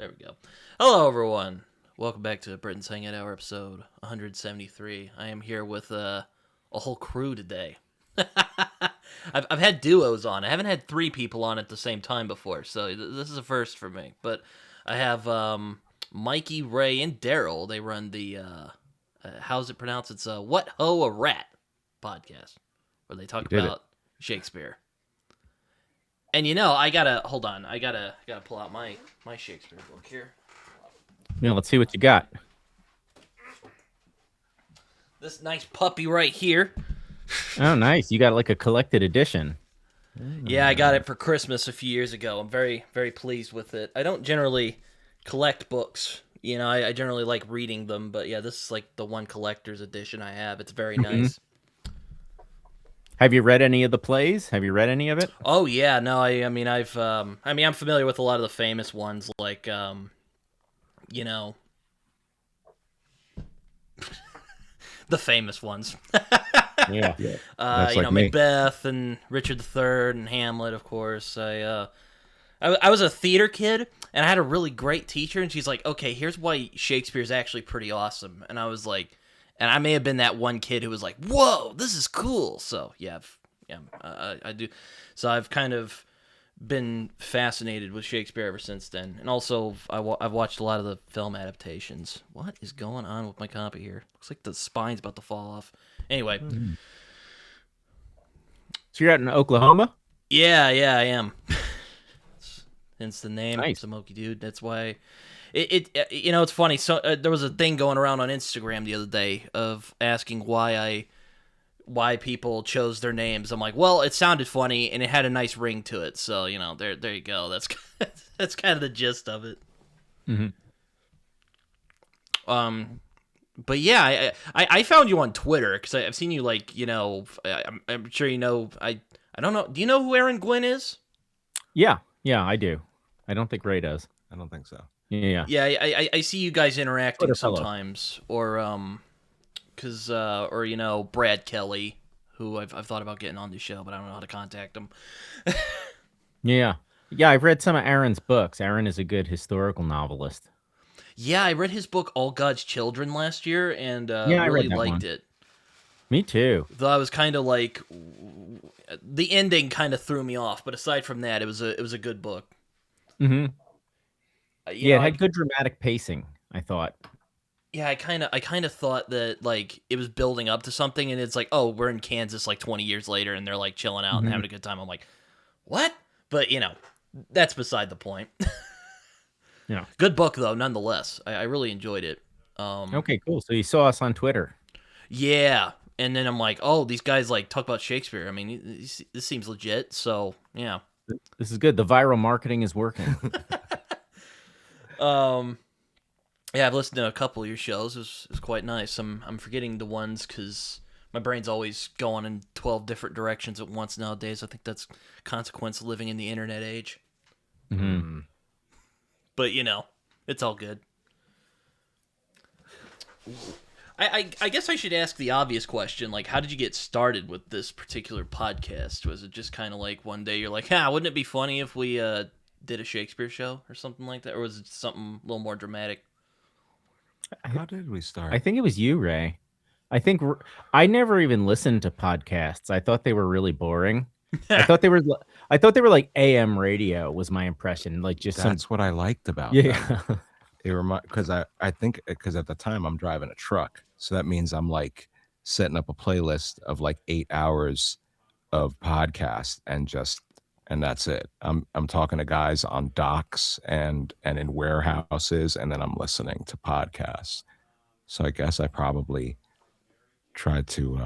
There we go. Hello, everyone. Welcome back to Britton's Hangout Hour, episode 173. I am here with a whole crew today. I've had duos on. I haven't had three people on at the same time before, so this is a first for me. But I have Mikey, Ray, and Derril. They run the, how's it pronounced? It's What Ho a Rat podcast, where they talk about Shakespeare. And I gotta hold on. I gotta pull out my Shakespeare book here. Yeah, let's see what you got. This nice puppy right here. Oh, nice. You got like a collected edition. Yeah, I got it for Christmas a few years ago. I'm very, very pleased with it. I don't generally collect books. I generally like reading them, but yeah, this is like the one collector's edition I have. It's very nice. Have you read any of the plays? Have you read any of it? Oh yeah, no, I'm familiar with a lot of the famous ones, like the famous ones. Yeah. Macbeth and Richard III and Hamlet, of course. I was a theater kid, and I had a really great teacher, and she's like, okay, here's why Shakespeare's actually pretty awesome. And I was like, and I may have been that one kid who was like, whoa, this is cool. So, I do. So I've kind of been fascinated with Shakespeare ever since then. And also, I've watched a lot of the film adaptations. What is going on with my copy here? Looks like the spine's about to fall off. Anyway. So you're out in Oklahoma? Yeah, I am. Hence the name, nice. Smoky Dude. That's why. It's funny. So there was a thing going around on Instagram the other day of asking why people chose their names. I'm like, well, it sounded funny and it had a nice ring to it. So there you go. That's kind of the gist of it. Mm-hmm. But yeah, I found you on Twitter because I've seen you I'm sure you know. I don't know. Do you know who Aaron Gwynn is? Yeah, I do. I don't think Ray does. I don't think so. Yeah. I see you guys interacting sometimes, or Brad Kelly, who I've thought about getting on the show, but I don't know how to contact him. Yeah, I've read some of Aaron's books. Aaron is a good historical novelist. Yeah, I read his book All God's Children last year, and I really liked it. Me too. Though I was kind of like, the ending kind of threw me off, but aside from that, it was a good book. Mm-hmm. It had good dramatic pacing, I thought. Yeah, I kind of thought that like it was building up to something, and it's like, oh, we're in Kansas like 20 years later, and they're like chilling out and having a good time. I'm like, what? But that's beside the point. Yeah, good book though, nonetheless. I really enjoyed it. Okay, cool. So you saw us on Twitter. Yeah, and then I'm like, oh, these guys like talk about Shakespeare. I mean, this seems legit. So yeah, this is good. The viral marketing is working. Yeah, I've listened to a couple of your shows. It was quite nice. I'm forgetting the ones because my brain's always going in 12 different directions at once nowadays. I think that's consequence of living in the internet age. Mm-hmm. But it's all good. I guess I should ask the obvious question, like, how did you get started with this particular podcast? Was it just kind of like one day you're like, wouldn't it be funny if we did a Shakespeare show or something like that? Or was it something a little more dramatic? How did we start? I think it was you, Ray. I think I never even listened to podcasts. I thought they were really boring. I thought they were like AM radio was my impression. Like that's what I liked about them. Because I think because at the time I'm driving a truck, so that means I'm like setting up a playlist of like 8 hours of podcasts and that's it. I'm talking to guys on docks and in warehouses, and then I'm listening to podcasts. So I guess I probably tried to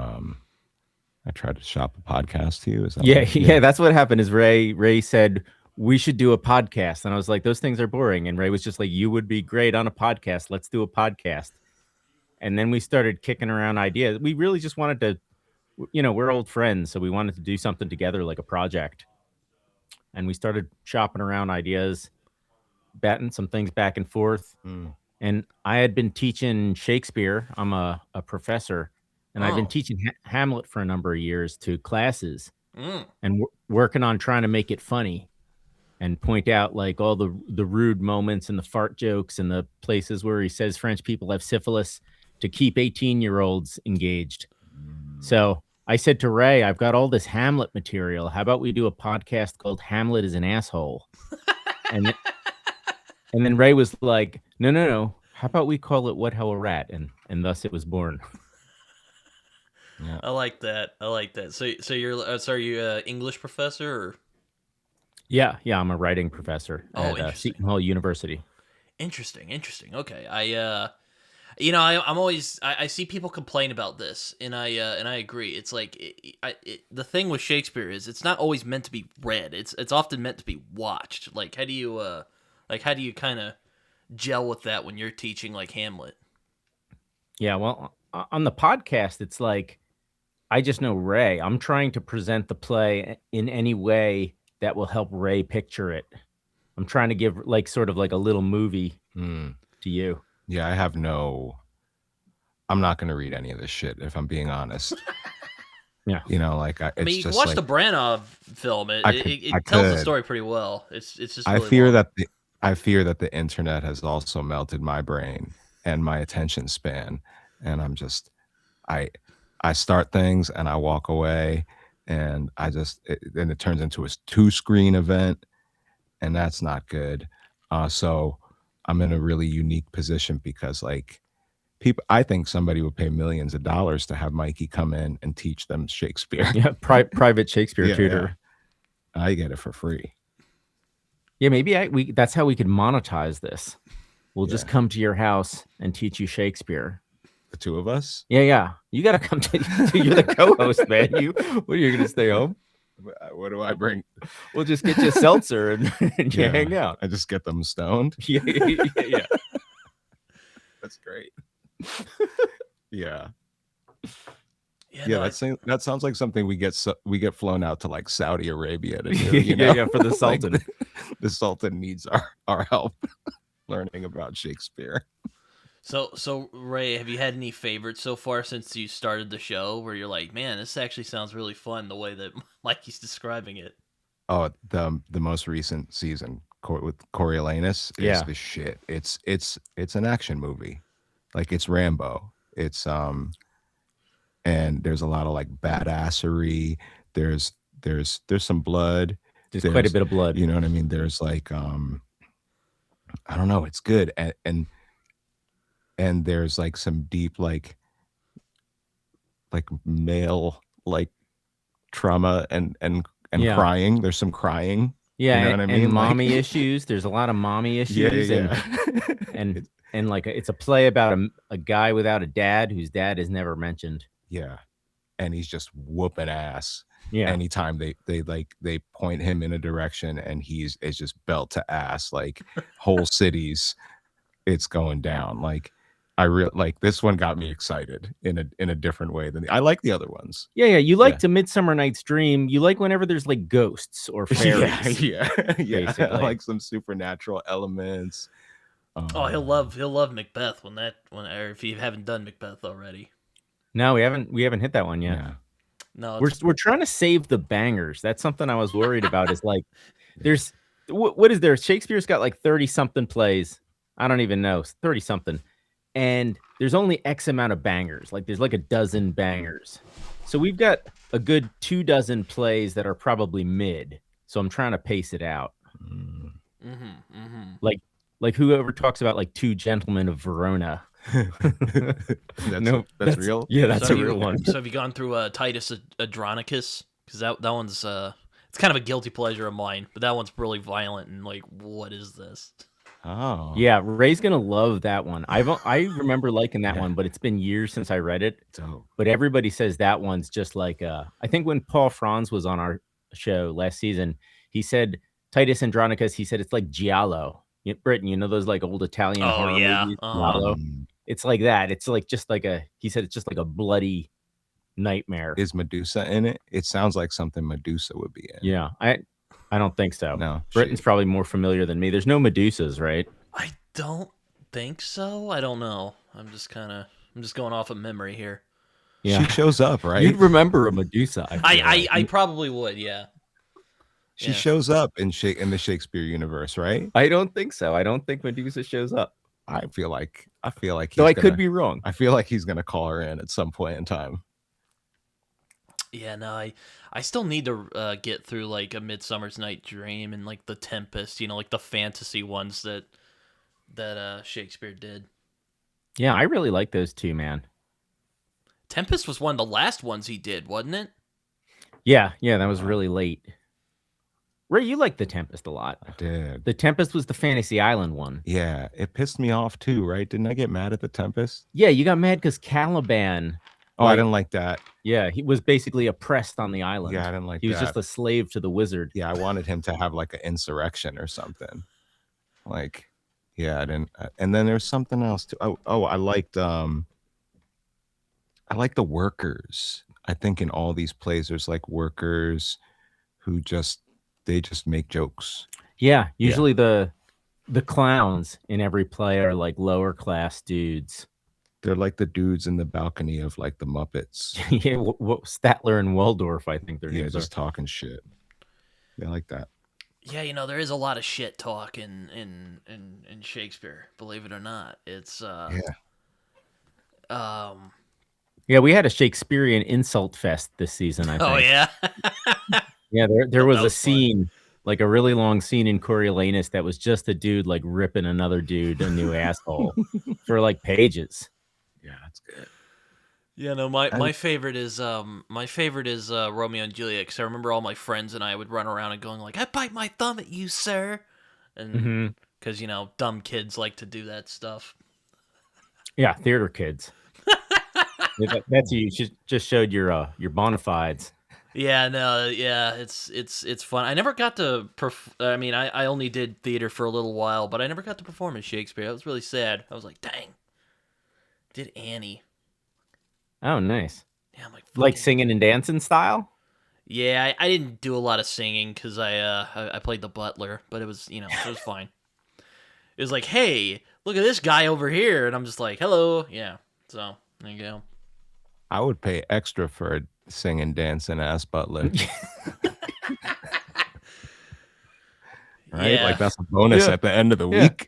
shop a podcast to you. Is that yeah, that's what happened. Is Ray said we should do a podcast, and I was like, those things are boring. And Ray was just like, you would be great on a podcast. Let's do a podcast. And then we started kicking around ideas. We really just wanted to, we're old friends, so we wanted to do something together, like a project. And we started shopping around ideas, batting some things back and forth. And I had been teaching Shakespeare. I'm a professor, and I've been teaching Hamlet for a number of years to classes and working on trying to make it funny. and point out like all the rude moments and the fart jokes and the places where he says French people have syphilis to keep 18-year-olds engaged. So I said to Ray, I've got all this Hamlet material. How about we do a podcast called Hamlet is an Asshole? And and then Ray was like, no. How about we call it What How a Rat? And thus it was born. Yeah. I like that. So you're are you an English professor or? Yeah, I'm a writing professor at interesting. Seton Hall University. Interesting. Okay. I'm always I see people complain about this, and I agree. It's like the thing with Shakespeare is it's not always meant to be read. It's often meant to be watched. Like how do you kind of gel with that when you're teaching like Hamlet? Yeah, well, on the podcast, it's like I just know Ray. I'm trying to present the play in any way that will help Ray picture it. I'm trying to give like sort of like a little movie to you. Yeah, I'm not going to read any of this shit if I'm being honest. Yeah. Like I mean, you can watch the Branagh film. It tells the story pretty well. It's just really I fear that the internet has also melted my brain and my attention span, and I'm just I start things and I walk away, and then it turns into a 2-screen event, and that's not good. So I'm in a really unique position because like I think somebody would pay millions of dollars to have Mikey come in and teach them Shakespeare. Yeah, private Shakespeare tutor. Yeah. I get it for free. Yeah, maybe that's how we could monetize this. We'll just come to your house and teach you Shakespeare. The two of us? Yeah. You got to come to you're the co-host, man. You're going to stay home? What do I bring? We'll just get you a seltzer and you hang out. I just get them stoned. Yeah. That's great. Yeah. No, that sounds like something we get flown out to like Saudi Arabia to do. Yeah, for the Sultan. Like the Sultan needs our help learning about Shakespeare. So Ray, have you had any favorites so far since you started the show where you're like, man, this actually sounds really fun the way that Mikey's describing it? Oh, the most recent season with Coriolanus is the shit. It's an action movie, like it's Rambo. It's and there's a lot of like badassery. There's some blood. There's quite a bit of blood. You know what I mean? There's like I don't know. It's good and there's like some deep like male like trauma and crying. There's some crying. Yeah, you know what I mean? And mommy issues. There's a lot of mommy issues. Yeah. And like it's a play about a guy without a dad whose dad is never mentioned. Yeah, and he's just whooping ass. Yeah. Anytime they point him in a direction, and it's just belt to ass. Like whole cities, it's going down. Like I really like this one. Got me excited in a different way than I like the other ones. Yeah. You like to Midsummer Night's Dream. You like whenever there's like ghosts or fairies. Yeah. Basically. I like some supernatural elements. He'll love Macbeth or if you haven't done Macbeth already. No, we haven't hit that one yet. Yeah. No, we're trying to save the bangers. That's something I was worried about. Is like, there's what is there? Shakespeare's got like 30 something plays. I don't even know, 30 something, and there's only X amount of bangers. Like there's like a dozen bangers, so we've got a good 24 plays that are probably mid. So I'm trying to pace it out. Like whoever talks about like Two Gentlemen of Verona. That's real. Yeah, that's a real one. So have you gone through Titus Andronicus? Because that one's it's kind of a guilty pleasure of mine, but that one's really violent and like, what is this? Oh yeah, Ray's gonna love that one. I remember liking that one, but it's been years since I read it. But everybody says that one's just like I think when Paul Franz was on our show last season, he said Titus Andronicus. He said it's like Giallo. Britton, you know those like old Italian horror movies? Giallo? It's like that. It's like he said it's just like a bloody nightmare. Is Medusa in it? It sounds like something Medusa would be in. Yeah, I don't think so. No, Britton's probably more familiar than me. There's no Medusas, right? I don't think so. I don't know. I'm just going off of memory here. Yeah, she shows up, right? You'd remember a Medusa. I probably would. Yeah. She Yeah. shows up in the Shakespeare universe, right? I don't think so. I don't think Medusa shows up. I feel like Though I he's could gonna. be wrong. I feel like he's gonna call her in at some point in time. Yeah, no, I still need to get through like A Midsummer's Night Dream and like The Tempest, like the fantasy ones that Shakespeare did. Yeah, I really like those two, man. Tempest was one of the last ones he did, wasn't it? Yeah, that was really late. Ray, you like The Tempest a lot. I did. The Tempest was the Fantasy Island one. Yeah, it pissed me off too, right? Didn't I get mad at the Tempest? Yeah, you got mad because Caliban. Oh, I didn't like that. Yeah, he was basically oppressed on the island. Yeah, I didn't like He was that. just a slave to the wizard. Yeah, I wanted him to have like an insurrection or something. Like, yeah, I didn't. And then there's something else too. I liked the workers. I think in all these plays, there's like workers who just make jokes. Yeah, usually the clowns in every play are like lower class dudes. They're like the dudes in the balcony of like the Muppets. Yeah, Statler and Waldorf, I think they're Yeah, just talking shit. They like that. Yeah, there is a lot of shit talk in Shakespeare, believe it or not. It's Yeah, we had a Shakespearean insult fest this season, I think. Oh yeah. Yeah, there was a fun. scene, like a really long scene in Coriolanus that was just a dude like ripping another dude a new asshole for like pages. Yeah, that's good. Yeah, no, my favorite is Romeo and Juliet, because I remember all my friends and I would run around and going like, "I bite my thumb at you, sir," and because dumb kids like to do that stuff. Yeah, theater kids. That's you. Just showed your bona fides. Yeah, no, yeah, it's fun. I never got to I mean, I only did theater for a little while, but I never got to perform as Shakespeare. I was really sad. I was like, dang. Did Annie. Oh, nice. Yeah, I'm like singing and dancing style? Yeah, I didn't do a lot of singing because I played the butler, but it was, it was fine. It was like, hey, look at this guy over here, and I'm just like, hello. Yeah, so there you go. I would pay extra for a singing, dancing ass butler. Right? Yeah. Like that's a bonus at the end of the week.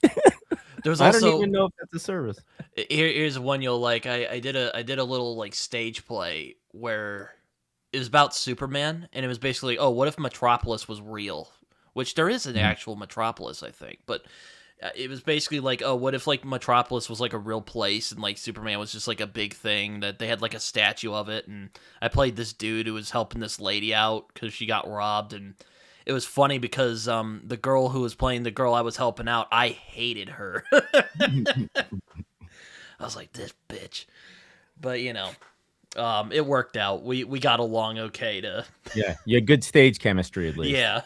There was I also, don't even know if that's a service. Here's one you'll like. I did a little like stage play where it was about Superman, and it was basically, oh, what if Metropolis was real? Which there is an actual Metropolis, I think, but it was basically like, oh, what if like Metropolis was like a real place, and like Superman was just like a big thing that they had like a statue of it, and I played this dude who was helping this lady out because she got robbed, and it was funny because the girl who was playing the girl I was helping out, I hated her. I was like, this bitch. But, it worked out. We got along okay to... Yeah, you had good stage chemistry at least. Yeah.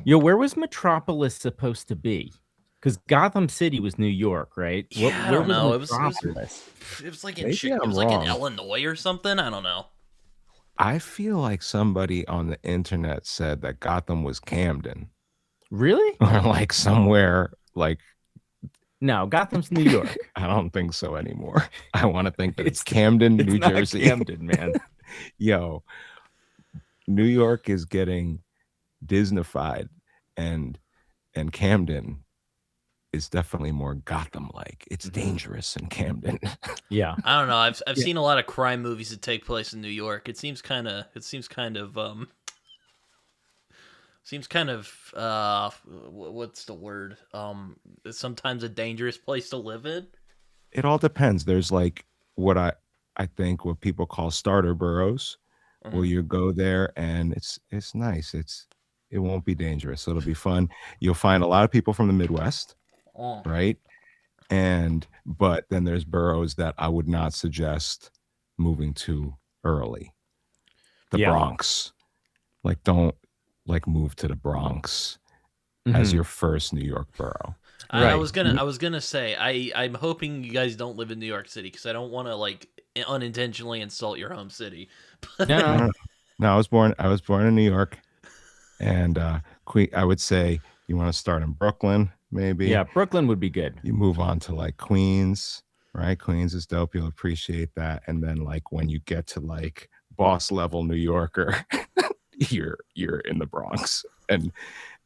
Yo, where was Metropolis supposed to be? Because Gotham City was New York, right? Yeah, I don't know. It was like in Maybe I'm like in wrong. Illinois or something. I don't know. I feel like somebody on the internet said that Gotham was Camden. Really? Or like somewhere like... No, Gotham's New York. I don't think so anymore. I want to think that it's Camden, New not Jersey. Camden, man. Yo, New York is getting Disneyfied, and Camden is definitely more Gotham-like. It's dangerous in Camden. Yeah. I don't know. I've seen a lot of crime movies that take place in New York. It seems kind of what's the word? It's sometimes a dangerous place to live in. It all depends. There's like what I think what people call starter boroughs, where you go there and it's nice. It won't be dangerous. It'll be fun. You'll find a lot of people from the Midwest, right? But then there's boroughs that I would not suggest moving to early. The Bronx. Like don't like move to the Bronx as your first New York borough. Right. I was gonna say I'm hoping you guys don't live in New York City because I don't want to like unintentionally insult your home city. No. No, I was born in New York, and I would say you want to start in Brooklyn, maybe. Yeah, Brooklyn would be good. You move on to like Queens, right? Queens is dope. You'll appreciate that. And then like when you get to like boss level New Yorker, you're in the Bronx.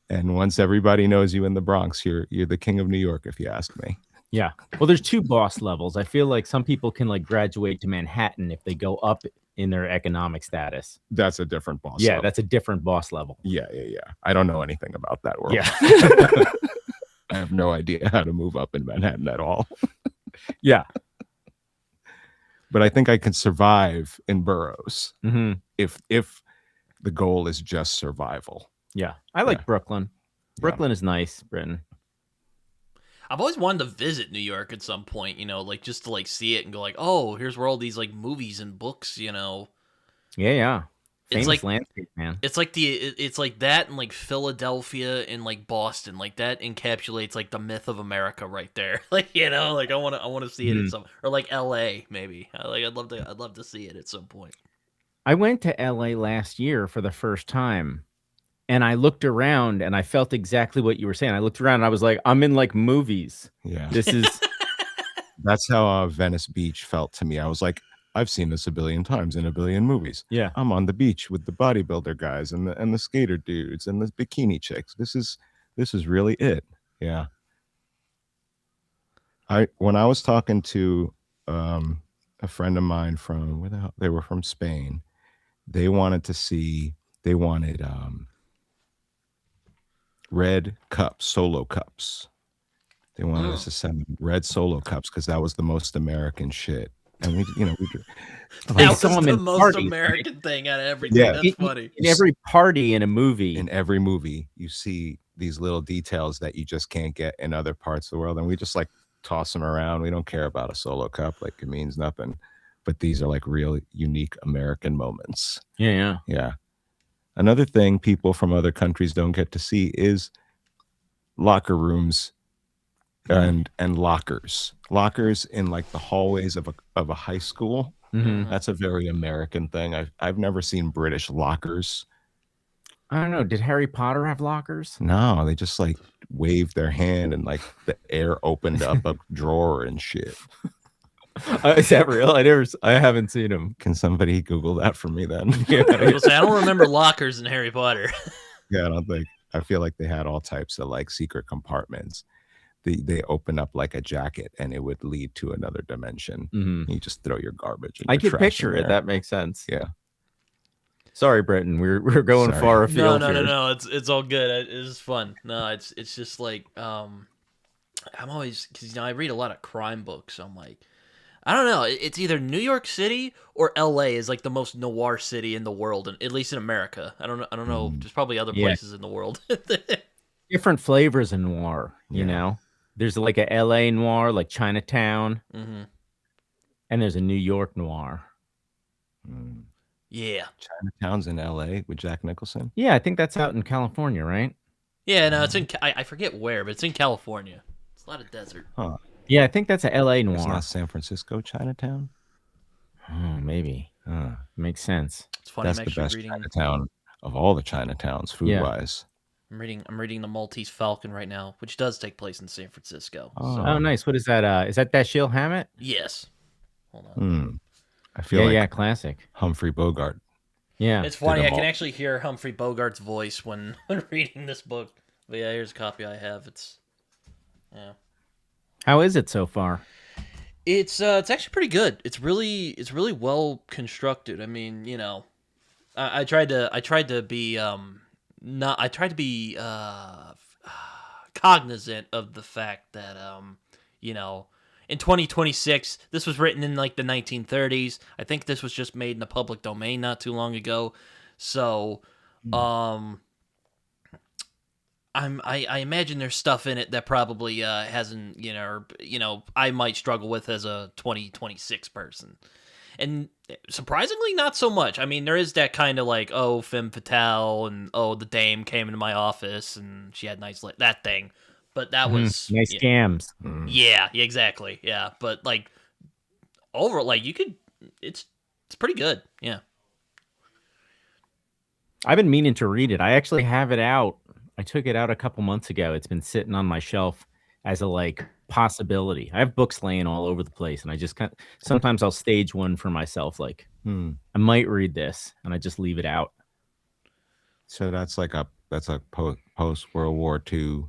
And once everybody knows you in the Bronx, you're the king of New York, if you ask me. Yeah. Well, there's two boss levels. I feel like some people can like graduate to Manhattan if they go up in their economic status. That's a different boss Yeah, level. that's a different boss level. Yeah. I don't know anything about that world. Yeah. I have no idea how to move up in Manhattan at all. Yeah. But I think I can survive in boroughs Mm-hmm. if the goal is just survival. Yeah. I like Yeah. Brooklyn. Brooklyn is nice, Britton. I've always wanted to visit New York at some point, like just to like see it and go like, oh, here's where all these like movies and books, Yeah, yeah. It's Famous like- landscape, man. It's like it's like that and like Philadelphia and like Boston, like that encapsulates like the myth of America right there. Like like I want to see it at some, or like L.A. maybe. I'd love to see it at some point. I went to LA last year for the first time, and I looked around and I felt exactly what you were saying. I looked around and I was like, I'm in like movies. Yeah. This is That's how Venice Beach felt to me. I was like, I've seen this a billion times in a billion movies. yeah. I'm on the beach with the bodybuilder guys and the skater dudes and the bikini chicks. This is really it. Yeah. When I was talking to a friend of mine from where the hell they were, from Spain, they wanted red cups, solo cups. They wanted us to send them red solo cups because that was the most American shit. And we That saw was 'em the in most parties, American thing out of everything. Yeah. That's funny. In every party in a movie. in every movie you see these little details that you just can't get in other parts of the world, and we just like toss them around. We don't care about a solo cup, like it means nothing, but these are like real unique American moments. Yeah. Yeah. Another thing people from other countries don't get to see is locker rooms and lockers in like the hallways of a high school. Mm-hmm. That's a very American thing. I've never seen British lockers. I don't know. Did Harry Potter have lockers? No, they just like waved their hand and like the air opened up a drawer and shit. Is that real? I haven't seen them. Can somebody Google that for me then? I was say, I don't remember lockers in Harry Potter. Yeah, I feel like they had all types of like secret compartments. They open up like a jacket and it would lead to another dimension. Mm-hmm. You just throw your garbage. And I your can trash in picture it. there. That makes sense. Yeah. Sorry, Britton. We're going Sorry. far afield. here. No. It's all good. It's fun. No, it's just like I'm always, because I read a lot of crime books. So I'm like, I don't know. It's either New York City or L.A. is like the most noir city in the world, and at least in America. I don't know. There's probably other Yeah. places in the world. Different flavors in noir, you Yeah. know? There's like a LA noir, like Chinatown, hmm and there's a New York noir. Mm. Yeah. Chinatown's in LA with Jack Nicholson. Yeah, I think that's out in California, right? Yeah, no, it's in. I forget where, but it's in California. It's a lot of desert. Yeah, I think that's a LA It's noir. not San Francisco Chinatown. Oh, maybe. Makes sense. It's funny. That's I'm the actually best reading. Chinatown of all the Chinatowns, food wise. I'm reading the Maltese Falcon right now, which does take place in San Francisco. Oh. So, Oh, nice. What is that? Is that Dashiell Hammett? yes. Hold on. I feel like Yeah, classic. Humphrey Bogart. Yeah. It's funny. them I can all. actually hear Humphrey Bogart's voice when reading this book. But yeah, here's a copy I have. Yeah. How is it so far? It's actually pretty good. It's really well constructed. I mean, I tried to be cognizant of the fact that in 2026, this was written in like the 1930s. I think this was just made in the public domain not too long ago. So, I imagine there's stuff in it that probably hasn't, I might struggle with as a 2026 person. And surprisingly, not so much. I mean, there is that kind of like, oh, femme fatale, and oh, the dame came into my office and she had nice that thing. But that was nice scams. yeah, exactly. Yeah, but like over, like it's pretty good. Yeah. I've been meaning to read it. I actually have it out. I took it out a couple months ago. It's been sitting on my shelf as a like possibility. I have books laying all over the place, and I just sometimes I'll stage one for myself. Like, I might read this, and I just leave it out. So that's like a post World War II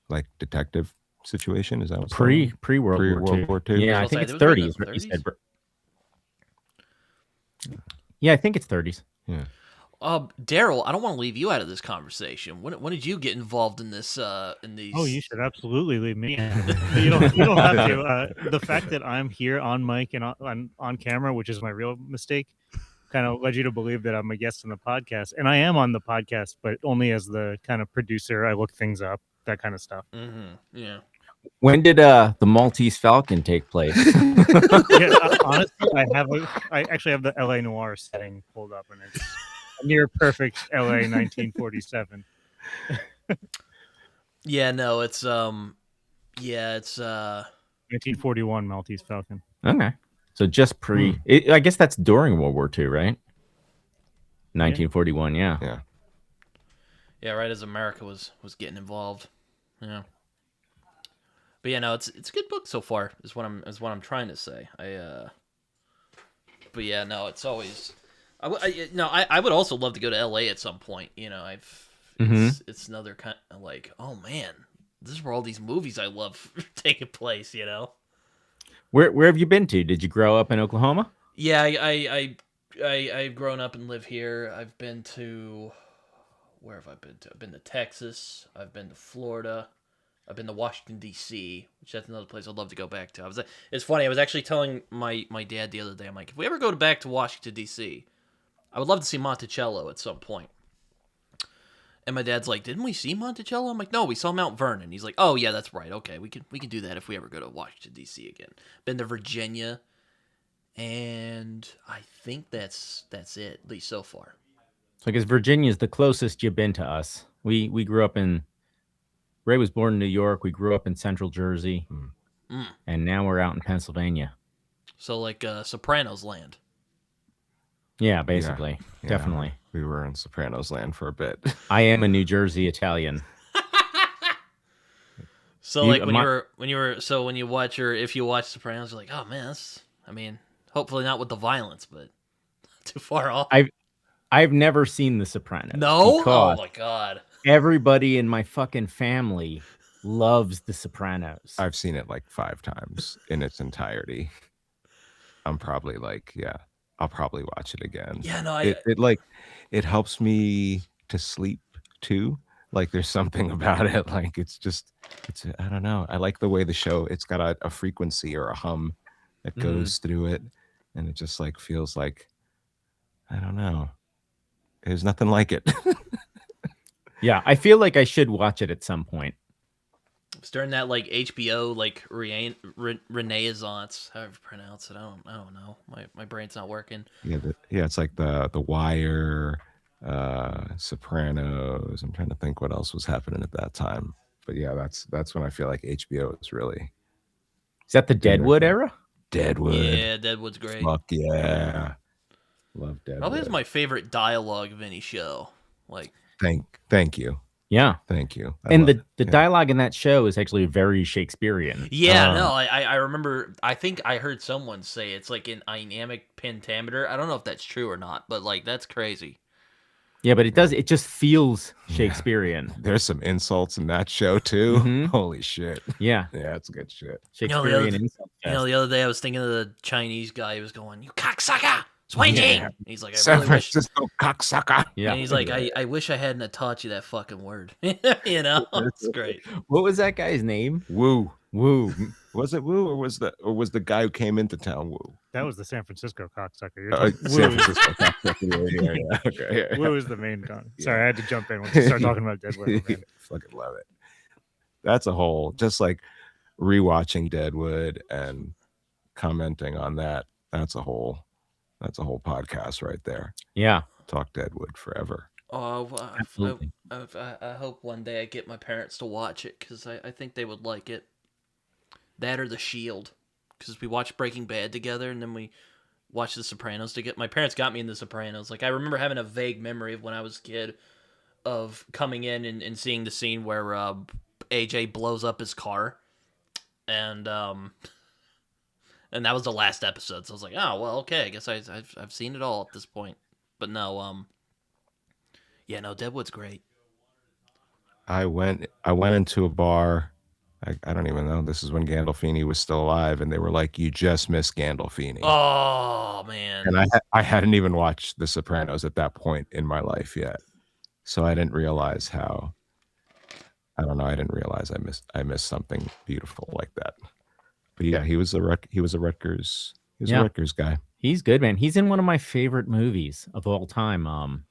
like detective situation. Is that what's Pre going on? pre World War Pre-World II. War II? Yeah, I I was think gonna it's say, it was written in 30s. the What you 30s? said. Yeah, I think it's 30s. Yeah. Derril, I don't want to leave you out of this conversation. When did you get involved in this? In these? Oh, you should absolutely leave me out. You don't have to. The fact that I'm here on mic and on camera, which is my real mistake, kind of led you to believe that I'm a guest on the podcast, and I am on the podcast, but only as the kind of producer. I look things up, that kind of stuff. Mm-hmm. Yeah. When did the Maltese Falcon take place? Honestly, I actually have the LA Noir setting pulled up, and it's a near perfect LA 1947. Yeah. No, it's 1941 Maltese Falcon. Okay, so just pre. I guess that's during World War II, right? 1941. Yeah. Yeah. Yeah, right as America was getting involved. Yeah. But yeah, no, it's a good book so far. Is what I'm trying to say. But yeah, no, it's always. I would also love to go to LA at some point. You know, it's another kind of like, oh man, this is where all these movies I love taking place. You know. Where have you been to? Did you grow up in Oklahoma? Yeah, I've grown up and live here. I've been to. Where have I been to? I've been to Texas. I've been to Florida. I've been to Washington D.C., which that's another place I'd love to go back to. It's funny. I was actually telling my dad the other day. I'm like, if we ever go back to Washington D.C., I would love to see Monticello at some point. And my dad's like, didn't we see Monticello? I'm like, no, we saw Mount Vernon. He's like, oh yeah, that's right. Okay, we can do that if we ever go to Washington D.C. again. Been to Virginia, and I think that's it, at least so far. So I guess Virginia's the closest you've been to us. We grew up in. Ray was born in New York. We grew up in Central Jersey, and now we're out in Pennsylvania. So like Sopranos land. Yeah, basically, Yeah. definitely. We were in Sopranos land for a bit. I am a New Jersey Italian. So like when you watch if you watch Sopranos, you're like, oh man, hopefully not with the violence, but too far off. I've never seen The Sopranos. No? Oh my god. Everybody in my fucking family loves The Sopranos. I've seen it like 5 times in its entirety. I'm probably like, yeah, I'll probably watch it again. Yeah, no, it helps me to sleep too. Like there's something about it. Like I don't know. I like the way the show, it's got a frequency or a hum that goes through it. And it just like feels like, I don't know. There's nothing like it. Yeah, I feel like I should watch it at some point. It's during that like HBO like Renaissance, however you pronounce it. I don't know. My brain's not working. Yeah, it's like the Wire, Sopranos. I'm trying to think what else was happening at that time. But yeah, that's when I feel like HBO is really. Is that the Deadwood era? Deadwood. Yeah, Deadwood's great. Fuck yeah. Love Deadwood. Probably is my favorite dialogue of any show. Like Thank you. Yeah. Thank you. And the dialogue in that show is actually very Shakespearean. Yeah, no, I remember, I think I heard someone say it's like an dynamic pentameter. I don't know if that's true or not, but like that's crazy. Yeah, but it just feels Shakespearean. There's some insults in that show too. Mhm. Holy shit. Yeah. Yeah, it's good shit. Shakespearean insult. The other day I was thinking of the Chinese guy who was going, "You cocksucker, swinging." Yeah. He's like, San really wish. Francisco cocksucker. Yeah. And he's like, I wish I hadn't taught you that fucking word. You know, it's great. What was that guy's name? Woo. Woo. Was it Woo or was the guy who came into town Woo? That was the San Francisco cocksucker. San Francisco cocksucker. Yeah. Okay. Yeah. Woo is the main con. Sorry, I had to jump in when you start talking about Deadwood. Man. Fucking love it. That's a whole, just like rewatching Deadwood and commenting on that. That's a whole podcast right there. Yeah. Talk Deadwood forever. Oh, Absolutely. I hope one day I get my parents to watch it because I think they would like it. That or The Shield, because we watched Breaking Bad together and then we watched The Sopranos together. My parents got me in The Sopranos. Like I remember having a vague memory of when I was a kid of coming in and seeing the scene where AJ blows up his car, and that was the last episode. So I was like, oh well, okay, I guess I've seen it all at this point. But no, Yeah, no, Deadwood's great. I went into a bar. I don't even know. This is when Gandolfini was still alive, and they were like, "You just missed Gandolfini." Oh man. And I hadn't even watched The Sopranos at that point in my life yet, so I didn't realize how. I don't know. I didn't realize I missed something beautiful like that. But yeah, he was a Rutgers. He was a Rutgers guy. He's good, man. He's in one of my favorite movies of all time.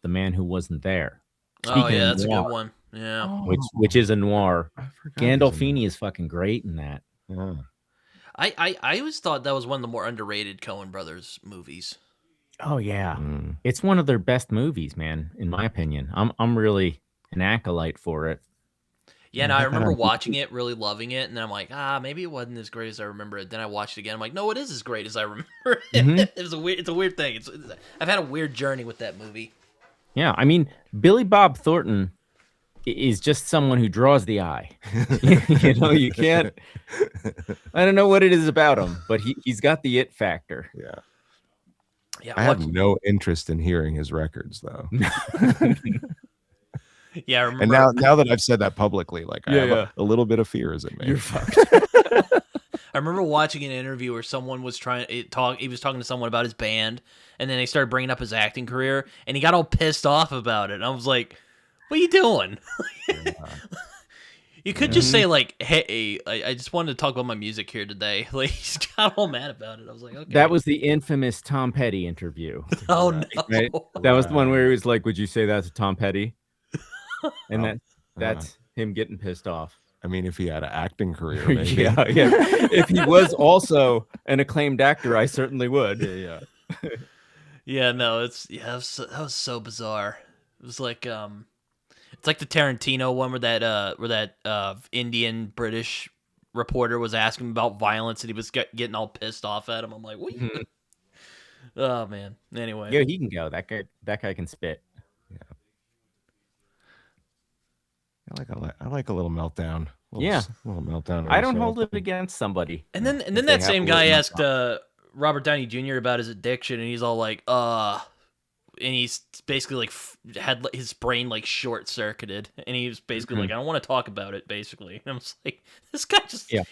The Man Who Wasn't There. Oh yeah, that's a good one. Yeah. Which is a noir. I forgot Gandolfini is fucking great in that. Yeah. I always thought that was one of the more underrated Coen brothers movies. Oh yeah, it's one of their best movies, man. In my opinion, I'm really an acolyte for it. Yeah, no, I remember watching it, really loving it, and then I'm like, maybe it wasn't as great as I remember it. Then I watched it again. I'm like, no, it is as great as I remember it. It's a weird thing. I've had a weird journey with that movie. Yeah, I mean, Billy Bob Thornton is just someone who draws the eye. You can't. I don't know what it is about him, but he's got the it factor. Yeah. Yeah, I have no interest in hearing his records though. Yeah, I remember. And now that I've said that publicly, like I have a little bit of fear as it may. You're fucked. I remember watching an interview where someone was he was talking to someone about his band, and then they started bringing up his acting career, and he got all pissed off about it. And I was like, what are you doing? You could just say like, hey, I just wanted to talk about my music here today. Like, he's got all mad about it. I was like, okay. That was the infamous Tom Petty interview. Oh no. Right? That was the one where he was like, would you say that's Tom Petty? And that's him getting pissed off. I mean, if he had an acting career, maybe. yeah. If he was also an acclaimed actor, I certainly would. Yeah. Yeah, no, that was so bizarre. It was like it's like the Tarantino one where that Indian British reporter was asking about violence and he was getting all pissed off at him. I'm like, what? Oh man. Anyway. Yeah, he can go. That guy can spit. Yeah. I like a little meltdown. A little meltdown. I don't hold it against somebody. And then that same guy asked Robert Downey Jr. about his addiction, and he's all like, and he's basically like had his brain like short circuited, and he was basically like, I don't want to talk about it. Basically, and I'm just like, this guy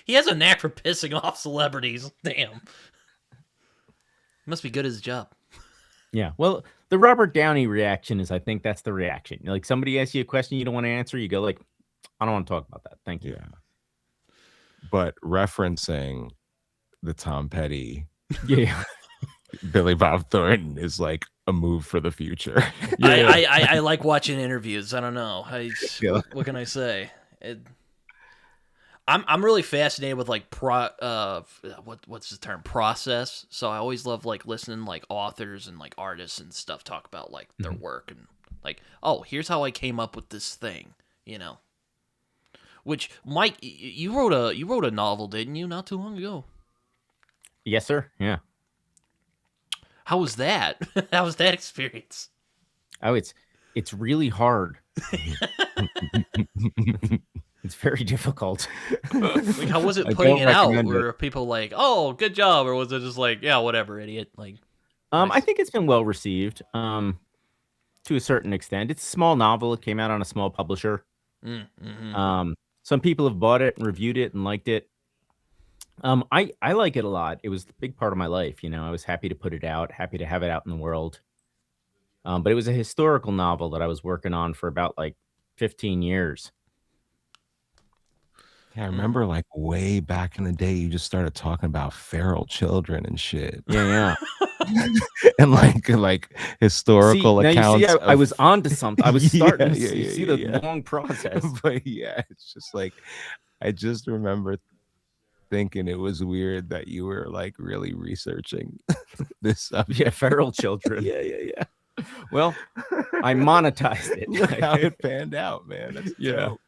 he has a knack for pissing off celebrities. Damn, must be good at his job. Yeah, well, the Robert Downey reaction is, I think that's the reaction. Like somebody asks you a question you don't want to answer, you go like, I don't want to talk about that. Thank you. Yeah. But referencing the Tom Petty, Billy Bob Thornton is like a move for the future. I like watching interviews. I don't know. What can I say? I'm really fascinated with like what's the term, process. So I always love like listening like authors and like artists and stuff talk about like their work and like, oh, here's how I came up with this thing, Which, Mike, you wrote a novel, didn't you, not too long ago? Yes, sir. Yeah. How was that? How was that experience? Oh, it's really hard. It's very difficult. Like, how was it putting it out? Were people like, "Oh, good job," or was it just like, "Yeah, whatever, idiot"? Like, nice. I think it's been well received, to a certain extent. It's a small novel. It came out on a small publisher. Some people have bought it and reviewed it and liked it. I like it a lot. It was a big part of my life. I was happy to put it out, happy to have it out in the world. But it was a historical novel that I was working on for about like 15 years. Yeah, I remember like way back in the day, you just started talking about feral children and shit. Yeah. And like historical accounts. I was on to something. I was starting to see the long process. But yeah, it's just like, I just remember thinking it was weird that you were like really researching this subject. Yeah, feral children. Yeah. Well, I monetized it. Look how it panned out, man. That's dope.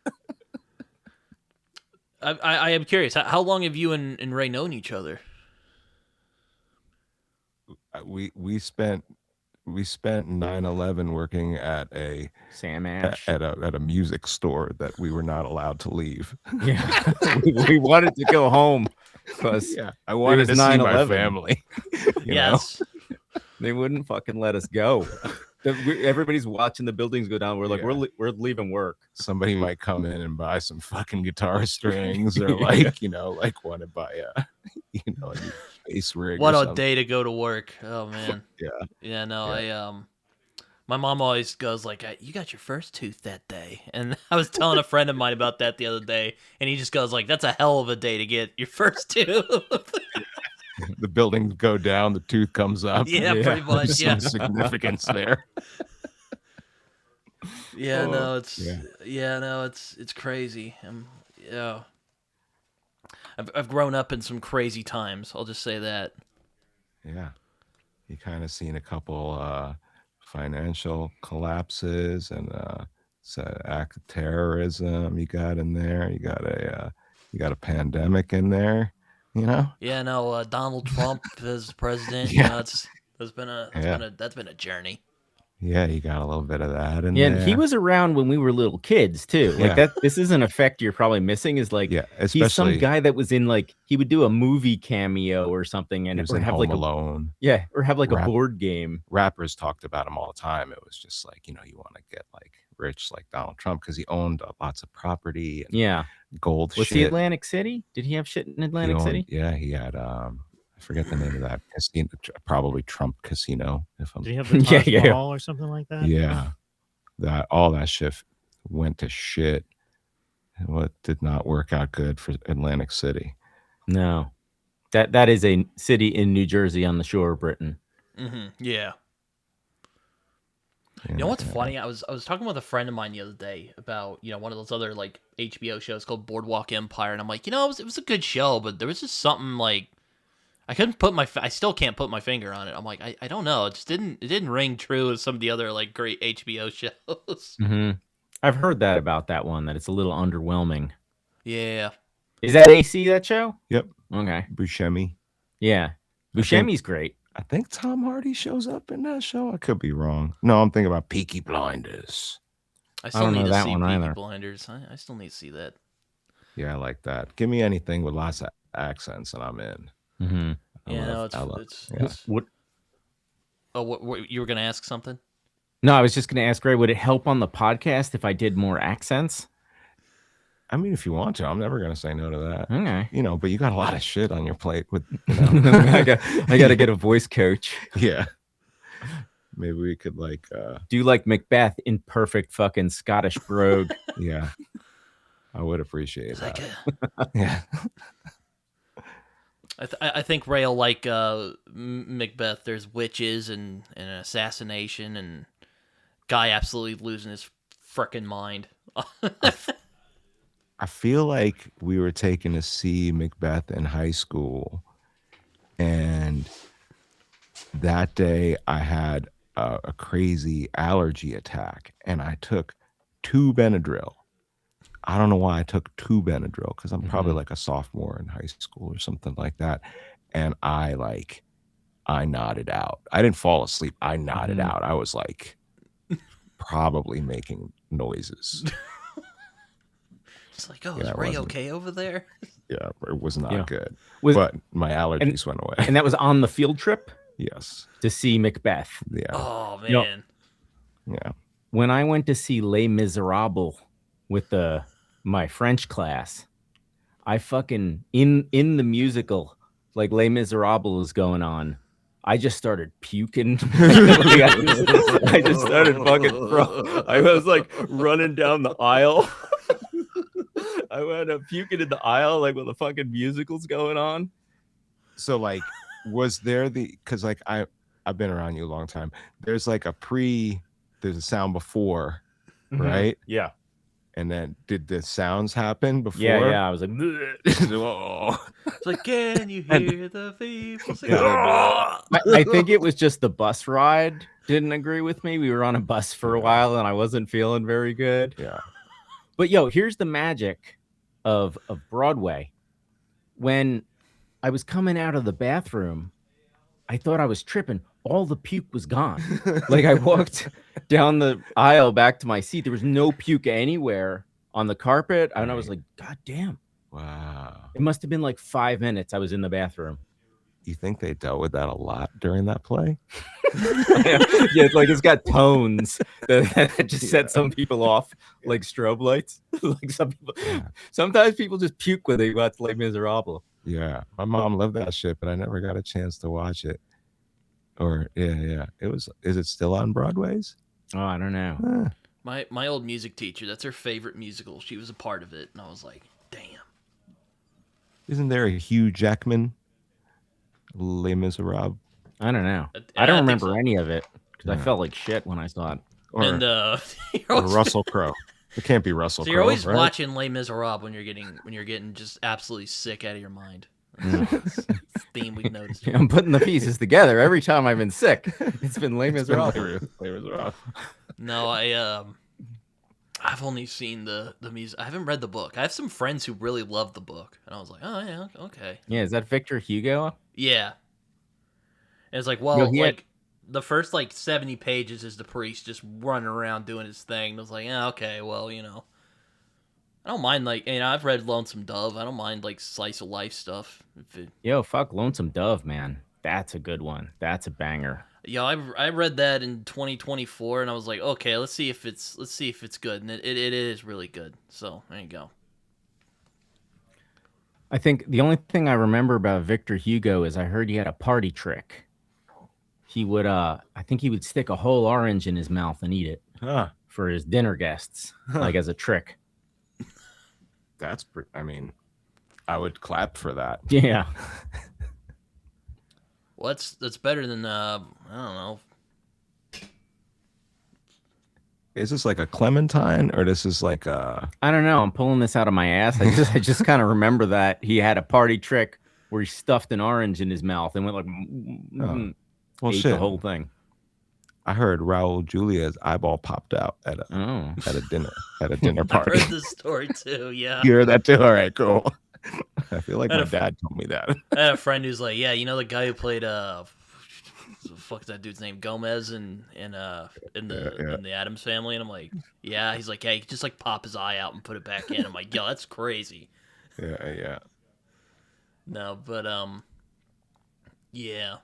I am curious. How long have you and Ray known each other? We spent 9/11 working at a Sam Ash at a music store that we were not allowed to leave. Yeah, we wanted to go home because I wanted to see my family. Yes, they wouldn't fucking let us go. Everybody's watching the buildings go down. We're like, Yeah. we're leaving work. Somebody might come in and buy some fucking guitar strings, or like want to buy a a new bass rig. What or a something. day to go to work. Oh man. Yeah. Yeah, no, Yeah. my mom always goes like, "You got your first tooth that day," and I was telling a friend of mine about that the other day, and he just goes like, "That's a hell of a day to get your first tooth." The buildings go down, the tooth comes up. Yeah, pretty much. There's Yeah, some significance there. yeah, no, yeah. it's crazy. Yeah, I've grown up in some crazy times. I'll just say that. Yeah. You kind of seen a couple financial collapses and act of terrorism you got in there. You got a pandemic in there, Yeah, no, Donald Trump as president. Yeah. You know, that's been a journey. Yeah, you got a little bit of that in Yeah, there. and he was around when we were little kids too. Like Yeah. that. This is an effect you're probably missing. Is like, Yeah, he's some especially guy that was in like he would do a movie cameo or something, he and was or in have Home like Alone. or have like a Rap- board game. Rappers talked about him all the time. It was just like, you want to get like rich like Donald Trump because he owned lots of property and Yeah, gold was shit. he Atlantic City? Did he have shit in He Atlantic owned- City? Yeah, he had I forget the name of that casino, probably Trump Casino. If I'm Did he have the Yeah, Taj yeah. Mahal or something like that? yeah, that all that shit went to shit. What did not work out good for Atlantic City. No, that is a city in New Jersey on the shore of Britain. Yeah. You know what's funny? I was talking with a friend of mine the other day about one of those other like HBO shows called Boardwalk Empire, and I'm like, it was a good show, but there was just something like I still can't put my finger on it. I'm like, I don't know, it didn't ring true as some of the other like great HBO shows. I've heard that about that one, that it's a little underwhelming. Yeah, Is that AC, that show? Yep, Okay. Buscemi. Yeah. Buscemi's great. I think Tom Hardy shows up in that show. I could be wrong. No, I'm thinking about Peaky Blinders. I still don't need know to that see one Peaky either. Blinders. I still need to see that. Yeah, I like that. Give me anything with lots of accents and I'm in. Mm-hmm. What you were gonna ask something? No, I was just going to ask Ray, would it help on the podcast if I did more accents? I mean, if you want to, I'm never going to say no to that. Okay. But you got a lot of shit on your plate with, I got to get a voice coach. yeah. Maybe we could Do you like Macbeth in perfect fucking Scottish brogue? yeah. I would appreciate that. Like, Yeah. I think Ray will like Macbeth. There's witches and an assassination and guy absolutely losing his frickin' mind. I feel like we were taken to see Macbeth in high school, and that day I had a crazy allergy attack, and I took 2 Benadryl. I don't know why I took 2 Benadryl, because I'm probably like a sophomore in high school or something like that, and I nodded out. I didn't fall asleep. I nodded out. I was like probably making noises. It's like, is Yeah, it Ray wasn't- okay over there? Yeah, it was not Yeah. good. Was- But my allergies went away. And that was on the field trip Yes. to see Macbeth. Yeah. Oh man, know- Yeah. When I went to see Les Miserables with my French class, I fucking in the musical, like Les Miserables is going on, I just started puking. I just started fucking I was like running down the aisle. I wound up puking in the aisle like when the fucking musical's going on. So was there because I've been around you a long time. There's there's a sound before, right? Yeah. And then did the sounds happen before? Yeah. I was like, Oh. it's like, can you hear the people sing? I think it was just the bus ride didn't agree with me. We were on a bus for a while and I wasn't feeling very good. Yeah. But here's the magic of Broadway. When I was coming out of the bathroom, I thought I was tripping. All the puke was gone. Like I walked down the aisle back to my seat. There was no puke anywhere on the carpet. And I was like, God damn. Wow. It must have been like 5 minutes I was in the bathroom. you think they dealt with that a lot during that play? Yeah, it's like it's got tones that just set some people off, like strobe lights. Like sometimes people just puke when they watch Les Miserables. Yeah, my mom loved that shit, but I never got a chance to watch it. Or yeah, it was. Is it still on Broadway's? Oh, I don't know. My old music teacher, that's her favorite musical. She was a part of it, and I was like, damn. Isn't there a Hugh Jackman Les Miserables? I don't know. I I don't think remember so. any of it because I felt like shit when I saw it. Or, And or you're always, Russell Crowe? It can't be Russell so Crowe. you're always right? watching Les Miserables when you're getting just absolutely sick out of your mind. It's a theme we've noticed. I'm putting the pieces together every time I've been sick. It's been Les Miserables. No, I've only seen the music. I haven't read the book. I have some friends who really love the book, and I was like, oh yeah, okay, Yeah, is that Victor Hugo? yeah. And it's like, well, No, he had- like the first like 70 pages is the priest just running around doing his thing. And I was like, yeah, okay, well, I don't mind like, I've read Lonesome Dove. I don't mind like slice of life stuff. Yo, fuck Lonesome Dove, man. That's a good one. That's a banger. Yeah, I read that in 2024, and I was like, okay, let's see if it's good, and it is really good. So there you go. I think the only thing I remember about Victor Hugo is I heard he had a party trick. He would, I think he would stick a whole orange in his mouth and eat it for his dinner guests, like as a trick. That's. I mean, I would clap for that. Yeah. Well, that's better than I don't know. Is this like a clementine, or this is like a? I don't know. I'm pulling this out of my ass. I just kind of remember that he had a party trick where he stuffed an orange in his mouth and went like, Well, ate shit. the whole thing. I heard Raul Julia's eyeball popped out at a dinner I've party. heard this story too. Yeah, You heard that too? All right, cool. I feel like I had my a- dad told me that. I had a friend who's like, yeah, the guy who played what the fuck is that dude's name? Gomez in the Addams Family, and I'm like, yeah. He's like, yeah, you could just like pop his eye out and put it back in. I'm like, yo, that's crazy. Yeah. No, but yeah.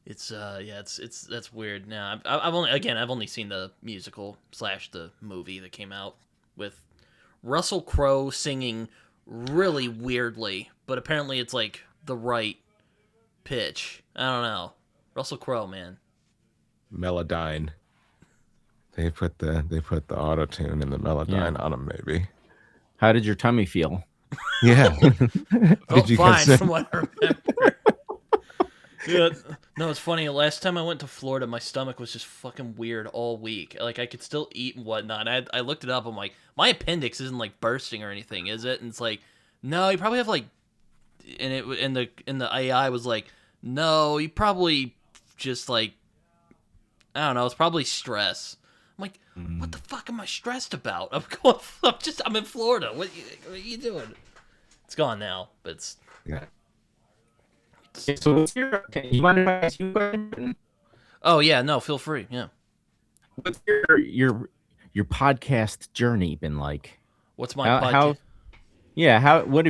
It's that's weird. Now I've only seen the musical / the movie that came out with Russell Crowe singing really weirdly, but apparently it's like the right pitch. I don't know. Russell Crowe, man. Melodyne. They put the auto tune and the Melodyne on him, maybe. How did your tummy feel? Yeah. Oh, you fine, consider- from what I remember. Yeah, no, it's funny. Last time I went to Florida, my stomach was just fucking weird all week. Like I could still eat and whatnot. I looked it up. I'm like, my appendix isn't like bursting or anything, is it? And it's like, no, you probably have like, and it in the AI was like, no, you probably just like, I don't know. It's probably stress. I'm like, what the fuck am I stressed about? I'm in Florida. What are you doing? It's gone now, but it's. Yeah. So what's your, you mind if I ask you a question? Oh yeah, no, feel free. Yeah. What's your podcast journey been like? What's my podcast? What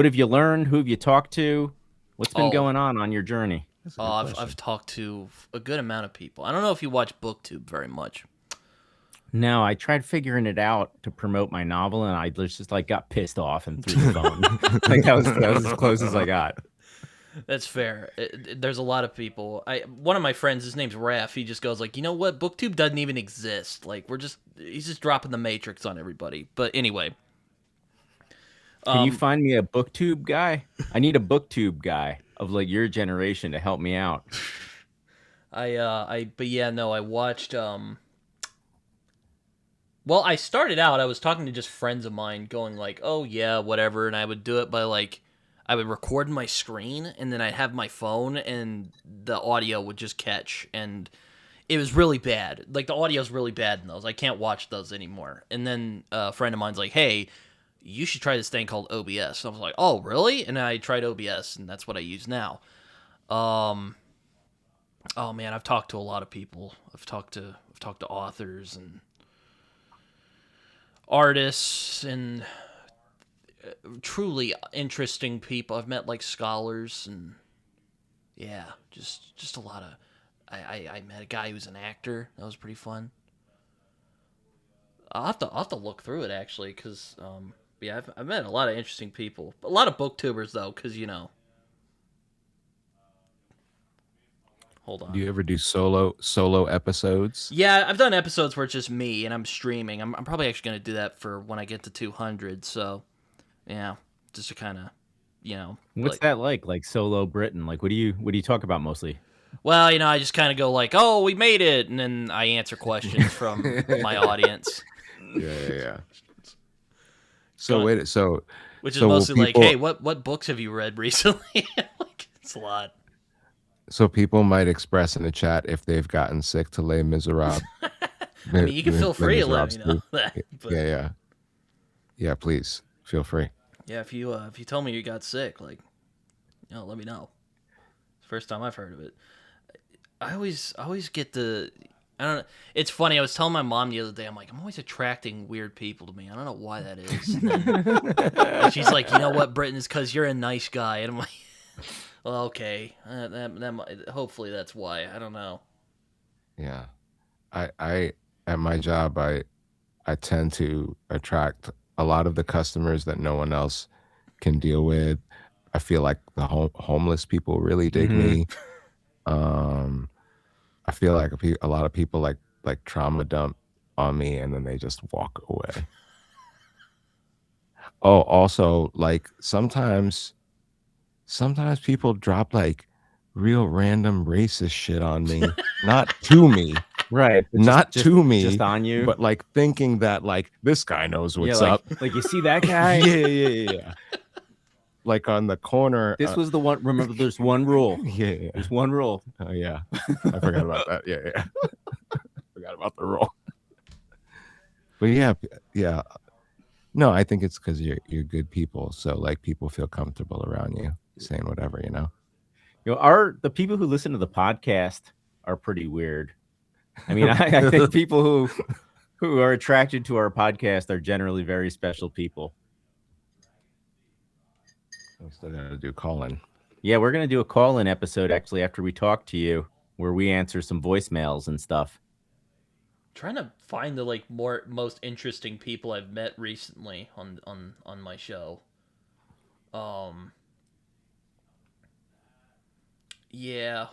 have you learned? Who have you talked to? What's been going on your journey? I've talked to a good amount of people. I don't know if you watch BookTube very much. No, I tried figuring it out to promote my novel, and I just like got pissed off and threw the phone. Like that was as close as I got. That's fair. There's a lot of people. One of my friends, his name's Raph. He just goes like, you know what? BookTube doesn't even exist. Like he's just dropping the Matrix on everybody. But anyway, can you find me a BookTube guy? I need a BookTube guy of like your generation to help me out. I watched. Well, I started out. I was talking to just friends of mine, going like, oh yeah, whatever, and I would do it by like. I would record my screen, and then I'd have my phone, and the audio would just catch, and it was really bad. Like, the audio's really bad in those. I can't watch those anymore. And then a friend of mine's like, hey, you should try this thing called OBS. And I was like, oh, really? And I tried OBS, and that's what I use now. Oh, man, I've talked to a lot of people. I've talked to authors and artists and... truly interesting people. I've met like scholars and yeah, just a lot of. I met a guy who's an actor. That was pretty fun. I'll have to look through it actually, because yeah, I've met a lot of interesting people. A lot of booktubers though, because you know. Hold on. Do you ever do solo episodes? Yeah, I've done episodes where it's just me and I'm streaming. I'm probably actually going to do that for when I get to 200. So, yeah, just to kind of, you know. What's that like? Like solo Britton? Like what do you talk about mostly? Well, you know, I just kind of go like, "Oh, we made it," and then I answer questions from my audience. Yeah. So wait, so which is so will mostly people- like, "Hey, what books have you read recently?" Like, it's a lot. So people might express in the chat if they've gotten sick to Les Miserables. I mean, you can feel free to let me know that. But Yeah, please feel free. yeah, if you tell me you got sick, like, you know, let me know. It's the first time I've heard of it. I always get the. I don't know. It's funny. I was telling my mom the other day. I'm like, I'm always attracting weird people to me. I don't know why that is. And she's like, you know what, Britton, it's because you're a nice guy. And I'm like, well, okay. Hopefully that's why. I don't know. Yeah, I at my job I tend to attract a lot of the customers that no one else can deal with. I feel like the homeless people really dig me. I feel like a lot of people like trauma dump on me and then they just walk away. Oh, also like sometimes people drop like real random racist shit on me, not to me, Right. not to me, just on you. but like thinking that like this guy knows what's like, up. Like you see that guy? Yeah. Like on the corner. This was the one. Remember, there's one rule. Yeah. There's one rule. Oh yeah, I forgot about that. Yeah. Forgot about the rule. But yeah. No, I think it's because you're good people, so like people feel comfortable around you saying whatever, you know. You know, the people who listen to the podcast are pretty weird. I mean, I think people who are attracted to our podcast are generally very special people. I'm still gonna do call-in. Yeah, we're gonna do a call-in episode actually after we talk to you, where we answer some voicemails and stuff. Trying to find the like most interesting people I've met recently on my show. Yeah.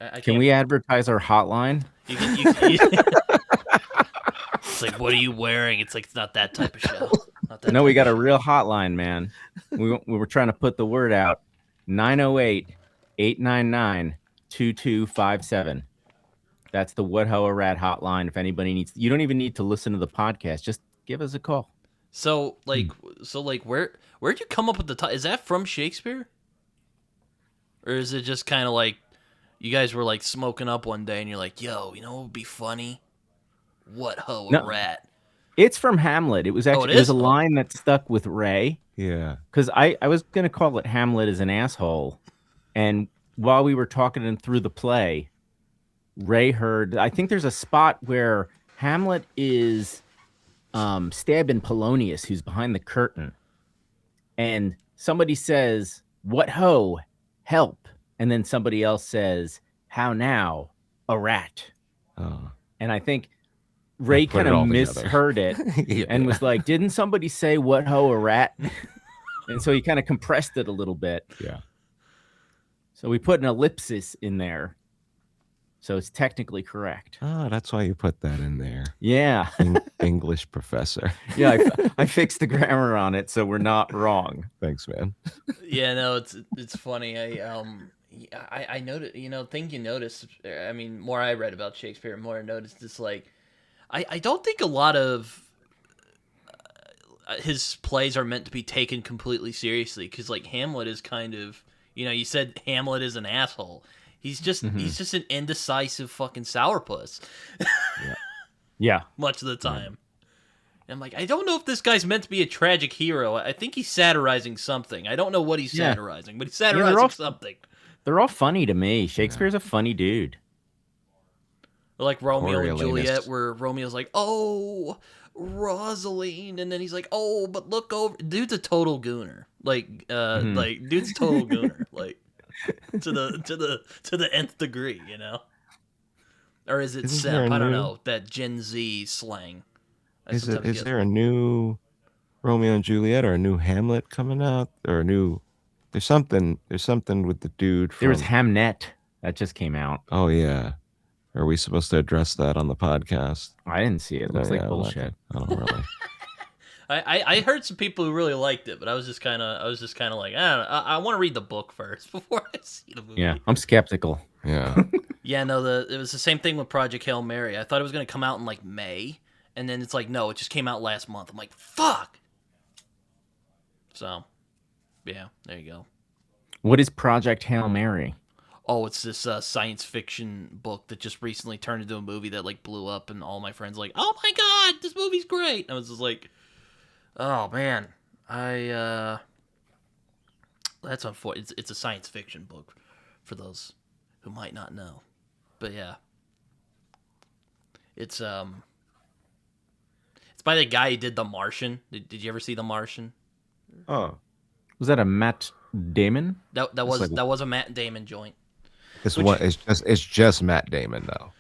I Can we advertise our hotline? It's like, what are you wearing? It's like, it's not that type of show. No, we got a real hotline, man. We were trying to put the word out. 908-899-2257. That's the What Ho a Rat hotline. If anybody needs, you don't even need to listen to the podcast. Just give us a call. So where'd you come up with the title? Is that from Shakespeare? Or is it just kind of like you guys were like smoking up one day and you're like, yo, you know what would be funny? What ho a rat? It's from Hamlet. It was actually it was a line that stuck with Ray. Yeah. Because I was going to call it Hamlet as an asshole. And while we were talking through the play, Ray heard, I think there's a spot where Hamlet is stabbing Polonius, who's behind the curtain. And somebody says, what ho, help. And then somebody else says, how now, a rat. Oh. And I think Ray kind of misheard it and was like, didn't somebody say what ho, a rat? And so he kind of compressed it a little bit. Yeah. So we put an ellipsis in there. So it's technically correct. Oh, that's why you put that in there. Yeah. English professor. Yeah, I fixed the grammar on it so we're not wrong. Thanks, man. Yeah, no, it's funny. I noticed, thing you notice, I mean, more I read about Shakespeare, more I noticed it's like, I don't think a lot of his plays are meant to be taken completely seriously, because like Hamlet is kind of, you said Hamlet is an asshole. He's just an indecisive fucking sourpuss. Yeah. Much of the time. And I'm like, I don't know if this guy's meant to be a tragic hero. I think he's satirizing something. I don't know what he's satirizing, but he's satirizing something. They're all funny to me. Shakespeare's a funny dude. Like Romeo and Juliet, where Romeo's like, oh, Rosaline, and then he's like, oh, but look over. Dude's a total gooner. Like, dude's a total gooner. Like, to the nth degree, you know? Or is it Isn't there simp? a I don't new- know, that Gen Z slang. I Is sometimes get- there a new Romeo and Juliet or a new Hamlet coming out or a new? There's something with the dude from. There was Hamnet that just came out. Oh yeah. Are we supposed to address that on the podcast? I didn't see it. It looks Oh, like yeah, bullshit. I don't really. I heard some people who really liked it, but I was just kind of like, I want to read the book first before I see the movie. Yeah, I'm skeptical. Yeah. Yeah, no, it was the same thing with Project Hail Mary. I thought it was going to come out in like May, and then it's like, no, it just came out last month. I'm like, fuck. So, yeah, there you go. What is Project Hail Mary? Oh, it's this science fiction book that just recently turned into a movie that like blew up, and all my friends were like, oh my god, this movie's great. And I was just like, oh man, that's unfortunate. It's a science fiction book for those who might not know, but yeah, it's by the guy who did The Martian. Did you ever see The Martian? Oh, Was that a Matt Damon? That was a Matt Damon joint. it's just Matt Damon though.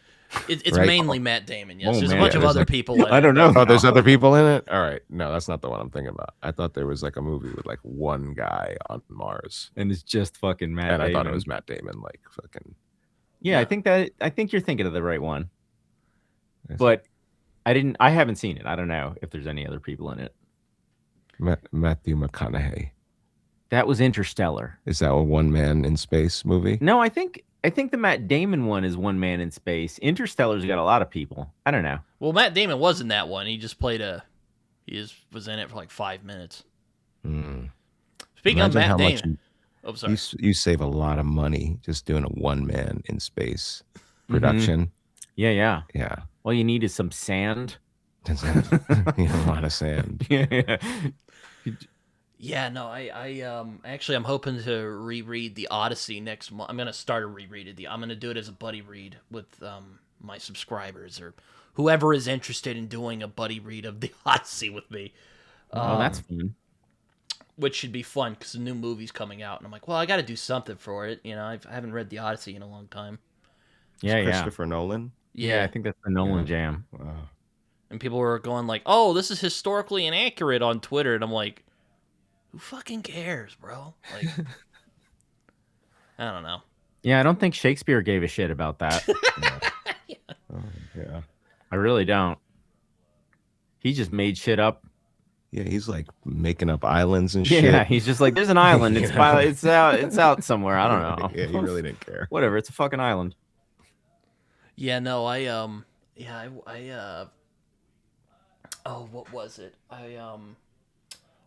It's Right. mainly Matt Damon. Yes, Oh, there's man. a bunch Yeah, of there's other like- people. in I it. don't know. Oh, there's other people in it. All right, no, that's not the one I'm thinking about. I thought there was like a movie with like one guy on Mars, And it's just fucking Matt and I Damon. thought it was Matt Damon, like fucking. Yeah, Yeah. I think you're thinking of the right one. Yes. But I haven't seen it. I don't know if there's any other people in it. Matthew McConaughey. That was Interstellar. Is that a one man in space movie? No, I think the Matt Damon one is One Man in Space. Interstellar's got a lot of people. I don't know. Well, Matt Damon was in that one. He just was in it for like 5 minutes. Mm. Speaking Imagine of how Matt much Damon, oh sorry, you save a lot of money just doing a one man in space production. Yeah. Yeah, All you need is some sand. you know, a lot of sand. Yeah. yeah, no, I'm hoping to reread the Odyssey next month. I'm gonna start a reread of I'm gonna do it as a buddy read with my subscribers or whoever is interested in doing a buddy read of the Odyssey with me. Oh, that's fun. Which should be fun because the new movie's coming out, and I'm like, well, I got to do something for it. You know, I haven't read the Odyssey in a long time. Yeah. Christopher Nolan. Yeah, I think that's the Nolan jam. Wow. And people were going like, "Oh, this is historically inaccurate" on Twitter, and I'm like, "Who fucking cares, bro?" Like, I don't know. Yeah, I don't think Shakespeare gave a shit about that. Oh, yeah. I really don't. He just made shit up. Yeah, he's like making up islands and shit. Yeah, he's just like, there's an island. It's Yeah. it's out somewhere. I don't know. Yeah, he really didn't care. Whatever. It's a fucking island. Yeah, no, oh, what was it?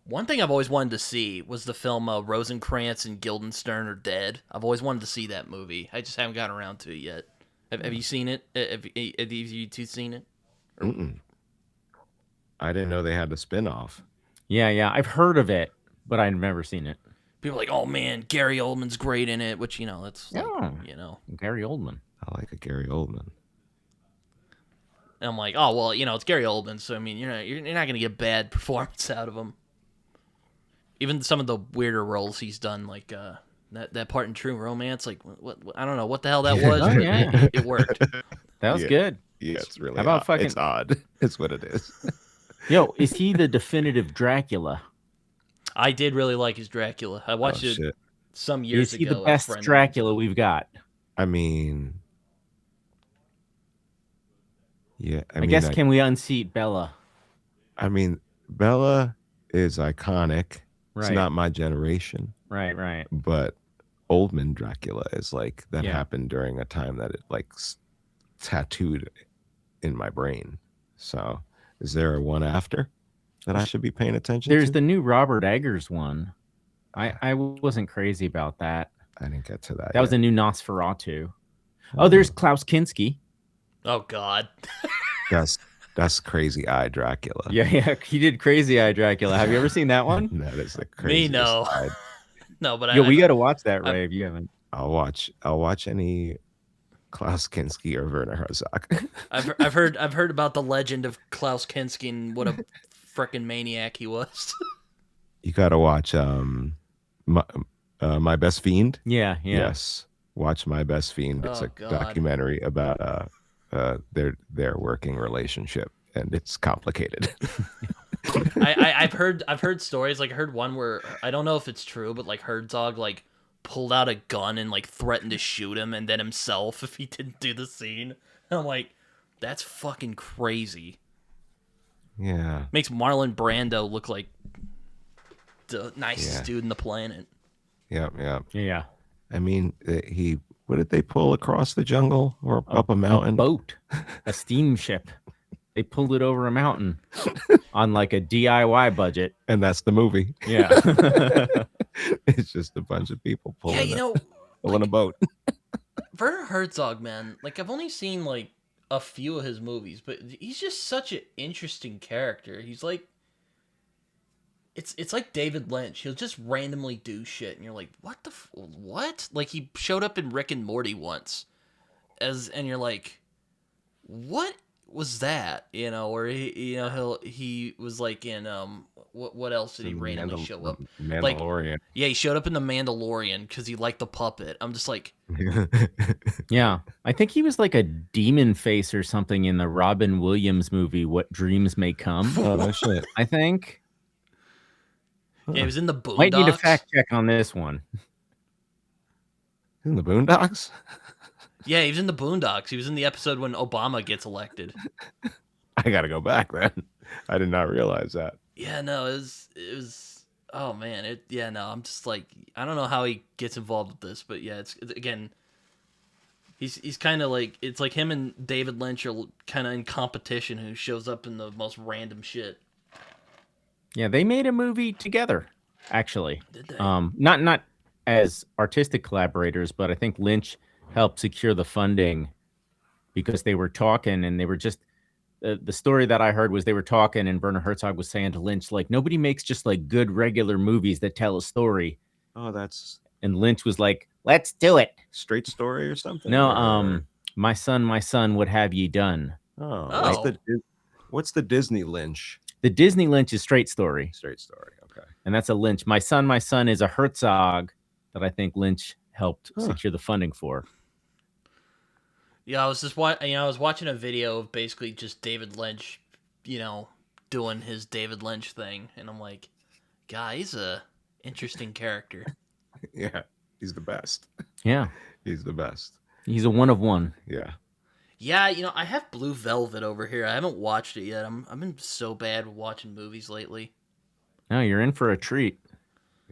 One thing I've always wanted to see was the film Rosencrantz and Guildenstern Are Dead. I've always wanted to see that movie. I just haven't gotten around to it yet. Have you seen it? Have you two seen it? Mm-mm. I didn't know they had a spin-off. Yeah. I've heard of it, but I've never seen it. People are like, oh man, Gary Oldman's great in it, which, that's, like, Oh. Gary Oldman. I like a Gary Oldman. And I'm like, oh, well, it's Gary Oldman, so, I mean, you're not going to get bad performance out of him. Even some of the weirder roles he's done, like that part in True Romance, like, what I don't know what the hell that was, Oh, but yeah. it worked. That was Yeah. good. Yeah, it's really How about odd. fucking- It's odd. It's what it is. Yo, is he the definitive Dracula? I did really like his Dracula. I watched it Shit. some years Is he ago. the with a best friend. Dracula we've got? I mean, yeah. I guess can we unseat Bella? I mean, Bella is iconic. It's Right. not my generation, Right. but Oldman Dracula is like that Yeah. happened during a time that it like tattooed in my brain. So, is there a one after that I should be paying attention There's to? the new Robert Eggers one. I wasn't crazy about that. I didn't get to that. That was a new Nosferatu. Oh, there's Klaus Kinski. Oh God. That's Crazy Eye Dracula. Yeah, he did Crazy Eye Dracula. Have you ever seen that one? That is the craziest. no. eye. No, but Yo, I we got to watch that, Ray, if you haven't. I'll watch any Klaus Kinski or Werner Herzog. I've heard about the legend of Klaus Kinski and what a frickin' maniac he was. You got to watch My Best Fiend. Yeah. Yes, watch My Best Fiend. It's Oh, a God. documentary about their working relationship, and it's complicated. I've heard stories. Like I heard one where I don't know if it's true, but like Herzog like pulled out a gun and like threatened to shoot him and then himself if he didn't do the scene. And I'm like, that's fucking crazy. Yeah. Makes Marlon Brando look like the nicest Yeah. dude in the planet. Yeah. Yeah. I mean, what did they pull across the jungle or up a mountain? A boat, a steamship. They pulled it over a mountain on like a DIY budget. And that's the movie. Yeah. It's just a bunch of people pulling, Yeah, you know, pulling a boat. Werner Herzog, man, like I've only seen like a few of his movies, but he's just such an interesting character. He's like, it's like David Lynch. He'll just randomly do shit, and you're like, what? Like he showed up in Rick and Morty once, and you're like, what was that? You know, or he was like in what else did he randomly show up? Mandalorian. Yeah, he showed up in The Mandalorian because he liked the puppet. I'm just like, Yeah. I think he was like a demon face or something in the Robin Williams movie, What Dreams May Come. Oh, no shit. I think. yeah, he was in the Boondocks. Might need a fact check on this one. In the Boondocks? Yeah, he was in the Boondocks. He was in the episode when Obama gets elected. I got to go back then. I did not realize that. Yeah, no, it was. Oh man, I'm just like, I don't know how he gets involved with this, but yeah, it's again. He's kind of like, it's like him and David Lynch are kind of in competition. Who shows up in the most random shit? Yeah, they made a movie together, actually. Did they? Not as artistic collaborators, but I think Lynch helped secure the funding because they were talking and they were just the story that I heard was they were talking and Werner Herzog was saying to Lynch, like, nobody makes just like good regular movies that tell a story. Oh, that's And Lynch was like, let's do it. Straight Story or something? No, Or- my son, what have ye done? Oh, Oh. What's the Disney Lynch? The Disney Lynch is Straight Story, Straight Story. Okay. and that's a Lynch. My son is a Herzog that I think Lynch helped secure the funding for. Yeah, I was just I was watching a video of basically just David Lynch, doing his David Lynch thing, and I'm like, God, he's a interesting character. Yeah, he's the best. Yeah, He's the best. he's a one of one. Yeah. Yeah, I have Blue Velvet over here. I haven't watched it yet. I've been so bad with watching movies lately. No, you're in for a treat.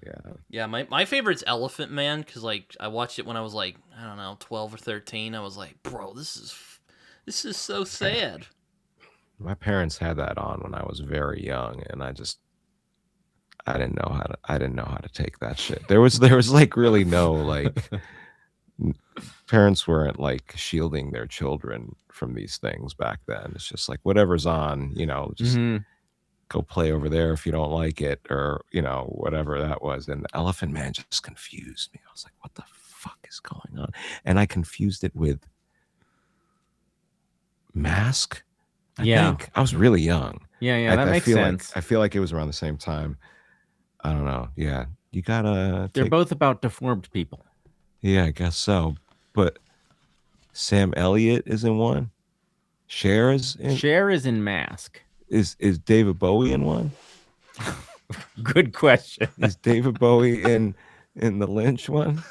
Yeah. Yeah, my favorite's Elephant Man because like I watched it when I was like, I don't know, 12 or 13. I was like, bro, this is so sad. My parents had that on when I was very young, and I didn't know how to take that shit. There was like really no like parents weren't like shielding their children from these things back then. It's just like whatever's on, just Mhm. go play over there if you don't like it, or whatever that was. And the Elephant Man just confused me. I was like, what the fuck is going on? And I confused it with Mask. I think I was really young. Yeah, that makes feel sense. I feel like it was around the same time. I don't know. Yeah, you gotta. They're both about deformed people. Yeah, I guess so. But Sam Elliott is in one. Cher is in. Cher is in Mask. Is David Bowie in one? Good question. Is David Bowie in the Lynch one?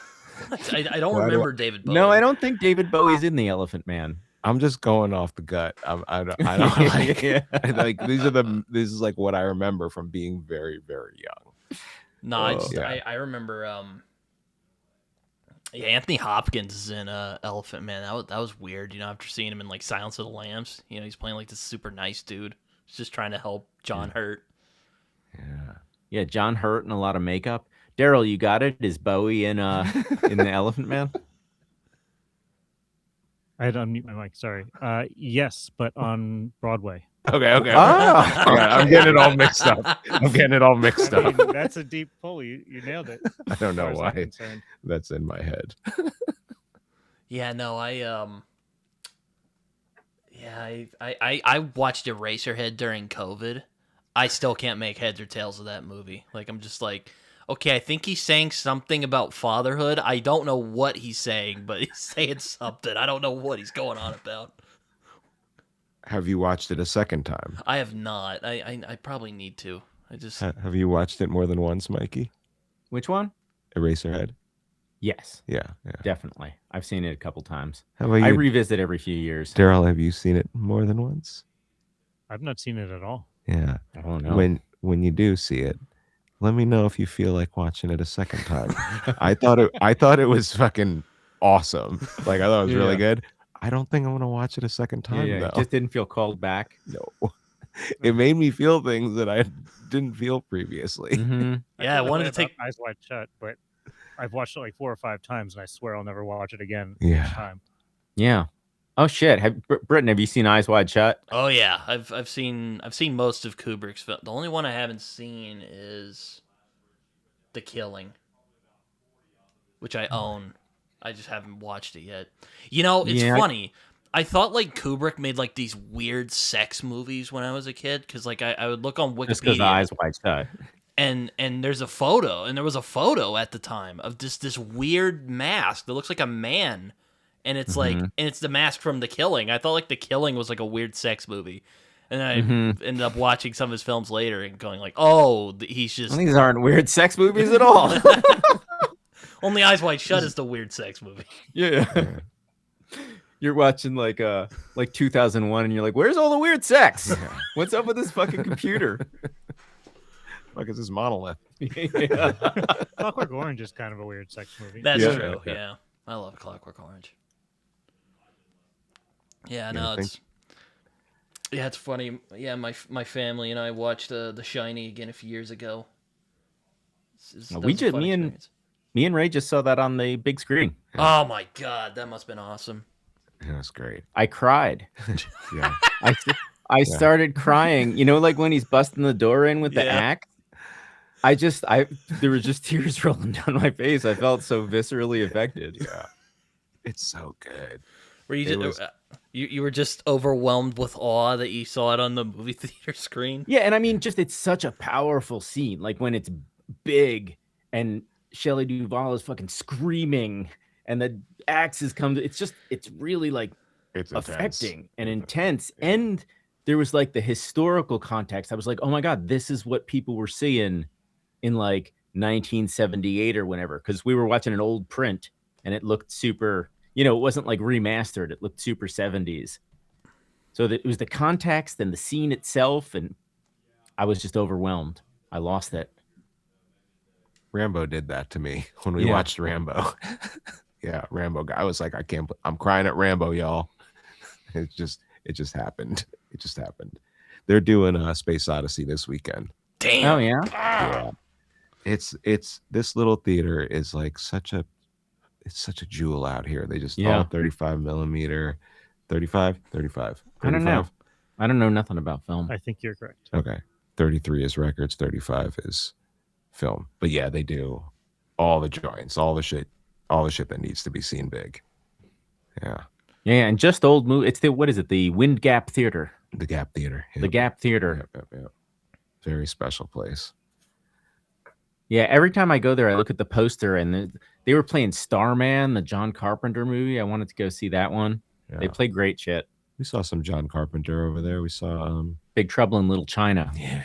I don't Why do remember David Bowie. No, I don't think David Bowie's in the Elephant Man. I'm just going off the gut. I don't like. Yeah. Like this is like what I remember from being very very young. No, Yeah. I remember. Yeah, Anthony Hopkins is in Elephant Man. That was weird. After seeing him in like Silence of the Lambs, he's playing like this super nice dude. He's just trying to help John Hurt. Yeah. Yeah, John Hurt and a lot of makeup. Derril, you got it? Is Bowie in the Elephant Man? I had to unmute my mic. Sorry. Yes, but on Broadway. Okay. Oh. Yeah, I'm getting it all mixed up. I mean, that's a deep pull. You nailed it. I don't know as far as I'm why concerned. that's in my head. Yeah, no, I watched Eraserhead during COVID. I still can't make heads or tails of that movie. Like I'm just like, okay, I think he's saying something about fatherhood. I don't know what he's saying, but he's saying something. I don't know what he's going on about. Have you watched it a second time? I have not. I probably need to. Have you watched it more than once, Mikey? Which one? Eraserhead? Yes, Yeah. definitely. I've seen it a couple times. How about you, I revisit every few years. Derril? Have you seen it more than once? I've not seen it at all. Yeah. I don't know. When you do see it, let me know if you feel like watching it a second time. I thought it was fucking awesome. Like I thought it was really good. I don't think I'm gonna watch it a second time though. It just didn't feel called back. No. It made me feel things that I didn't feel previously. Mm-hmm. Yeah, I feel wanted that to way take. about Eyes Wide Shut, but I've watched it like 4 or 5 times, and I swear I'll never watch it again. Yeah. Each time. Yeah. Oh shit! Britton, have you seen Eyes Wide Shut? Oh yeah, I've seen most of Kubrick's film. The only one I haven't seen is The Killing, which I own. I just haven't watched it yet. You know, it's funny. I thought like Kubrick made like these weird sex movies when I was a kid because like I would look on Just because Wikipedia Eyes Wide Shut. and there's a photo and there was a photo at the time of just this weird mask that looks like a man. And it's like, and it's the mask from The Killing. I thought like The Killing was like a weird sex movie, and then I ended up watching some of his films later and going like, oh, he's just These aren't weird sex movies at all. Only Eyes Wide Shut is the weird sex movie. Yeah. You're watching like 2001, and you're like, "Where's all the weird sex? What's up with this fucking computer?" Fuck is this monolith? Yeah. Clockwork Orange is kind of a weird sex movie. That's Yeah. true. Yeah. Yeah, I love Clockwork Orange. Yeah, Yeah, no, I think- it's funny. Yeah, my family and I watched The Shining again a few years ago. That was a fun experience. Me and Ray just saw that on the big screen. Oh my god, that must have been awesome. Yeah, that's great. I cried. Yeah. I started crying. You know, like when he's busting the door in with the Yeah. axe. There were just tears rolling down my face. I felt so viscerally affected. Yeah. It's so good. Were you It just, was- you were just overwhelmed with awe that you saw it on the movie theater screen? Yeah, and I mean, just it's such a powerful scene. Like when it's big and Shelley Duvall is fucking screaming and the axes come. It's really like It's intense. affecting and intense. And there was like the historical context. I was like, oh my God, this is what people were seeing in like 1978 or whenever. Because we were watching an old print and it looked super, it wasn't like remastered. It looked super 70s. So it was the context and the scene itself. And I was just overwhelmed. I lost it. Rambo did that to me when we Yeah. watched Rambo. Yeah, Rambo guy. I was like, I'm crying at Rambo, y'all. It just happened. It just happened. They're doing Space Odyssey this weekend. Damn. Oh yeah. Yeah. It's this little theater is like such a jewel out here. They just all 35 millimeter, 35. I don't know. I don't know nothing about film. I think you're correct. Okay. 33 is records, 35 is film. But yeah, they do all the joints, all the shit that needs to be seen big. Yeah. Yeah, and just old movie. It's what is it? The Wind Gap Theater. The Gap Theater. The Gap Theater. Yep. Very special place. Yeah, every time I go there, I look at the poster, and they were playing Starman, the John Carpenter movie. I wanted to go see that one. Yeah. They play great shit. We saw some John Carpenter over there. We saw Big Trouble in Little China. yeah.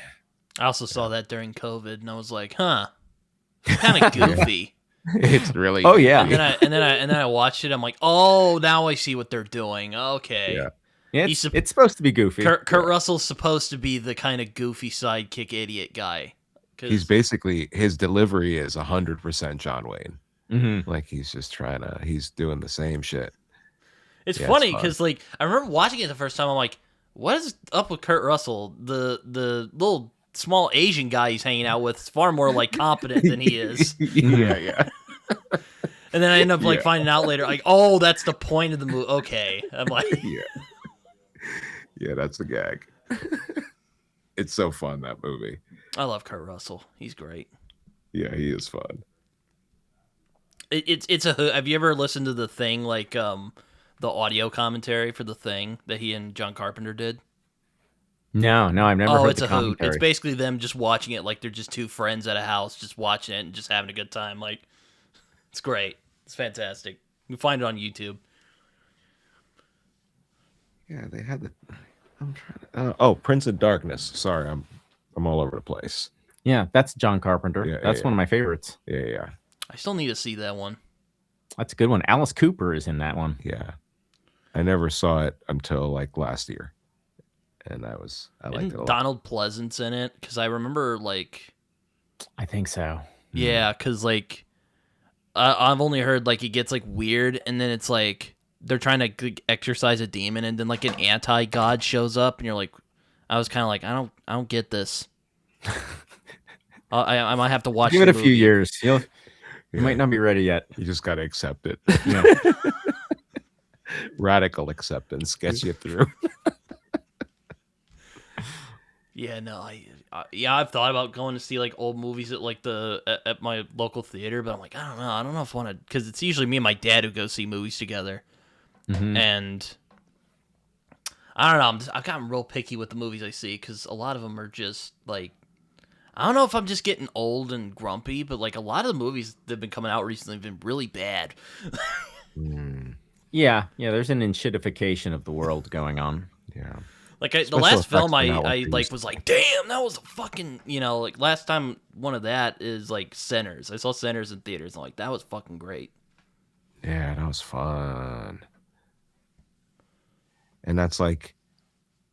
I also saw that during COVID, and I was like, huh, kind of goofy. It's really Oh yeah, And then I watched it. I'm like, oh, now I see what they're doing. Okay. Yeah. Yeah, He's it's supposed to be goofy. Kurt Russell's supposed to be the kind of goofy sidekick idiot guy. He's basically, his delivery is 100% John Wayne. Mhm. Like he's doing the same shit. It's Yeah, funny it's fun. because like I remember watching it the first time. I'm like, what is up with Kurt Russell? The little small Asian guy he's hanging out with is far more like competent than he is. yeah. And then I end up like Yeah. finding out later, like, oh, that's the point of the movie. Okay, I'm like, Yeah, that's the gag. It's so fun, that movie. I love Kurt Russell. He's great. Yeah, he is fun. It's a. Have you ever listened to The Thing, like the audio commentary for The Thing that he and John Carpenter did? No, I've never Oh, heard it's the a hoot. commentary. It's basically them just watching it like they're just two friends at a house just watching it and just having a good time. Like, it's great. It's fantastic. You can find it on YouTube. Yeah, they had the. I'm trying to. Prince of Darkness. Sorry, I'm all over the place. Yeah, that's John Carpenter. Yeah, That's yeah, one of my favorites. Yeah. I still need to see that one. That's a good one. Alice Cooper is in that one. Yeah. I never saw it until like last year, and I liked it a lot. Donald Pleasance in it? Because I remember like, I think so. yeah, because like I've only heard like it gets like weird, and then it's like they're trying to exorcise a demon, and then like an anti-god shows up, and you're like, I was kind of like, I don't get this. I might have to watch. Give it the a few movie. years. You might not be ready yet. You just got to accept it. Yeah. Radical acceptance gets you through. Yeah, no, I've thought about going to see like old movies at like at my local theater, but I'm like, I don't know if I want to, because it's usually me and my dad who go see movies together, and I don't know, I've gotten real picky with the movies I see because a lot of them are just like, I don't know if I'm just getting old and grumpy, but like a lot of the movies that have been coming out recently have been really bad. Yeah, there's an enshittification of the world going on. Yeah. Like the Special last film effects are not what I they like used to was like, damn, that was a fucking, like last time one of that is like Sinners. I saw Sinners in theaters and like that was fucking great. Yeah, that was fun. And that's like,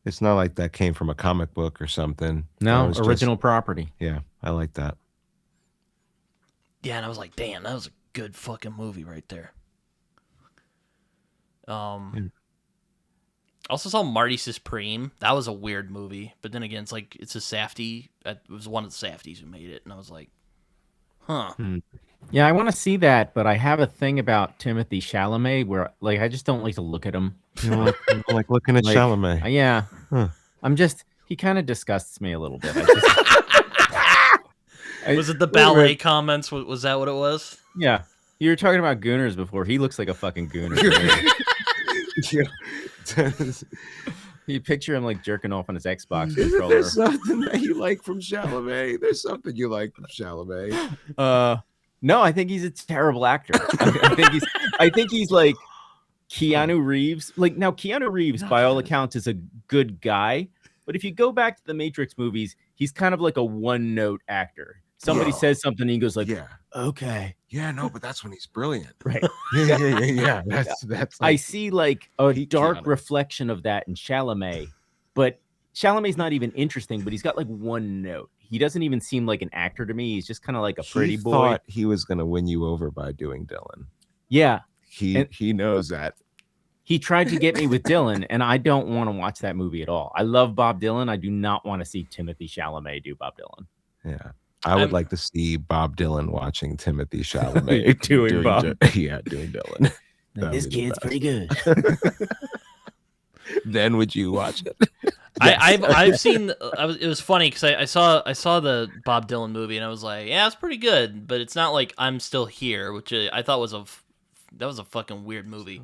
it's not like that came from a comic book or something. No, That was original property. Yeah, I like that. Yeah, and I was like, damn, that was a good fucking movie right there. Also saw Marty Supreme. That was a weird movie, but then again, it's a Safdie. It was one of the Safdies who made it, and I was like, huh. Yeah, I want to see that, but I have a thing about Timothee Chalamet where, like, I just don't like to look at him. You know, like looking at Like, Chalamet. Yeah. Huh. He kind of disgusts me a little bit. Was it the ballet comments? Was that what it was? Yeah. You were talking about gooners before. He looks like a fucking gooner. You picture him like jerking off on his Xbox Isn't controller. there something that you like from Chalamet? There's something you like from Chalamet. No, I think he's a terrible actor. I think he's like Keanu Reeves. Like, now Keanu Reeves, by all accounts, is a good guy. But if you go back to the Matrix movies, he's kind of like a one-note actor. Somebody says something, and he goes like, Yeah. Okay. Yeah, no, but that's when he's brilliant. Right. Yeah. That's I like, see like a Peak dark Keanu. reflection of that in Chalamet, but Chalamet's not even interesting, but he's got like one note. He doesn't even seem like an actor to me. He's just kind of like a pretty boy. Thought he was gonna win you over by doing Dylan. Yeah. He knows that. He tried to get me with Dylan, and I don't want to watch that movie at all. I love Bob Dylan. I do not want to see Timothée Chalamet do Bob Dylan. Yeah. I would like to see Bob Dylan watching Timothée Chalamet Doing Bob. doing Dylan. Like, That'd this be the kid's best. pretty good. Then would you watch it? I've seen. It was funny because I saw the Bob Dylan movie and I was like, yeah, it's pretty good, but it's not like I'm Still Here, which I thought was a fucking weird movie.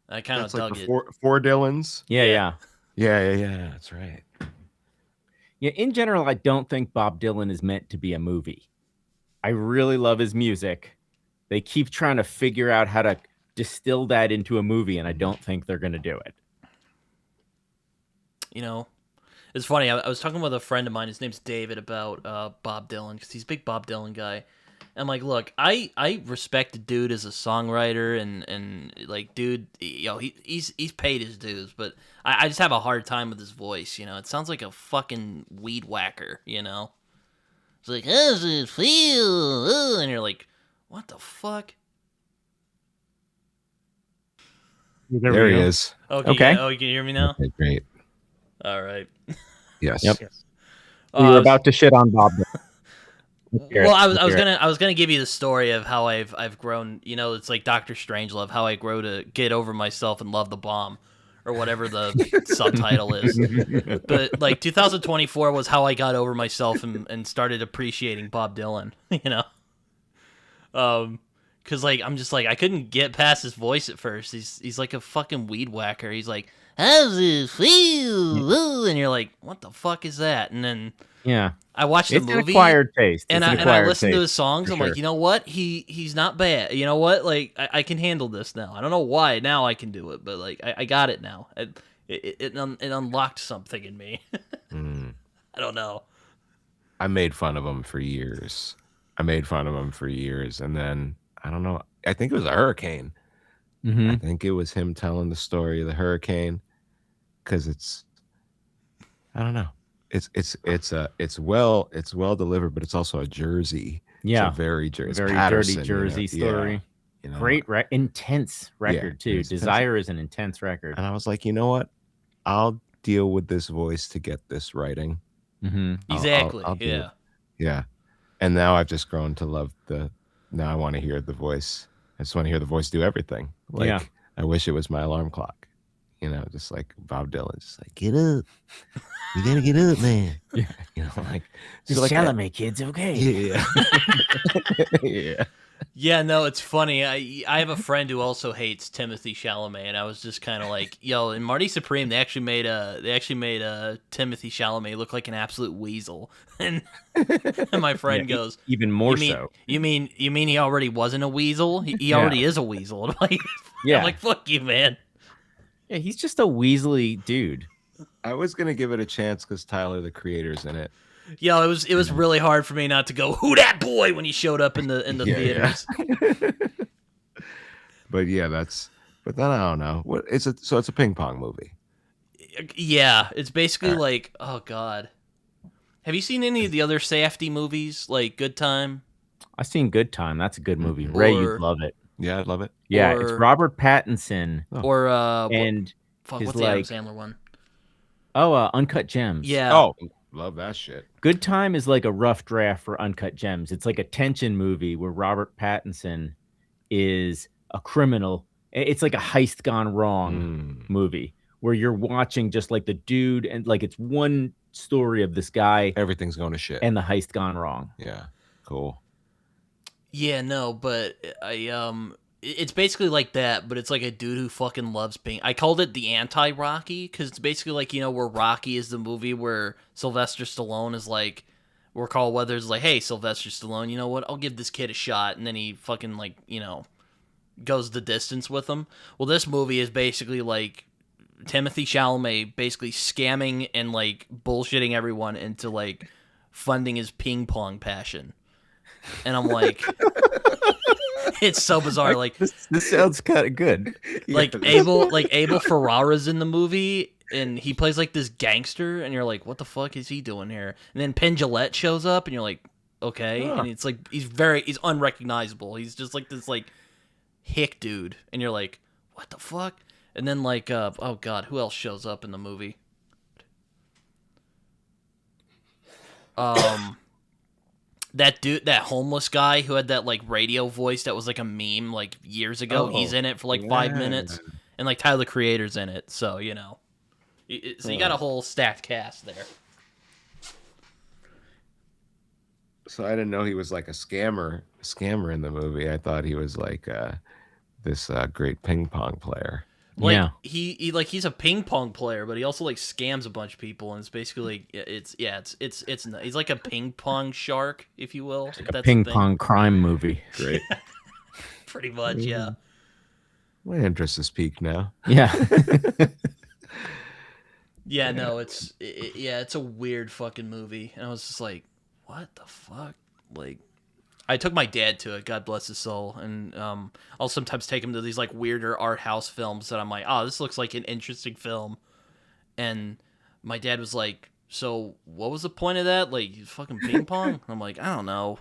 I kind of That's dug like it. four Dylans. Yeah. Yeah. That's right. Yeah, in general, I don't think Bob Dylan is meant to be a movie. I really love his music. They keep trying to figure out how to distill that into a movie, and I don't think they're going to do it. It's funny. I was talking with a friend of mine. His name's David about Bob Dylan because he's a big Bob Dylan guy. I'm like, look, I respect the dude as a songwriter and like, dude, he's paid his dues, but I just have a hard time with his voice. It sounds like a fucking weed whacker. It's like, how does it feel? And you're like, what the fuck? There he is. Okay. Oh, you can hear me now. Okay, great. All right. Yes. Yep. Yes. We were about to shit on Bob Dylan. Well, I was gonna give you the story of how I've grown. It's like Dr. Strangelove, how I grow to get over myself and love the bomb, or whatever the subtitle is. But like 2024 was how I got over myself and started appreciating Bob Dylan. Cause like I'm just like I couldn't get past his voice at first. He's like a fucking weed whacker. He's like, how's it feel? Ooh," and you're like, what the fuck is that? And then Yeah. I watched the It's an movie acquired taste. and It's an I acquired listened to taste, his songs. for I'm sure. like, you know what? He's not bad. You know what? Like I can handle this now. I don't know why now I can do it, but like I got it now. It unlocked something in me. I don't know. I made fun of him for years. And then I don't know. I think it was a hurricane. Mhm. I think it was him telling the story of the hurricane, because I don't know. It's well delivered, but it's also a Jersey. Yeah. It's a very Jersey, Very Patterson, dirty Jersey story. Yeah, Great, intense record too. it's intense. Desire is an intense record. And I was like, you know what? I'll deal with this voice to get this writing. Mm-hmm. Exactly. I'll do Yeah. it. Yeah. And now I've just grown to love now I want to hear the voice. I just want to hear the voice do everything. Like, Yeah. I wish it was my alarm clock, just like Bob Dylan, just like, get up. You gotta get up, man. Yeah. Like, Just like Chalamet, kids, okay? Yeah. Yeah. Yeah, no, it's funny. I have a friend who also hates Timothee Chalamet, and I was just kind of like, yo, in Marty Supreme, they actually made Timothee Chalamet look like an absolute weasel, and my friend goes, Even more you mean, so. You mean he already wasn't a weasel? He already is a weasel. And I'm like, fuck you, man. Yeah, he's just a weaselly dude. I was gonna give it a chance because Tyler, the creator's in it. Yo, it was really hard for me not to go, who that boy, when he showed up in the theaters. But yeah, but then I don't know. It's a ping pong movie. Yeah, it's basically like, oh god. Have you seen any of the other Safdie movies, like Good Time? I've seen Good Time. That's a good movie. Ray, you'd love it. Yeah, I love it. Yeah, it's Robert Pattinson Or and what's the Adam Sandler one? Uncut Gems. Yeah. Oh, love that shit. Good Time is like a rough draft for Uncut Gems. It's like a tension movie where Robert Pattinson is a criminal. It's like a heist gone wrong movie where you're watching just like the dude and like it's one story of this guy. Everything's going to shit. And the heist gone wrong. Yeah. Cool. Yeah, no, but it's basically like that, but it's like a dude who fucking loves pink. I called it the anti-Rocky because it's basically like, where Rocky is the movie where Sylvester Stallone is like, where Carl Weathers is like, hey, Sylvester Stallone, you know what? I'll give this kid a shot. And then he fucking like, goes the distance with him. Well, this movie is basically like Timothee Chalamet basically scamming and like bullshitting everyone into like funding his ping pong passion. And I'm like, it's so bizarre. Like this sounds kind of good. Like Abel Ferrara's in the movie, and he plays like this gangster, and you're like, what the fuck is he doing here? And then Penn Jillette shows up, and you're like, okay. And it's like he's unrecognizable. He's just like this like hick dude, and you're like, what the fuck? And then like oh god, who else shows up in the movie? That dude, that homeless guy who had that like radio voice that was like a meme like years ago. He's in it for like 5 minutes, and like Tyler the Creator's in it. So you got a whole stacked cast there. So I didn't know he was like a scammer in the movie. I thought he was like this great ping pong player. Like he's a ping pong player, but he also like scams a bunch of people, and it's basically it's he's like a ping pong shark, if you will. Like a ping pong crime movie. Great. Pretty much, yeah. My interest is peaked now. Yeah. Yeah, no, it's a weird fucking movie, and I was just like, what the fuck? Like, I took my dad to it, God bless his soul, and I'll sometimes take him to these like weirder art house films that I'm like, oh, this looks like an interesting film, and my dad was like, so what was the point of that? Like, fucking ping pong? I'm like, I don't know.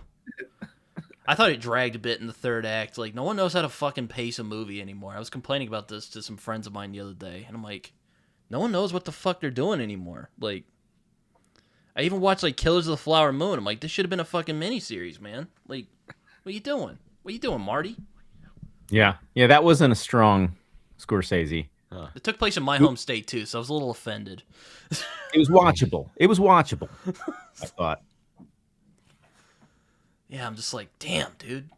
I thought it dragged a bit in the third act. Like, no one knows how to fucking pace a movie anymore. I was complaining about this to some friends of mine the other day, and I'm like, no one knows what the fuck they're doing anymore. Like, I even watched like Killers of the Flower Moon. I'm like, this should have been a fucking miniseries, man. Like, what are you doing? What are you doing, Marty? Yeah, that wasn't a strong Scorsese. It took place in my home state too, so I was a little offended. It was watchable. I thought. Yeah, I'm just like, damn, dude.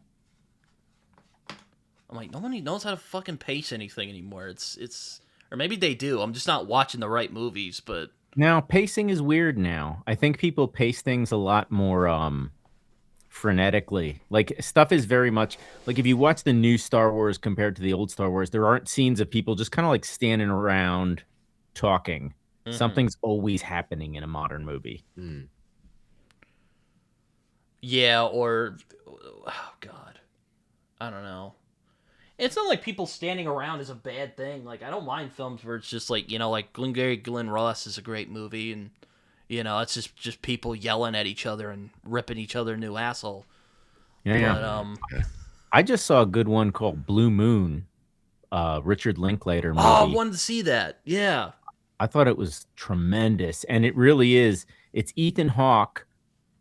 I'm like, nobody knows how to fucking pace anything anymore. It's or maybe they do. I'm just not watching the right movies, but Now, pacing is weird now. I think people pace things a lot more frenetically. Like, stuff is very much like if you watch the new Star Wars compared to the old Star Wars, there aren't scenes of people just kind of like standing around talking. Something's always happening in a modern movie. yeah, or oh god, I don't know. It's not like people standing around is a bad thing. Like, I don't mind films where it's just like, like Glengarry Glen Ross is a great movie, and it's just people yelling at each other and ripping each other a new asshole. Yeah. But I just saw a good one called Blue Moon, Richard Linklater movie. I wanted to see that. Yeah. I thought it was tremendous, and it really is. It's Ethan Hawke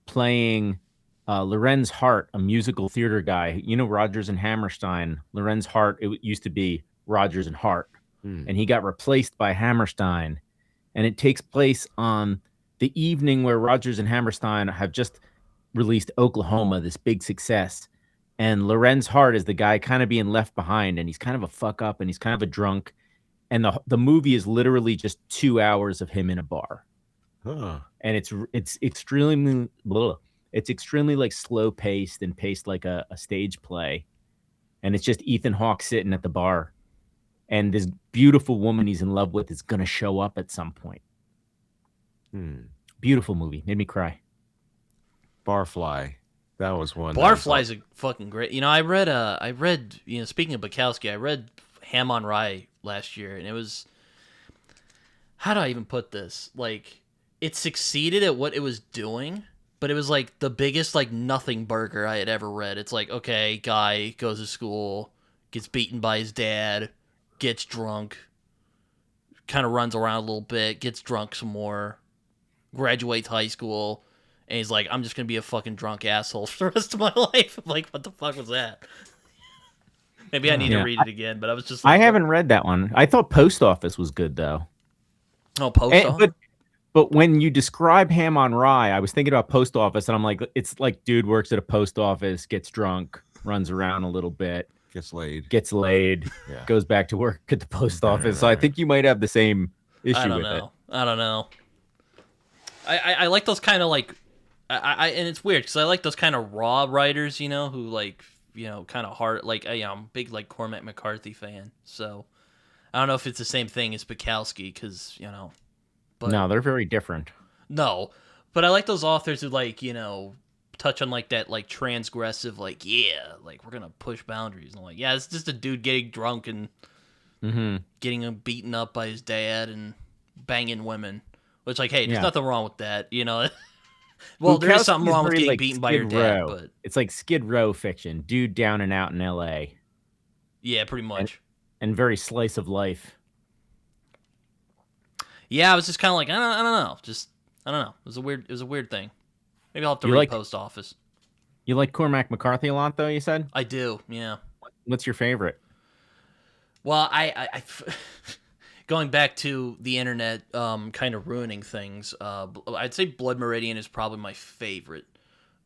playing Lorenz Hart, a musical theater guy. Rodgers and Hammerstein. Lorenz Hart, it used to be Rodgers and Hart, and he got replaced by Hammerstein. And it takes place on the evening where Rodgers and Hammerstein have just released Oklahoma, this big success. And Lorenz Hart is the guy kind of being left behind, and he's kind of a fuck up, and he's kind of a drunk. And the movie is literally just 2 hours of him in a bar. Huh. And it's extremely it's extremely like slow paced and paced like a stage play. And it's just Ethan Hawke sitting at the bar, and this beautiful woman he's in love with is gonna show up at some point. Beautiful movie, made me cry. Barfly, that was one. Barfly's a fucking great. I read speaking of Bukowski, I read Ham on Rye last year, and it was, how do I even put this? Like, it succeeded at what it was doing, but it was like the biggest like nothing burger I had ever read. It's like, okay, guy goes to school, gets beaten by his dad, gets drunk, kind of runs around a little bit, gets drunk some more, graduates high school, and he's like, I'm just gonna be a fucking drunk asshole for the rest of my life. I'm like, what the fuck was that? Maybe I need to read it again, but I was just like, I haven't read that one. I thought Post Office was good though. Oh, Post Office? But when you describe Ham on Rye, I was thinking about Post Office, and I'm like, it's like dude works at a post office, gets drunk, runs around a little bit, gets laid, yeah, goes back to work at the post office. So I think you might have the same issue with it. I don't know. I like those kind of like, and it's weird because I like those kind of raw writers, who like, kind of hard. Like, I'm a big like Cormac McCarthy fan, so I don't know if it's the same thing as Bukowski because But, no, they're very different. No, but I like those authors who like touch on like that like transgressive like like we're gonna push boundaries, and I'm like, yeah, it's just a dude getting drunk and getting him beaten up by his dad and banging women, which like, hey, there's nothing wrong with that, Well, there is something wrong with getting beaten by your dad, but it's like Skid Row fiction, dude down and out in L.A. Yeah, pretty much, and very slice of life. Yeah, I was just kind of like, I don't know. I don't know. It was a weird thing. Maybe I'll have to read Post Office. You like Cormac McCarthy a lot, though, you said? I do, yeah. What's your favorite? Well, I going back to the internet, kind of ruining things, I'd say Blood Meridian is probably my favorite.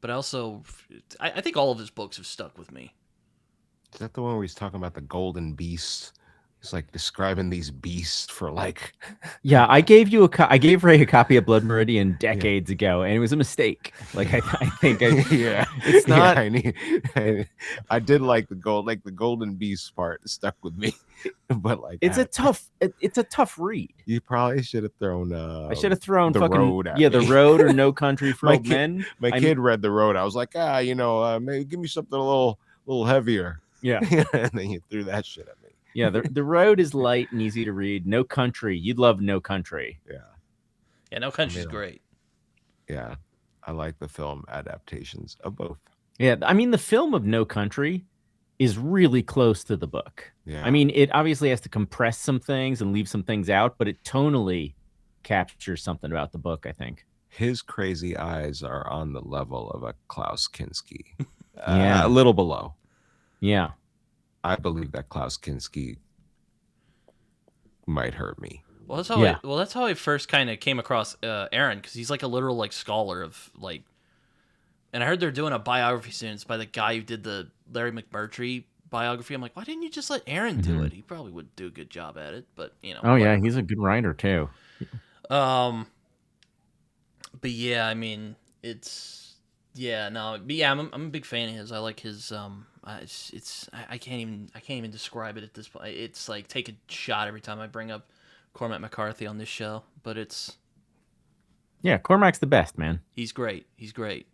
But I think all of his books have stuck with me. Is that the one where he's talking about the golden beast? He's like describing these beasts for like. Yeah, I gave Ray a copy of Blood Meridian decades ago, and it was a mistake. Like I think, it's not. Yeah, I did like the golden beast part stuck with me, but like it's a tough read. You probably should have thrown. I should have thrown The fucking Road at The me. Road or No Country for Old Men. My kid read The Road. I was like, maybe give me something a little heavier. Yeah, and then you threw that shit at me. Yeah, the Road is light and easy to read. No Country, you'd love No Country. Yeah, No Country's great. Yeah, I like the film adaptations of both. Yeah, I mean the film of No Country is really close to the book. Yeah, I mean it obviously has to compress some things and leave some things out, but it tonally captures something about the book, I think. His crazy eyes are on the level of a Klaus Kinski. Yeah, a little below. Yeah. I believe that Klaus Kinski might hurt me. Well, that's how I first kind of came across Aaron, because he's like a literal like scholar of like, and I heard they're doing a biography soon. It's by the guy who did the Larry McMurtry biography. I'm like, why didn't you just let Aaron do it? He probably would do a good job at it, but you know. Oh yeah, whatever. he's a good writer too. But yeah, I mean, but yeah, I'm a big fan of his. I like his I can't even describe it at this point. It's like take a shot every time I bring up Cormac McCarthy on this show, but Yeah, Cormac's the best, man. he's great. He's great.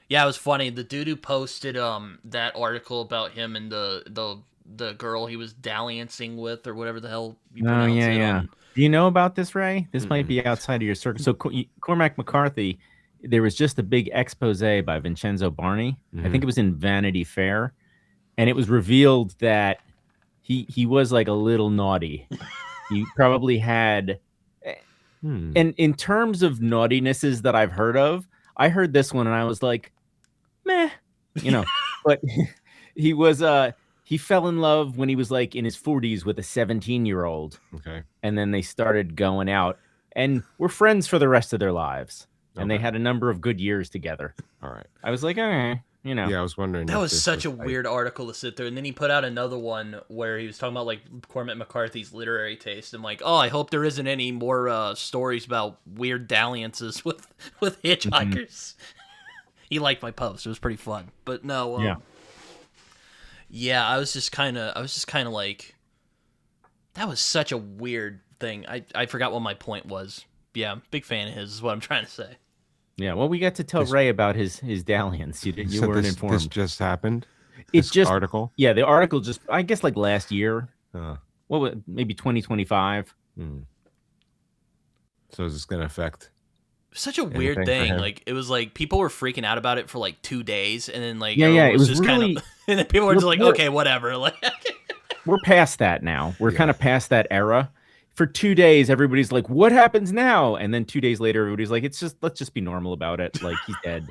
Yeah, it was funny. The dude who posted that article about him and the girl he was dalliancing with or whatever the hell you Oh pronounce it. yeah. Do you know about this, Ray? This might be outside of your circle. So Cormac McCarthy, there was just a big expose by Vincenzo Barney. I think it was in Vanity Fair, and it was revealed that he was like a little naughty. He probably had, and in terms of naughtinesses that I've heard of, I heard this one and I was like, meh, you know. But he fell in love when he was like in his 40s with a 17-year-old. Okay. And then they started going out and were friends for the rest of their lives. And they Okay. had a number of good years together. All right. I was like, okay, you know. Yeah, I was wondering. That if was this such a like- weird article to sit through. And then he put out another one where he was talking about like Cormac McCarthy's literary taste. And like, oh, I hope there isn't any more stories about weird dalliances with hitchhikers. He liked my post. It was pretty fun. But no, yeah, I was just kind of like, that was such a weird thing. I forgot what my point was. Yeah, big fan of his is what I'm trying to say. Yeah, well, we got to tell Ray about his dalliance. You So weren't this informed. just happened. It's This just article. Yeah, the article just, I guess, like last year. Uh, Maybe 2025. so is this going to affect? Such a weird Anything for thing. him? Like it was like people were freaking out about it for like 2 days, and then like Yeah, everyone it was just really- kind of, and then people were just like, we're- okay, whatever. Like, We're past that now. We're kind of past that era. For 2 days, everybody's like, "What happens now?" And then 2 days later, everybody's like, let's just be normal about it. Like he's dead,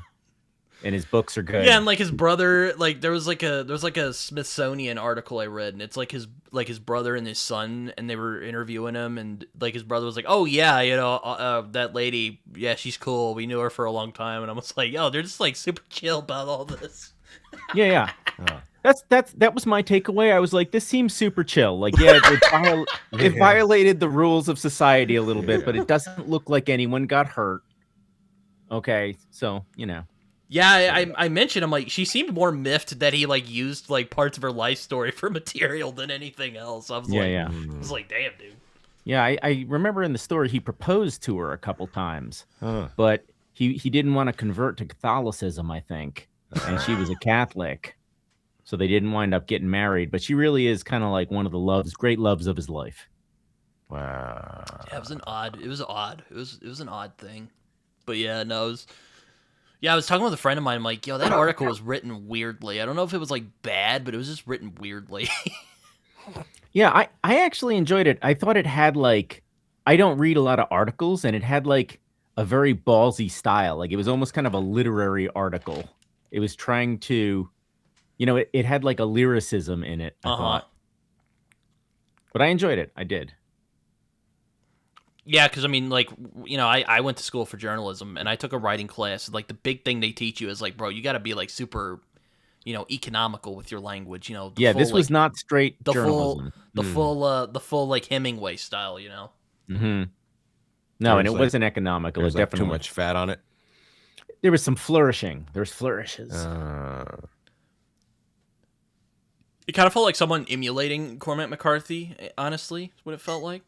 and his books are good." yeah, and like his brother, like there was like a Smithsonian article I read, and it's like his brother and his son, and they were interviewing him, and like his brother was like, "Oh yeah, you know, that lady, yeah, she's cool. We knew her for a long time," and I was like, "Yo, they're just like super chill about all this." Yeah. That was my takeaway. I was like, this seems super chill. Like, yeah, it violated the rules of society a little bit, but it doesn't look like anyone got hurt. Okay, so you know. Yeah, I mentioned, I'm like, she seemed more miffed that he like used like parts of her life story for material than anything else. I was Yeah. I was like, damn, dude. Yeah, I remember in the story he proposed to her a couple times, Huh. but he didn't want to convert to Catholicism, I think, and she was a Catholic, so they didn't wind up getting married. But she really is kind of like one of the great loves of his life. Wow. Yeah, it was odd. It was an odd thing. But yeah, no, it was. Yeah, I was talking with a friend of mine. I'm like, yo, that article was written weirdly. I don't know if it was like bad, but it was just written weirdly. Yeah, I actually enjoyed it. I thought it had like, I don't read a lot of articles, and it had like a very ballsy style. Like it was almost kind of a literary article. It was trying to, you know, it had like a lyricism in it, I thought. But I enjoyed it. I did. Yeah, because I mean, like, you know, I went to school for journalism, and I took a writing class. Like, the big thing they teach you is like, bro, you got to be like super, you know, economical with your language. You know, the Yeah, full, this was like, not straight the journalism. the full like Hemingway style. You know. No, There and it was, like- wasn't economical. It There's like definitely too much fat on it. There was some flourishing. There's flourishes. It kind of felt like someone emulating Cormac McCarthy. Honestly, is what it felt like.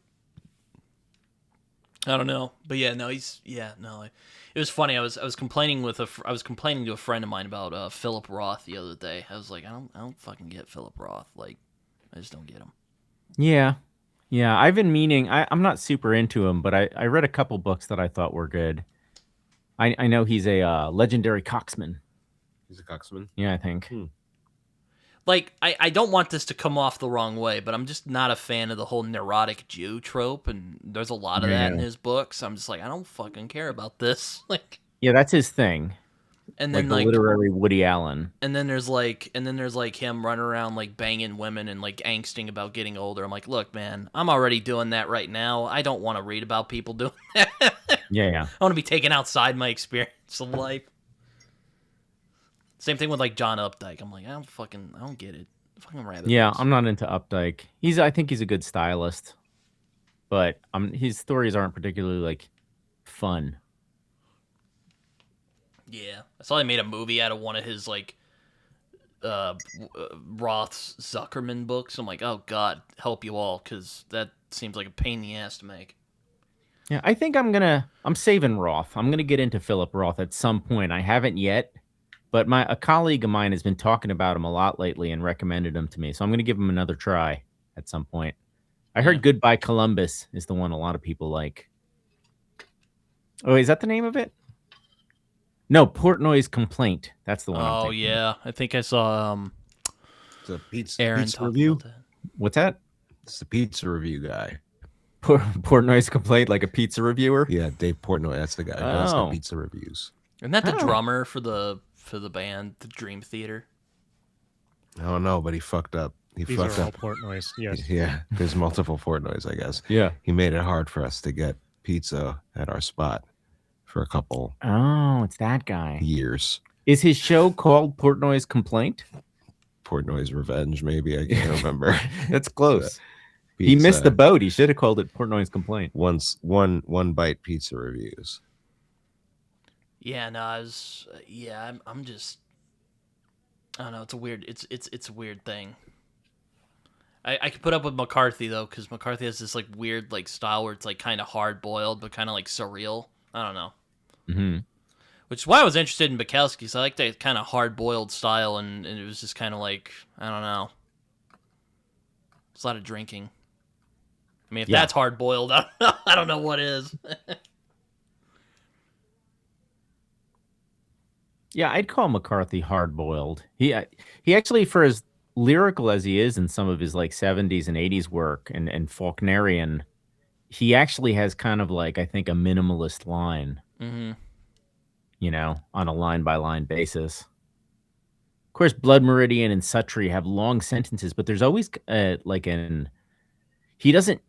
I don't know, but yeah, no, it was funny. I was complaining to a friend of mine about Philip Roth the other day. I was like, I don't fucking get Philip Roth. Like, I just don't get him. Yeah. I've been meaning. I'm not super into him, but I read a couple books that I thought were good. I know he's a legendary coxman. He's a coxman. Yeah, I think. Like, I don't want this to come off the wrong way, but I'm just not a fan of the whole neurotic Jew trope, and there's a lot of that in his books. I'm just like, I don't fucking care about this. Like, Yeah, that's his thing. and Like then the like, literary Woody Allen. and then there's like him running around like banging women and like angsting about getting older. I'm like, look, man, I'm already doing that right now. I don't want to read about people doing that. Yeah. I want to be taken outside my experience of life. Same thing with like John Updike. I'm like, I don't get it. Fucking rabbit. Yeah, holes. I'm not into Updike. I think he's a good stylist, but his stories aren't particularly like fun. Yeah, I saw they made a movie out of one of his like Roth's Zuckerman books. I'm like, oh god, help you all, because that seems like a pain in the ass to make. Yeah, I think I'm saving Roth. I'm gonna get into Philip Roth at some point. I haven't yet, but a colleague of mine has been talking about him a lot lately and recommended him to me. So I'm gonna give him another try at some point. I heard Goodbye Columbus is the one a lot of people like. Oh, is that the name of it? No, Portnoy's Complaint. That's the one. Oh yeah, I think I saw It's a pizza, Aaron pizza talking review. about that. What's that? It's the pizza review guy. Portnoy's Complaint, like a pizza reviewer. Yeah, Dave Portnoy. That's the guy who does the Oh. pizza reviews. Isn't that the Oh. drummer for the band, the Dream Theater? I don't know, but he fucked up. These fucked are all up. Portnoys. Yes. Yeah, there's multiple Portnoys, I guess. Yeah. He made it hard for us to get pizza at our spot for a couple Oh, it's that guy. years. Is his show called Portnoy's Complaint? Portnoy's Revenge, maybe. I can't remember. That's close. He Pizza. missed the boat. He should have called it Portnoy's Complaint. One bite pizza reviews. Yeah, no, I'm just, I don't know. It's a weird. It's a weird thing. I could put up with McCarthy though, because McCarthy has this like weird like style where it's like kind of hard boiled but kind of like surreal. I don't know. Mm-hmm. Which is why I was interested in Miklaszewicz. I like that kind of hard boiled style, and it was just kind of like, I don't know. It's a lot of drinking. I mean, if Yeah. that's hard boiled, I don't know what is. Yeah, I'd call McCarthy hard boiled. He actually, for as lyrical as he is in some of his like 70s and 80s work and Faulknerian, he actually has kind of like, I think, a minimalist line, Mm-hmm. you know, on a line by line basis. Of course, Blood Meridian and Suttree have long sentences, but there's always he doesn't.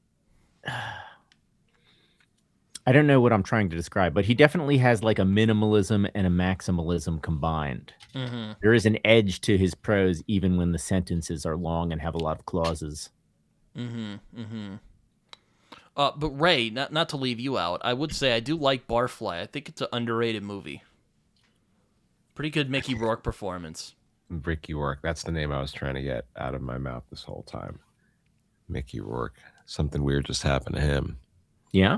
I don't know what I'm trying to describe, but he definitely has like a minimalism and a maximalism combined. Mm-hmm. There is an edge to his prose, even when the sentences are long and have a lot of clauses. Mm-hmm. Mm-hmm. But Ray, not to leave you out, I would say I do like Barfly. I think it's an underrated movie. Pretty good Mickey Rourke performance. Ricky Rourke. That's the name I was trying to get out of my mouth this whole time. Mickey Rourke. Something weird just happened to him. Yeah.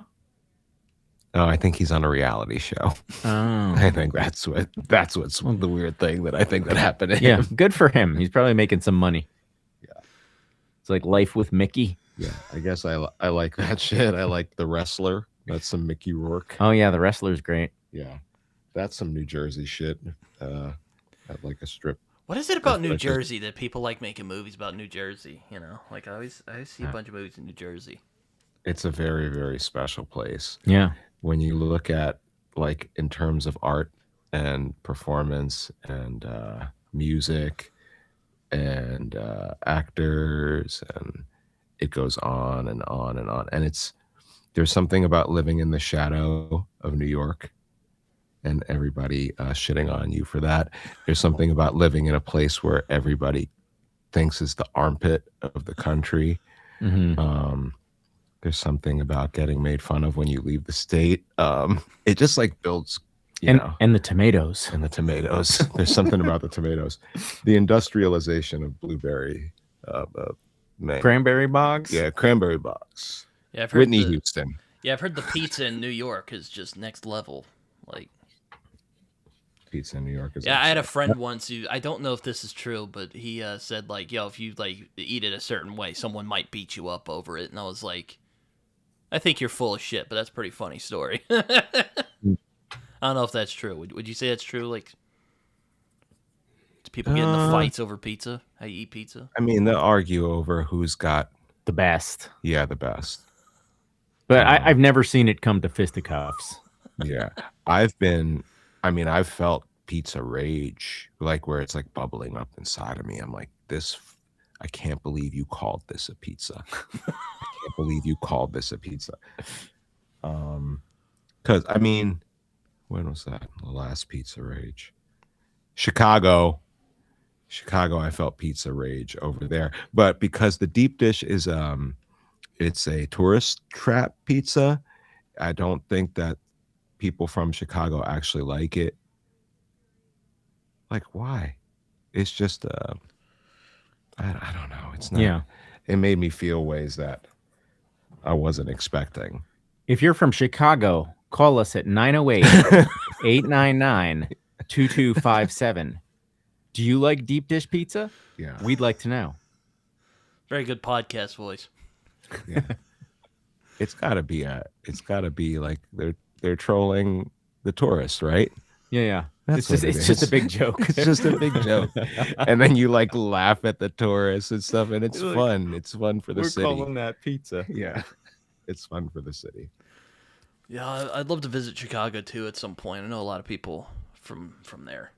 Oh, I think he's on a reality show. Oh. I think that's what's the weird thing that I think that happened to Yeah. him. Good for him. He's probably making some money. Yeah. It's like Life with Mickey. Yeah, I guess I like that shit. I like The Wrestler. That's some Mickey Rourke. Oh yeah, The Wrestler's great. Yeah, that's some New Jersey shit. At like a strip. What is it about New That's like Jersey that people like making movies about New Jersey? You know, like I always see a bunch of movies in New Jersey. It's a very, very special place. Yeah. When you look at like in terms of art and performance and music and actors, and it goes on and on and on. And there's something about living in the shadow of New York, and everybody shitting on you for that. There's something about living in a place where everybody thinks is the armpit of the country. Mm-hmm. There's something about getting made fun of when you leave the state. It just like builds, you And know. and the tomatoes. And the tomatoes. There's something about the tomatoes. The industrialization of blueberry, mango. Cranberry bogs. Yeah, cranberry bogs. Yeah, I've heard Whitney Houston. Yeah, I've heard the pizza in New York is just next level. Like, Pizza in New York is. yeah, I had a excellent. friend once who, I don't know if this is true, but he said like, yo, if you like eat it a certain way, someone might beat you up over it. And I was like, I think you're full of shit, but that's a pretty funny story. I don't know if that's true. Would you say that's true? Like, do people get into fights over pizza? How you eat pizza? I mean, they'll argue over who's got The best. the best. But I've never seen it come to fisticuffs. Yeah, I've felt pizza rage, like where it's like bubbling up inside of me. I'm like, I can't believe you called this a pizza. I can't believe you called this a pizza. Because I mean, when was that? The last pizza rage? Chicago. Chicago, I felt pizza rage over there. But because the deep dish is it's a tourist trap pizza, I don't think that people from Chicago actually like it. Like, why? It's just I don't know. It's not. Yeah. It made me feel ways that I wasn't expecting. If you're from Chicago, call us at 908-899-2257. Do you like deep dish pizza? Yeah. We'd like to know. Very good podcast voice. Yeah. It's gotta be like they're trolling the tourists, right? Yeah. That's It's what it just a is. big joke. It's just a big joke. And then you like laugh at the tourists and stuff, and it's You're like, fun. It's fun for the We're city. calling that pizza. Yeah. It's fun for the city. Yeah, I'd love to visit Chicago too at some point. I know a lot of people from there.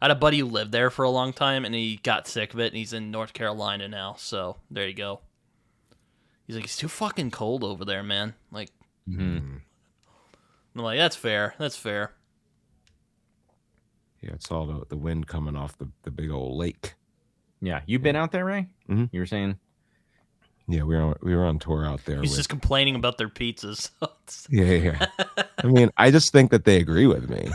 I had a buddy who lived there for a long time, and he got sick of it, and he's in North Carolina now. So there you go. He's like, it's too fucking cold over there, man. Like, I'm like, that's fair. That's fair. Yeah, it's all the wind coming off the big old lake. Yeah. You been out there, Ray? Mhm. You were saying? Yeah, we were on tour out there. He's just complaining about their pizzas. Yeah. I mean, I just think that they agree with me.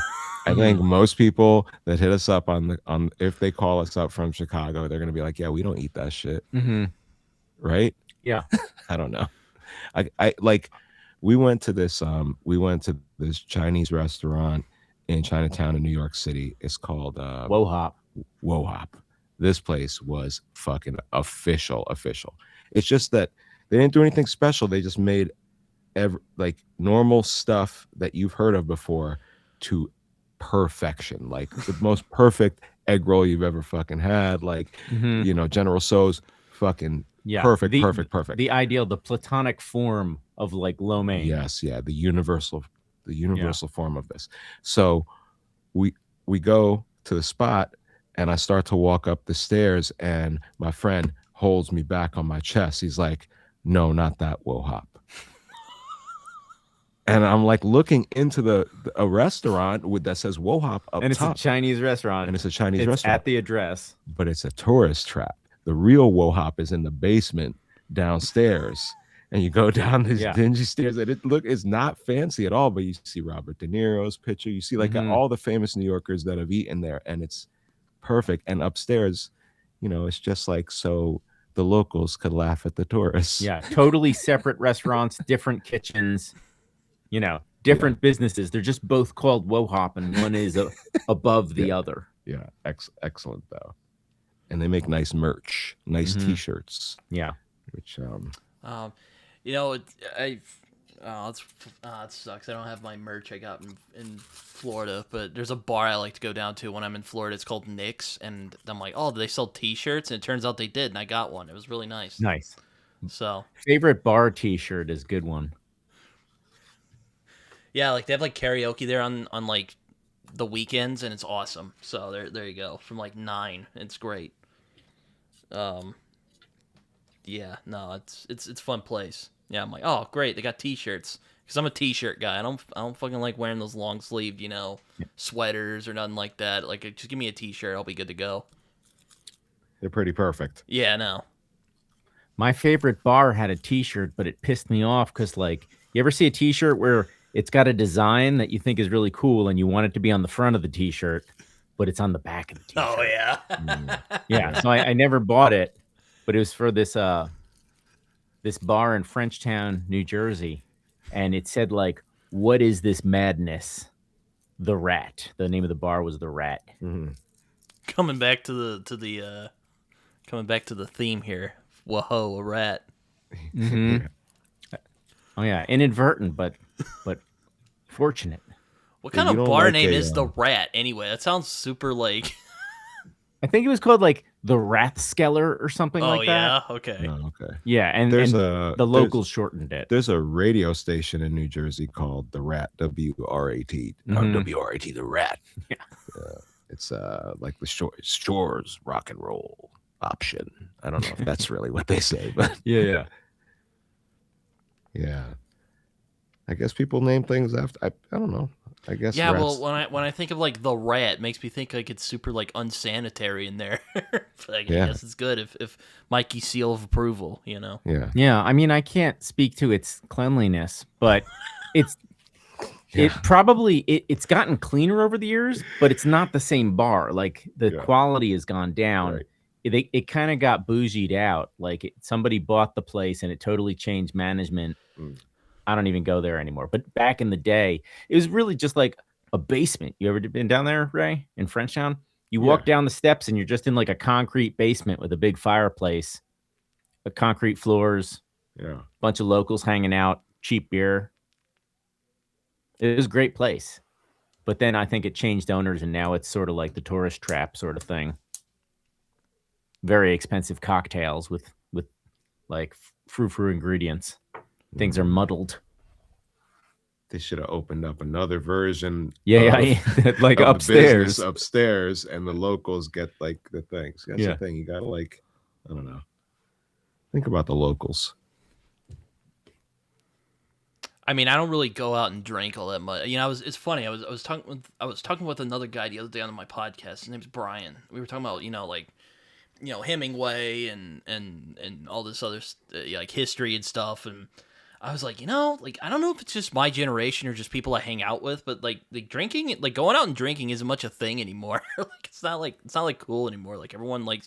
I think most people that hit us up on if they call us up from Chicago, they're gonna be like, yeah, we don't eat that shit, Mm-hmm. right? Yeah. I don't know. I like we went to this Chinese restaurant in Chinatown in New York City. It's called Whoa hop. Whoa Hop. This place was fucking official. It's just that they didn't do anything special. They just made like normal stuff that you've heard of before to perfection. Like the most perfect egg roll you've ever fucking had. Like, Mhm. you know, General Tso's fucking Yeah. perfect. The ideal, the platonic form of like lo mein. Yes, yeah, the universal form of this. So we go to the spot, and I start to walk up the stairs, and my friend holds me back on my chest. He's like, no, not that Whoa Hop. And I'm like looking into a restaurant that says Whoa Hop up And it's top. a Chinese restaurant. And it's a Chinese It's restaurant. at the address. But it's a tourist trap. The real Whoa Hop is in the basement downstairs. And you go down these dingy stairs, and it's not fancy at all, but you see Robert De Niro's picture. You see like all the famous New Yorkers that have eaten there, and it's perfect. And upstairs, you know, it's just like so the locals could laugh at the tourists. Yeah, totally separate restaurants, different kitchens, you know, different businesses. They're just both called Whoa Hop, and one is above the other. Yeah, excellent though. And they make nice merch, nice T-shirts. Yeah, which You know, it sucks. I don't have my merch I got in Florida, but there's a bar I like to go down to when I'm in Florida. It's called Nick's, and I'm like, oh, do they sell T-shirts? And it turns out they did, and I got one. It was really nice. Nice. So favorite bar T-shirt is a good one. Yeah, like they have like karaoke there on like the weekends, and it's awesome. So there you go. From like 9, it's great. Yeah, no, it's a fun place. Yeah, I'm like, oh great, they got T-shirts, because I'm a T-shirt guy. I don't fucking like wearing those long sleeved, you know, sweaters or nothing like that. Like, just give me a T-shirt, I'll be good to go. they're pretty perfect. Yeah, no. My favorite bar had a T-shirt, but it pissed me off because, like, you ever see a T-shirt where it's got a design that you think is really cool and you want it to be on the front of the T-shirt, but it's on the back of the T-shirt? Oh yeah. Yeah. So I never bought it, but it was for this this bar in Frenchtown, New Jersey, and it said like, "What is this madness?" The Rat. The name of the bar was The Rat. Mm-hmm. Coming back to the theme here. Whoa, a rat. Mm-hmm. Oh yeah, inadvertent, but fortunate. What kind of bar name is the Rat anyway? That sounds super like. I think it was called like the Rathskeller or something like that. Oh yeah, okay. Oh, okay. Yeah, and the locals shortened it. There's a radio station in New Jersey called The Rat, W-R-A-T. W-R-A-T, The Rat. Yeah. It's like the Shores rock and roll option. I don't know if that's really what they say, but yeah. Yeah. I guess people name things after. I don't know. I guess. Yeah, rats, well, when I think of like the rat, it makes me think like it's super like unsanitary in there. Like, I Yeah. guess it's good if Mikey's seal of approval, you know. Yeah. Yeah, I mean, I can't speak to its cleanliness, but it's Yeah. it's gotten cleaner over the years, but it's not the same bar. Like the Yeah. quality has gone down. Right. It kind of got bougied out. Like somebody bought the place and it totally changed management. Mm. I don't even go there anymore. But back in the day, it was really just like a basement. You ever been down there, Ray, in Frenchtown? You walk down the steps and you're just in like a concrete basement with a big fireplace, concrete floors, Yeah. bunch of locals hanging out, cheap beer. It was a great place. But then I think it changed owners and now it's sort of like the tourist trap sort of thing. Very expensive cocktails with like frou-frou ingredients. Things are muddled. They should have opened up another version. Yeah, like of the upstairs. business upstairs, and the locals get like the things. That's Yeah. the thing. You gotta like, I don't know. Think about the locals. I mean, I don't really go out and drink all that much. You know, it's funny. I was talking with another guy the other day on my podcast. His name's Brian. We were talking about, you know, like, you know, Hemingway and all this other like history and stuff. And I was like, you know, like, I don't know if it's just my generation or just people I hang out with, but like drinking, like going out and drinking isn't much a thing anymore. Like it's not like cool anymore. Like everyone like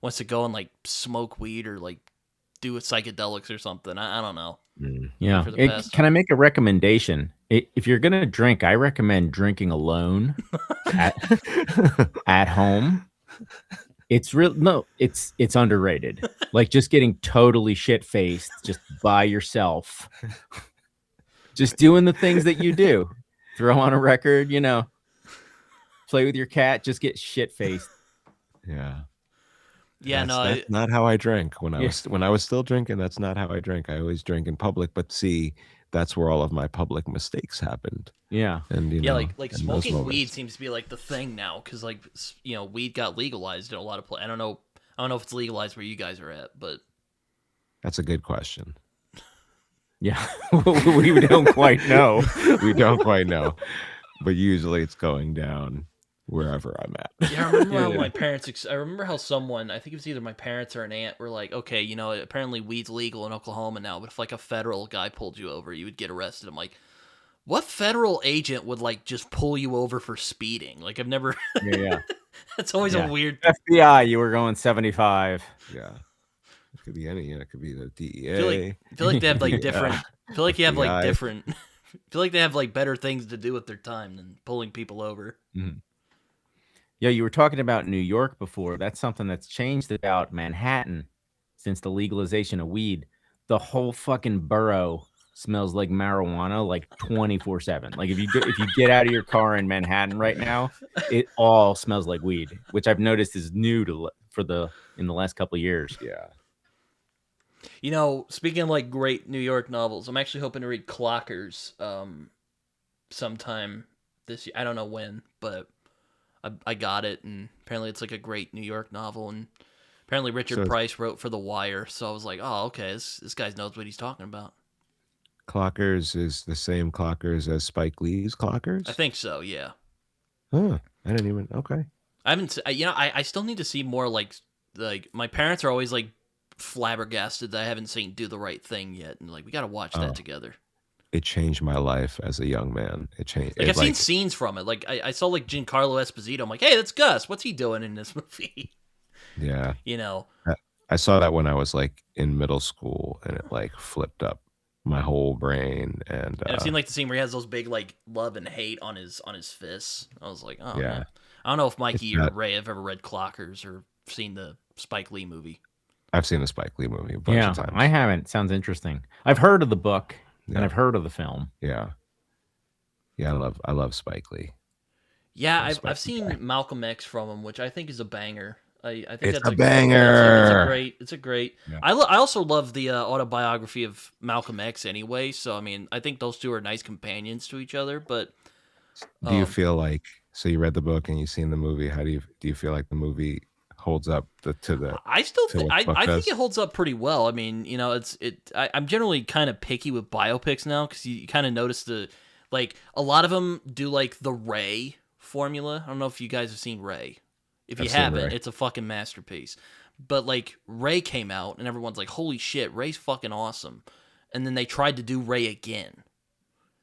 wants to go and like smoke weed or like do with psychedelics or something. I don't know. Yeah. For the best. Can I make a recommendation? If you're going to drink, I recommend drinking alone at home. It's it's underrated. Like just getting totally shit faced just by yourself. Just doing the things that you do. Throw on a record, you know, play with your cat, just get shit faced. Yeah. Yeah, That's not how I drank when I was still drinking. That's not how I drank. I always drink in public, but see, that's where all of my public mistakes happened. Yeah. And you yeah, know, like in those smoking moments. weed seems to be like the thing now because like you know weed got legalized in a lot of places. I don't know if it's legalized where you guys are at, but That's a good question. Yeah. We don't quite know. We don't quite know, but usually it's going down wherever I'm at. yeah, I remember how my parents. I remember how someone, I think it was either my parents or an aunt, were like, okay, you know, apparently weed's legal in Oklahoma now, but if like a federal guy pulled you over, you would get arrested. I'm like, what federal agent would like just pull you over for speeding? Like I've never. Yeah. That's always a weird. FBI, you were going 75. Yeah. It could be any, you know, it could be the DEA. I feel like they have like different. I feel like you have like FBI. different. I feel like they have like better things to do with their time than pulling people over. Yeah, you were talking about New York before. That's something that's changed about Manhattan since the legalization of weed. The whole fucking borough smells like marijuana like 24/7. Like if you get out of your car in Manhattan right now, it all smells like weed, which I've noticed is new in the last couple of years. Yeah. You know, speaking of like great New York novels, I'm actually hoping to read Clockers sometime this year. I don't know when, but I got it, and apparently it's like a great New York novel, and apparently Richard Price wrote for The Wire, so I was like, oh, okay, this guy knows what he's talking about. Clockers is the same Clockers as Spike Lee's Clockers? I think so, yeah. Huh. I didn't even, okay. I haven't, you know, I still need to see more like my parents are always like flabbergasted that I haven't seen Do the Right Thing yet, and like we got to watch that together. It changed my life as a young man. It changed. Like I've seen scenes from it. Like I saw like Giancarlo Esposito. I'm like, hey, that's Gus. What's he doing in this movie? Yeah. You know. I saw that when I was like in middle school, and it like flipped up my whole brain. And I've seen like the scene where he has those big like love and hate on his fists. I was like, oh Yeah. man. I don't know if Mikey or not- Ray have ever read Clockers or seen the Spike Lee movie. I've seen the Spike Lee movie a bunch of times. I haven't. Sounds interesting. I've heard of the book Yeah. and I've heard of the film. Yeah. Yeah, I love Spike Lee. Yeah, That's I've Spike Lee. seen Malcolm X from him, which I think is a banger. I think It's that's a banger. It's a great. Yeah. I also love the autobiography of Malcolm X anyway. So I mean, I think those two are nice companions to each other. But Do you feel like, so you read the book and you've seen the movie, how do you feel like the movie holds up to the I still to think what the book I think does? it holds up pretty well. I mean, you know, I'm generally kind of picky with biopics now because you kind of notice Like a lot of them do like the Ray formula. I don't know if you guys have seen Ray. If you I've seen haven't, Ray. it's a fucking masterpiece. But like Ray came out and everyone's like, holy shit, Ray's fucking awesome. And then they tried to do Ray again.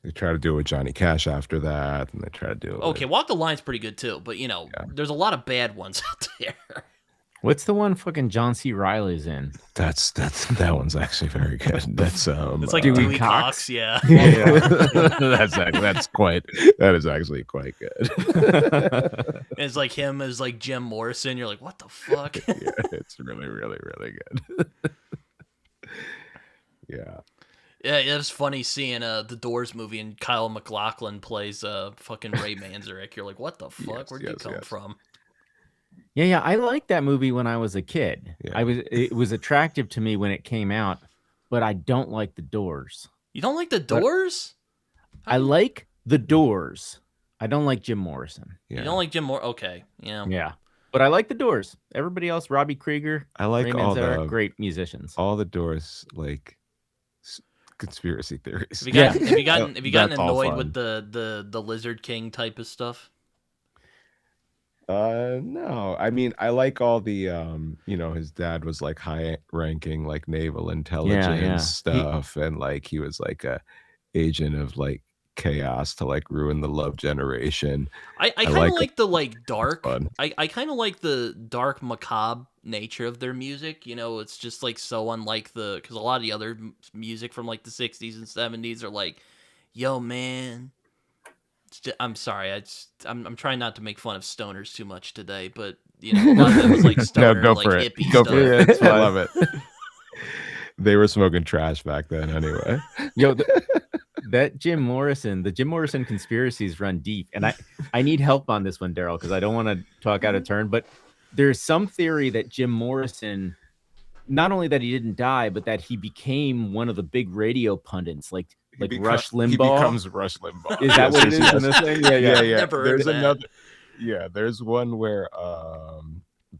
They try to do it with Johnny Cash after that, and they try to do it. Okay, Walk the Line's pretty good too, but you know, there's a lot of bad ones out there. What's the one fucking John C. Riley's in? That one's actually very good. That's It's like Dewey Dewey Cox? Cox, yeah. that is actually quite good. And it's like him as like Jim Morrison. You're like, what the fuck? Yeah, it's really, really, really good. Yeah. Yeah, it was funny seeing the Doors movie and Kyle MacLachlan plays fucking Ray Manzarek. You're like, what the fuck? Yes, Where'd you yes, come yes. from? Yeah, I liked that movie when I was a kid. Yeah. It was attractive to me when it came out, but I don't like the Doors. You don't like the Doors? I like the Doors. I don't like Jim Morrison. Yeah. You don't like Jim Moore? Okay, yeah. Yeah. But I like the Doors. Everybody else, Robbie Krieger, I like Ray all Manzarek, great musicians. the Doors like conspiracy theories. Have you gotten, Yeah. have you gotten, have you gotten That's all annoyed fun. with the Lizard King type of stuff? No, I mean, I like all the, his dad was like high ranking, like naval intelligence yeah. stuff. And like, he was like a agent of like chaos to like ruin the love generation. I kind of like like the like dark. fun. I kind of like the dark macabre nature of their music. You know, it's just like so unlike because a lot of the other music from like the 60s and 70s are like, yo man. I'm sorry. I'm trying not to make fun of stoners too much today, but you know, a lot of it was like stoner, Go like for it. hippie Go stuff. for it. I love it. They were smoking trash back then anyway. Yo, the Jim Morrison conspiracies run deep. And I need help on this one, Derril, because I don't want to talk out of turn, but there's some theory that Jim Morrison, not only that he didn't die, but that he became one of the big radio pundits, like Rush Limbaugh. He becomes Rush Limbaugh. Is that what it is in this thing? Yeah. Never heard There's of that. another. Yeah, there's one where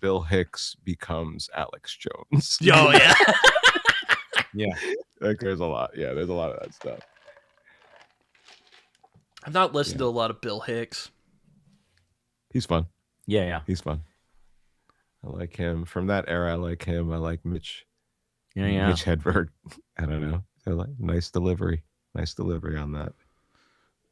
Bill Hicks becomes Alex Jones. Yo, yeah. Yeah. Like there's a lot. Yeah, there's a lot of that stuff. I've not listened to a lot of Bill Hicks. He's fun. Yeah. He's fun. I like him. From that era, I like him. I like Mitch. Yeah. Mitch Hedberg. I don't know. I like nice delivery. Nice delivery on that.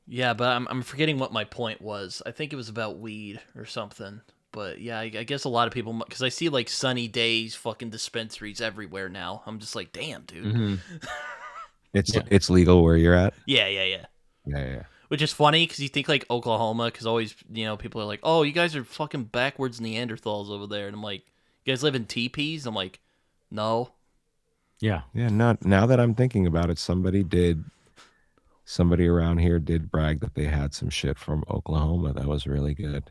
Yeah, but I'm forgetting what my point was. I think it was about weed or something. But yeah, I guess a lot of people, because I see like Sunny Days fucking dispensaries everywhere now. I'm just like, damn, dude. Mm-hmm. It's legal where you're at. Yeah. Yeah. Which is funny because you think like Oklahoma, because always, you know, people are like, oh, you guys are fucking backwards Neanderthals over there. And I'm like, you guys live in teepees? I'm like, no. Yeah. Yeah. Now that I'm thinking about it, somebody around here did brag that they had some shit from Oklahoma that was really good.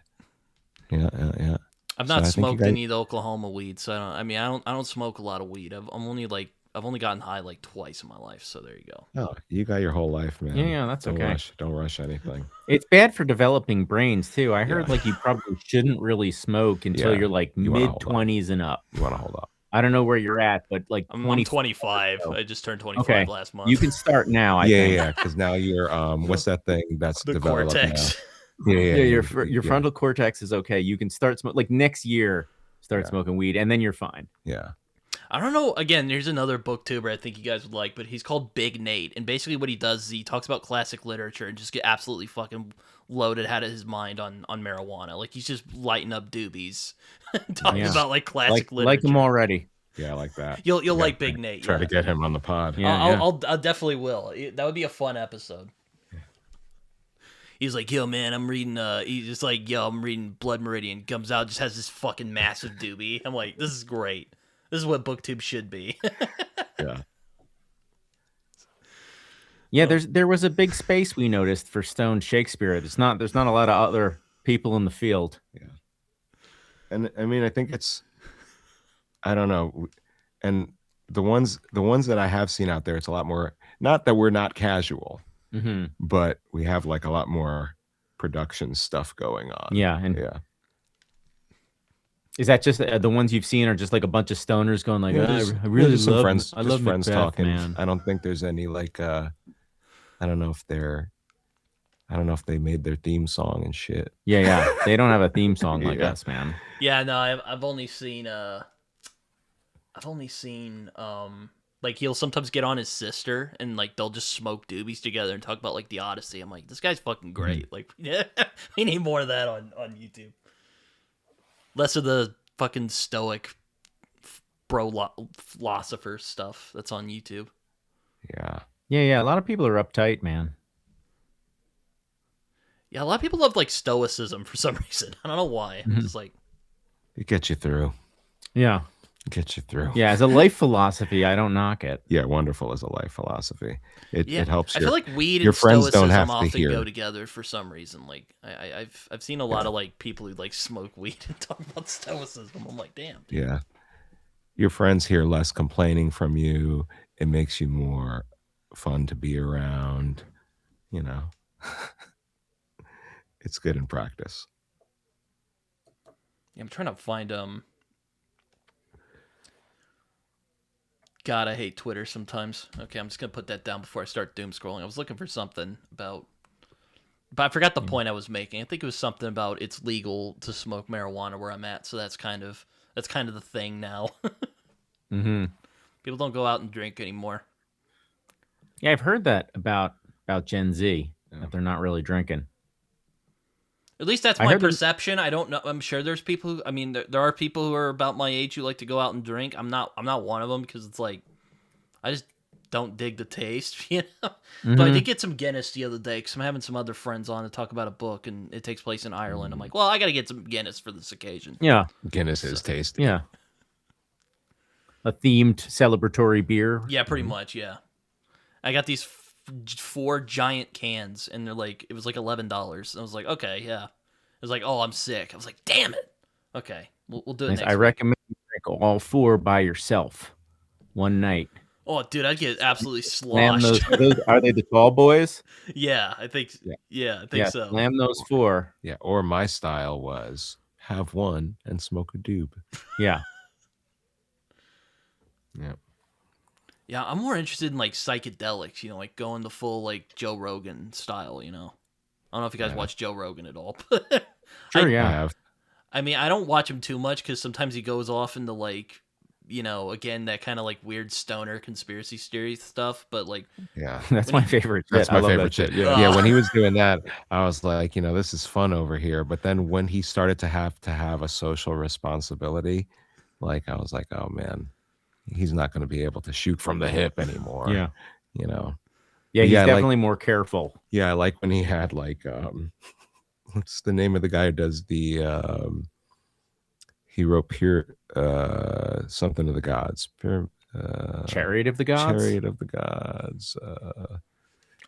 Yeah. I've not So I think you smoked guys- any of the Oklahoma weed, so I don't smoke a lot of weed. I've only gotten high like twice in my life, so there you go. Oh, you got your whole life, man. Yeah, that's Don't okay. Don't rush anything. It's bad for developing brains too. I heard Yeah. like you probably shouldn't really smoke until Yeah, you're like you wanna mid hold up. 20s and up. You want to hold up. I don't know where you're at, but like I'm 20, 25. I just turned 25 Okay. last month. you can start now. I think. Yeah. Because now you're what's that thing that's the developed cortex. now? Yeah, your yeah. frontal cortex is okay. You can start smoking like next year. Start Yeah. smoking weed, and then you're fine. Yeah. I don't know. Again, there's another booktuber I think you guys would like, but he's called Big Nate, and basically what he does is he talks about classic literature and just get absolutely fucking loaded out of his mind on marijuana. Like he's just lighting up doobies, talking Yeah. about like classic literature. Like him already. Yeah, I like that. You'll Yeah, like Big Nate. Try yeah. to get him on the pod. Yeah. I'll definitely will. That would be a fun episode. He's like, yo, man, I'm reading. He's just like, yo, I'm reading Blood Meridian. Comes out, just has this fucking massive doobie. I'm like, this is great. This is what BookTube should be. Yeah. Yeah, there was a big space we noticed for Stone Shakespeare. There's not a lot of other people in the field. And I mean, I think it's, I don't know. And the ones that I have seen out there, it's a lot more, not that we're not casual, Mm-hmm. but we have like a lot more production stuff going on. Yeah, and Yeah. is that just the ones you've seen are just like a bunch of stoners going like, Yeah, "Oh, just- I really just some love friends, I just love friends Macbeth, talking. man." I don't think there's any like, I don't know if they're I don't know if they made their theme song and shit. Yeah. They don't have a theme song like Yeah. us, man. Yeah, no, I've only seen like he'll sometimes get on his sister and like they'll just smoke doobies together and talk about like the Odyssey. I'm like, this guy's fucking great. Like, yeah, we need more of that on YouTube. Less of the fucking stoic philosopher stuff that's on YouTube. Yeah. Yeah. A lot of people are uptight, man. Yeah, a lot of people love like Stoicism for some reason. I don't know why. Mhm. Just like, It gets you through. Yeah. It gets you through. Yeah. As a life philosophy, I don't knock it. Yeah, wonderful as a life philosophy. It helps I you. feel like weed your and friends don't Stoicism have to often hear. go together for some reason. Like I've seen a lot of like people who like smoke weed and talk about Stoicism. I'm like, damn. Dude. Yeah. Your friends hear less complaining from you. It makes you more fun to be around. You know, it's good in practice. Yeah, I'm trying to find God, I hate Twitter sometimes. Okay, I'm just gonna put that down before I start doom scrolling. I was looking for something about, but I forgot the point I was making. I think it was something about it's legal to smoke marijuana where I'm at, so that's kind of the thing now. Mm-hmm. People don't go out and drink anymore. Yeah, I've heard that about Gen Z, that they're not really drinking. At least that's I my heard that- perception. I don't know. I'm sure there's people who, I mean, there are people who are about my age who like to go out and drink. I'm not one of them because it's like, I just don't dig the taste, you know? But I Mhm. did get some Guinness the other day because I'm having some other friends on to talk about a book and it takes place in Ireland. I'm like, well, I got to get some Guinness for this occasion. Yeah. Guinness is tasty. Yeah. A themed celebratory beer. Yeah, pretty much, yeah. I got these 4 giant cans and they're like, it was like $11. And I was like, okay, yeah. It was like, oh, I'm sick. I was like, damn it. Okay, we'll do it Nice. next I week. recommend you drink all 4 by yourself one night. Oh, dude, I'd get absolutely Slam sloshed. those, are they the tall boys? Yeah, I think. Yeah, I think so. Slam those 4. Yeah. Or my style was have one and smoke a doob. Yeah. Yeah. Yeah, I'm more interested in like psychedelics. You know, like going the full like Joe Rogan style. You know, I don't know if you guys watch Joe Rogan at all. But Sure, I yeah. have. I mean, I don't watch him too much because sometimes he goes off into like, you know, again that kind of like weird stoner conspiracy theory stuff. But like, Yeah. That's my favorite shit. That's I my love favorite that shit. Yeah. Yeah, when he was doing that, I was like, you know, this is fun over here. But then when he started to have a social responsibility, like I was like, oh man, he's not going to be able to shoot from the hip anymore. Yeah. You know. Yeah, he's Yeah, like- definitely more careful. Yeah, I like when he had like what's the name of the guy who does the he wrote pure something of the gods. Pure Chariot of the Gods? Chariot of the Gods.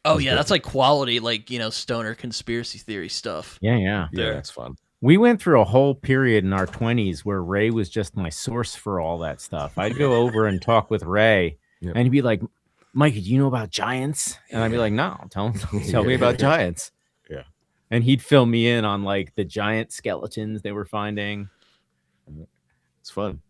oh yeah, that's like quality, like, you know, stoner conspiracy theory stuff. Yeah. Yeah, There. that's fun. We went through a whole period in our 20s where Ray was just my source for all that stuff. I'd go over and talk with Ray, Yep. and he'd be like, Mikey, do you know about giants? And I'd be like, no, tell me about giants. Yeah. And he'd fill me in on like the giant skeletons they were finding. It's fun.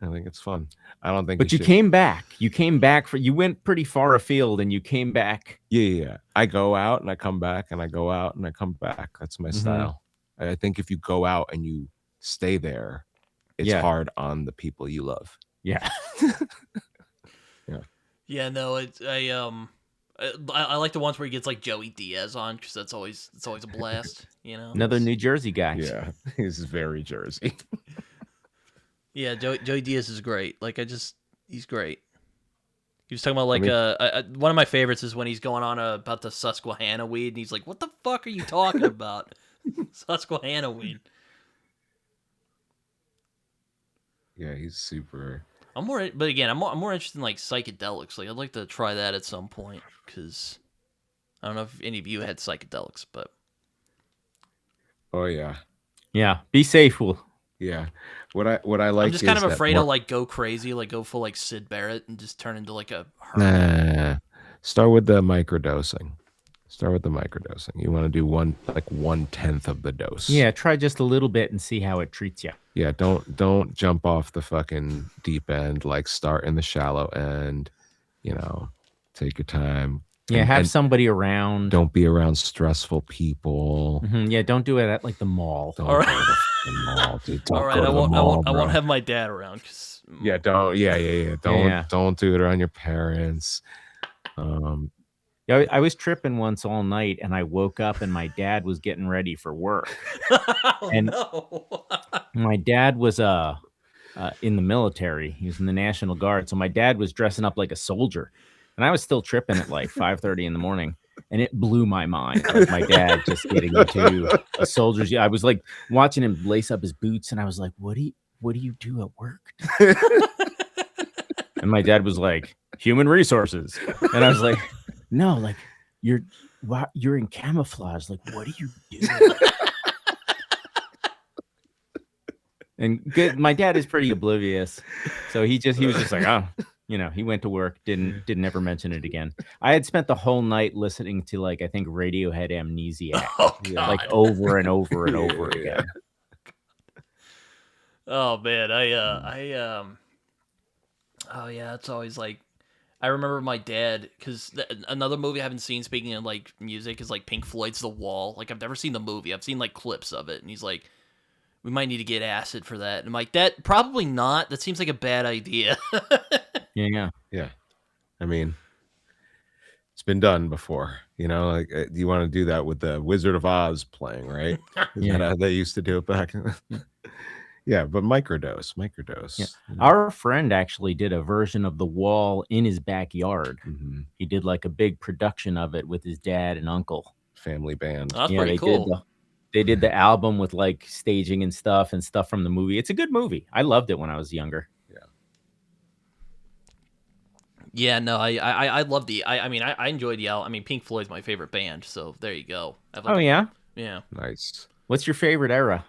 I think it's fun. I don't think But you should- came back. You went pretty far afield and you came back. Yeah. I go out and I come back and I go out and I come back. That's my Mhm. style. I think if you go out and you stay there, it's Yeah. hard on the people you love. Yeah. Yeah, no, I like the ones where he gets like Joey Diaz on because it's always a blast. You know, Another New Jersey guy. Yeah. He's very Jersey. Yeah, Joey Diaz is great. Like, he's great. He was talking about like one of my favorites is when he's going on about the Susquehanna weed, and he's like, "What the fuck are you talking about, Susquehanna weed?" Yeah, he's super. But again, I'm more interested in like psychedelics. Like, I'd like to try that at some point because I don't know if any of you had psychedelics, but Oh yeah. Yeah. Be safe. Yeah. What I like I'm just kind is of that afraid more- I'll like go crazy, like go full like Sid Barrett and just turn into like a hermit. Nah. Start with the microdosing. You want to do 1/10 of the dose. Yeah. Try just a little bit and see how it treats you. Yeah, don't jump off the fucking deep end. Like, start in the shallow end, you know, take your time, Yeah, have and somebody around. don't be around stressful people. Yeah, don't do it at like the mall. Don't All go right. to the fucking mall, dude. Don't All right, go to the mall, I won't bro. have my dad around. Yeah, don't. Yeah. Don't do it around your parents. Yeah, I was tripping once all night, and I woke up, and my dad was getting ready for work. Oh, And- no. My dad was in the military. He was in the National Guard, so my dad was dressing up like a soldier, and I was still tripping at like 5:30 in the morning, and it blew my mind. Like my dad just getting into a soldier's. Yeah, I was like watching him lace up his boots, and I was like, "What do you do at work?" And my dad was like, "Human resources," and I was like, "No, like you're in camouflage. Like, what do you do?" And good, my dad is pretty oblivious, so he was just like, oh, he went to work, didn't ever mention it again. I had spent the whole night listening to like I think Radiohead Amnesiac, Oh, like God. over and over and over again. Oh man, oh yeah, it's always like I remember my dad because another movie I haven't seen. Speaking of like music, is like Pink Floyd's The Wall. Like I've never seen the movie. I've seen like clips of it, and he's like, "We might need to get acid for that." And I'm like, "That probably not. That seems like a bad idea." Yeah. I mean, it's been done before. Like you want to do that with the Wizard of Oz playing, right? Yeah. That how they used to do it back. Yeah, but microdose. Yeah. Our friend actually did a version of The Wall in his backyard. Mhm. He did like a big production of it with his dad and uncle. Family band. That's Yeah, pretty cool. They did the album with like staging and stuff from the movie. It's a good movie. I loved it when I was younger. Yeah, no, I love I enjoyed the album. I mean, Pink Floyd's my favorite band, so there you go. Oh yeah. Yeah. Nice. What's your favorite era?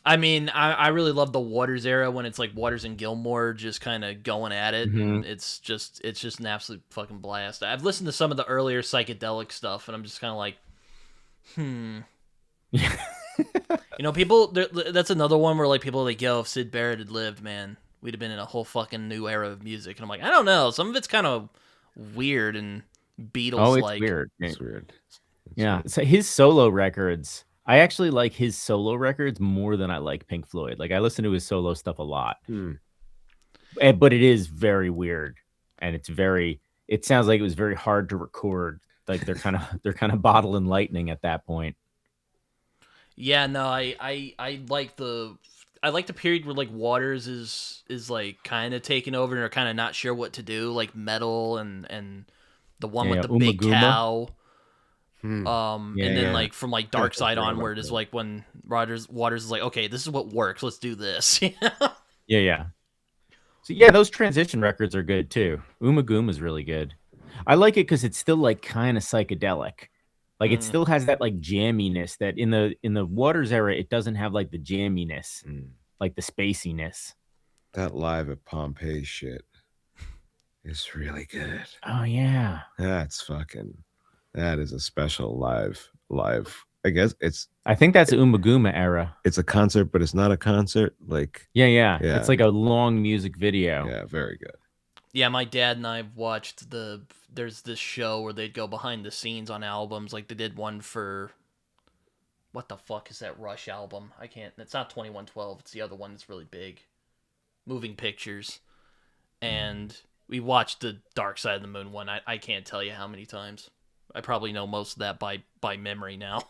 I mean, I really love the Waters era when it's like Waters and Gilmore just kind of going at it. Mhm. And it's just an absolute fucking blast. I've listened to some of the earlier psychedelic stuff, and I'm just kind of like, people. That's another one where like people are like, yo, if Syd Barrett had lived, man, we'd have been in a whole fucking new era of music. And I'm like, I don't know. Some of it's kind of weird and Beatles Oh, it's like. weird. It's weird. Yeah. So his solo records, I actually like his solo records more than I like Pink Floyd. Like I listen to his solo stuff a lot, but it is very weird, and it sounds like it was very hard to record. Like they're kind of bottling lightning at that point. Yeah, no, I like the period where like Waters is like kind of taking over and are kind of not sure what to do, like Metal and the one with the big Umaguma. cow. Yeah, and then like from like Dark That's Side pretty onward much is it. like when Waters is like, okay, this is what works. Let's do this. Yeah. So yeah, those transition records are good too. Umaguma is really good. I like it because it's still like kind of psychedelic. Like it still has that like jamminess that in the Waters era it doesn't have like the jamminess, like the spaciness. That live at Pompeii shit is really good. Oh yeah. That is a special live. I guess I think that's Umaguma era. it's a concert, but it's not a concert. Like, Yeah. Yeah. It's like a long music video. yeah, very good. Yeah, my dad and I watched there's this show where they'd go behind the scenes on albums. Like they did one for, what the fuck is that Rush album? It's not 2112. It's the other one that's really big. Moving Pictures. And we watched the Dark Side of the Moon one. I can't tell you how many times. I probably know most of that by memory now.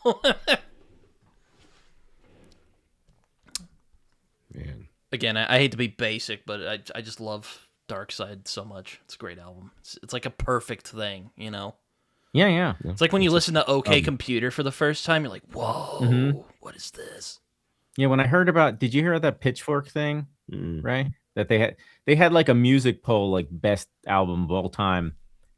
Man. Again, I hate to be basic, but I just love Dark Side so much. It's a great album. It's like a perfect thing, you know? Yeah. It's like when you listen to OK Computer for the first time, you're like, whoa, what is this? Yeah, when I heard about, did you hear that Pitchfork thing, right? That they had like a music poll, like best album of all time,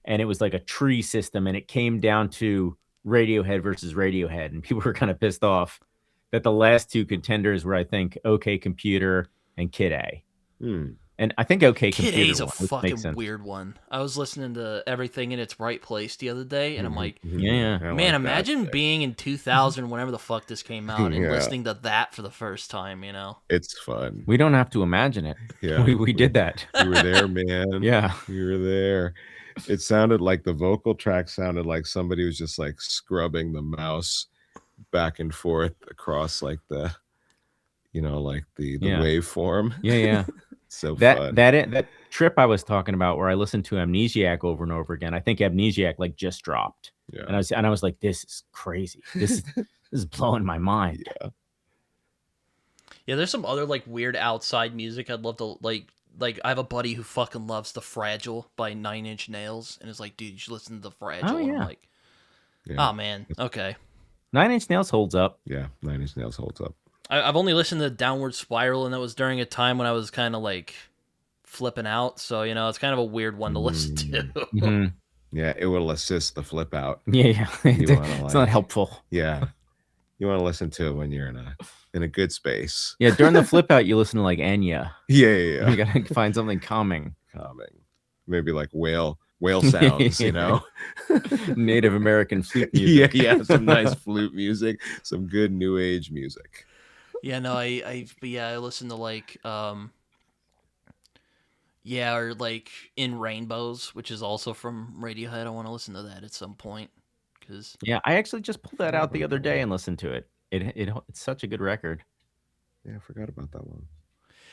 and it was like a tree system, and it came down to Radiohead versus Radiohead, and people were kind of pissed off that the last two contenders were, I think, OK Computer and Kid A. And I think OK Kid Computer A's a won, which makes fucking sense. weird one. I was listening to Everything in Its Right Place the other day, and I'm like, Yeah. I like man, that imagine shit. being in 2000, whenever the fuck this came out, and Yeah. listening to that for the first time, you know? It's fun. We don't have to imagine it. Yeah. We did that. You were there, man. Yeah. You were there. It sounded like the vocal track sounded like somebody was just like scrubbing the mouse back and forth across like the, like the waveform. Yeah. So fun. That trip I was talking about where I listened to Amnesiac over and over again. I think Amnesiac like just dropped. Yeah. And I was like, this is crazy. This is blowing my mind. Yeah. Yeah, there's some other like weird outside music I'd love to like I have a buddy who fucking loves The Fragile by 9 Inch Nails and is like, dude, you should listen to The Fragile. Oh, yeah. And I'm like, oh man, okay. 9 Inch Nails holds up. Yeah, 9 Inch Nails holds up. I've only listened to Downward Spiral, and that was during a time when I was kind of like flipping out. So, it's kind of a weird one to listen to. Mm-hmm. Yeah, it will assist the flip out. Yeah. It's not helpful. Yeah. You want to listen to it when you're in a good space. Yeah, during the flip out, you listen to like Enya. Yeah. You gotta find something calming. Maybe like whale sounds, Native American flute music. Yeah, some nice flute music, some good new age music. Yeah, no, I listen to like or like In Rainbows, which is also from Radiohead. I want to listen to that at some point. Yeah, I actually just pulled that out the other day and listened to it. It's such a good record. Yeah, I forgot about that one.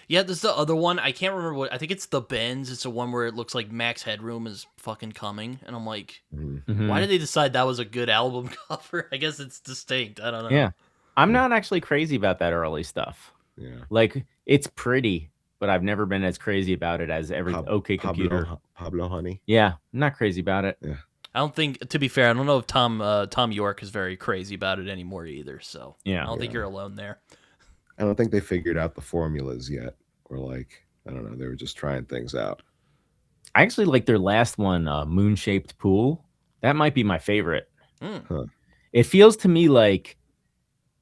Yeah, there's the other one. I can't remember what. I think it's The Bends. It's the one where it looks like Max Headroom is fucking coming, and I'm like, why did they decide that was a good album cover? I guess it's distinct. I don't know. Yeah, I'm not actually crazy about that early stuff. Yeah, like it's pretty, but I've never been as crazy about it as OK Computer. Pablo Honey. Yeah, I'm not crazy about it. Yeah. I don't think, to be fair, I don't know if Tom York is very crazy about it anymore either. So yeah, I don't think you're alone there. I don't think they figured out the formulas yet, or like I don't know, they were just trying things out. I actually like their last one, Moon Shaped Pool. That might be my favorite. Huh. It feels to me like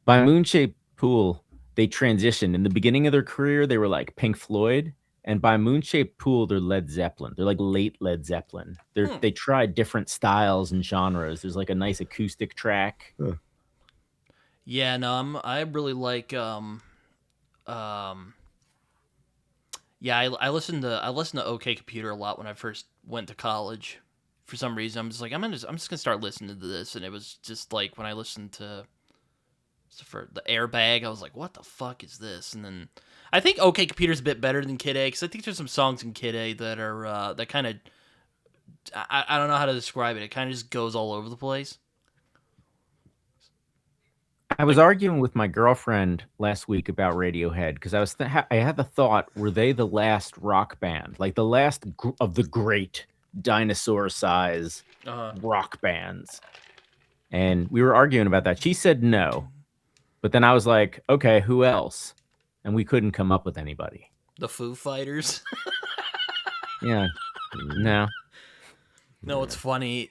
by Moon Shaped Pool they transitioned. In the beginning of their career, they were like Pink Floyd. And by Moon Shaped Pool, they're Led Zeppelin. They're like late Led Zeppelin. They tried different styles and genres. There's like a nice acoustic track. Huh. Yeah, no, I really like I listened to OK Computer a lot when I first went to college. For some reason, I'm just like I'm just gonna start listening to this, and it was just like when I listened to for the Airbag, I was like, what the fuck is this? And then I think OK Computer's a bit better than Kid A, because I think there's some songs in Kid A that are that kind of I don't know how to describe it. It kind of just goes all over the place. I was arguing with my girlfriend last week about Radiohead because I had the thought, were they the last rock band, like the last of the great dinosaur size rock bands? And we were arguing about that. She said no, but then I was like, okay, who else? And we couldn't come up with anybody. The Foo Fighters. Yeah, no. No, it's funny.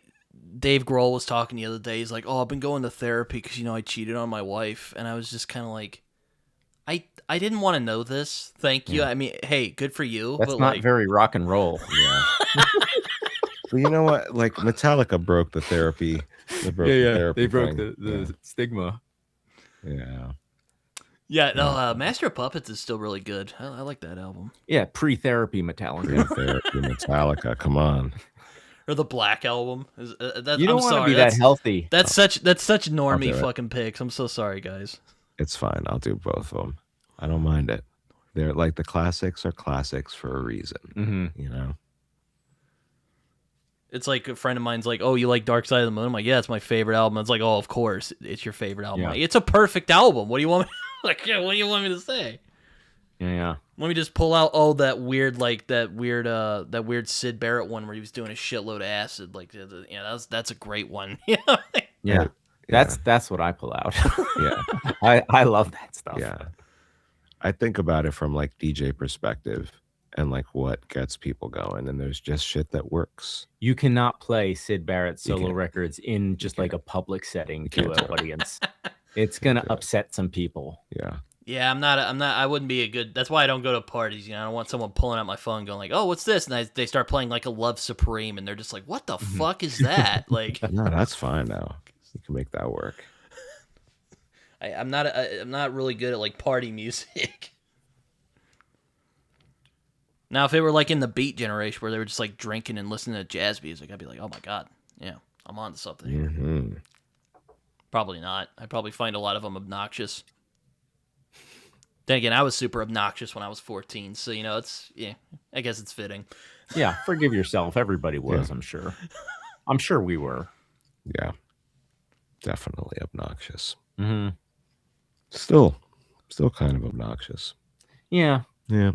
Dave Grohl was talking the other day. He's like, "Oh, I've been going to therapy because I cheated on my wife," and I was just kind of like, "I didn't want to know this. Thank you. I mean, hey, good for you." That's but not like... very rock and roll. Yeah. Well, you know what? Like Metallica broke the therapy. They broke the therapy. They broke thing. the stigma. Yeah. Yeah. No, Master of Puppets is still really good. I like that album. Yeah, pre-therapy Metallica. Pre-therapy Metallica. Come on. Or the Black Album. You don't want to be that healthy. That's such normie fucking picks. I'm so sorry, guys. It's fine. I'll do both of them. I don't mind it. They're like the classics are classics for a reason. Mm-hmm. You know? It's like a friend of mine's like, "Oh, you like Dark Side of the Moon?" I'm like, "Yeah, it's my favorite album." It's like, "Oh, of course, it's your favorite album." Yeah. Like, it's a perfect album. What do you want me what do you want me to say? Yeah. Let me just pull out that weird Sid Barrett one where he was doing a shitload of acid. Like, that's a great one. Yeah. That's what I pull out. Yeah. I love that stuff. Yeah. I think about it from like DJ perspective and like what gets people going, and there's just shit that works. You cannot play Sid Barrett solo records in just like a public setting to an audience. It's gonna upset some people. Yeah. Yeah, I'm not. I wouldn't be a good. That's why I don't go to parties. I don't want someone pulling out my phone, going like, "Oh, what's this?" And they start playing like a Love Supreme, and they're just like, "What the fuck is that?" Like, no, that's fine now. You can make that work. I'm not really good at like party music. Now, if it were like in the Beat generation where they were just like drinking and listening to jazz music, I'd be like, oh my god, yeah, I'm on to something here. Mm-hmm. Probably not. I'd probably find a lot of them obnoxious. Then again, I was super obnoxious when I was 14, so I guess it's fitting. Yeah, forgive yourself. Everybody was, Yeah. I'm sure. I'm sure we were. Yeah, definitely obnoxious. Mm-hmm. Still kind of obnoxious. Yeah. Yeah.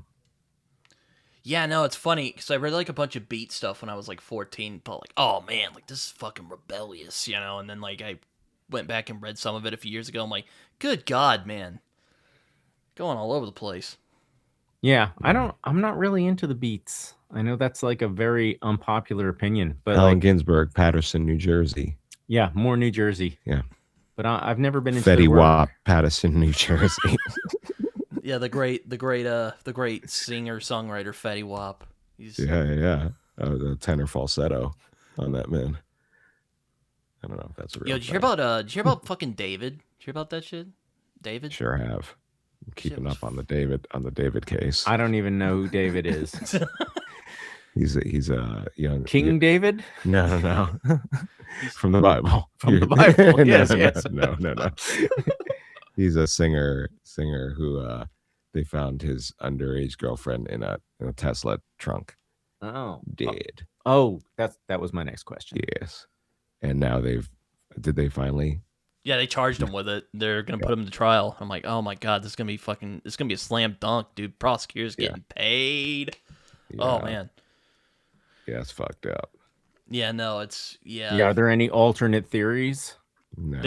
Yeah, no, it's funny because I read like a bunch of Beat stuff when I was like 14. But like, oh man, like this is fucking rebellious, And then like I went back and read some of it a few years ago. I'm like, good God, man, going all over the place. Yeah, I'm not really into the Beats. I know that's like a very unpopular opinion, but Allen like, Ginsberg, Patterson, New Jersey. yeah, more New Jersey. Yeah. But I've never been into Fetty the Wap, Patterson, New Jersey. Yeah, the great singer songwriter Fetty Wap. He's yeah. The tenor falsetto on that man. I don't know if that's a real. Yo, did you hear about fucking David? Did you hear about that shit? David? Sure have. I'm keeping was- up on the David case. I don't even know who David is. He's a young King David? No. From the Bible. From the Bible. No, Yes, no, yes. No. He's a singer who they found his underage girlfriend in a Tesla trunk, Oh. dead. Oh, that was my next question. Yes. And now did they finally? Yeah, they charged him with it. They're gonna put him to trial. I'm like, oh my god, this is gonna be a slam dunk, dude. Prosecutors getting paid. Oh Yeah. man. Yeah, it's fucked up. Yeah, no, it's Yeah, are there any alternate theories? No.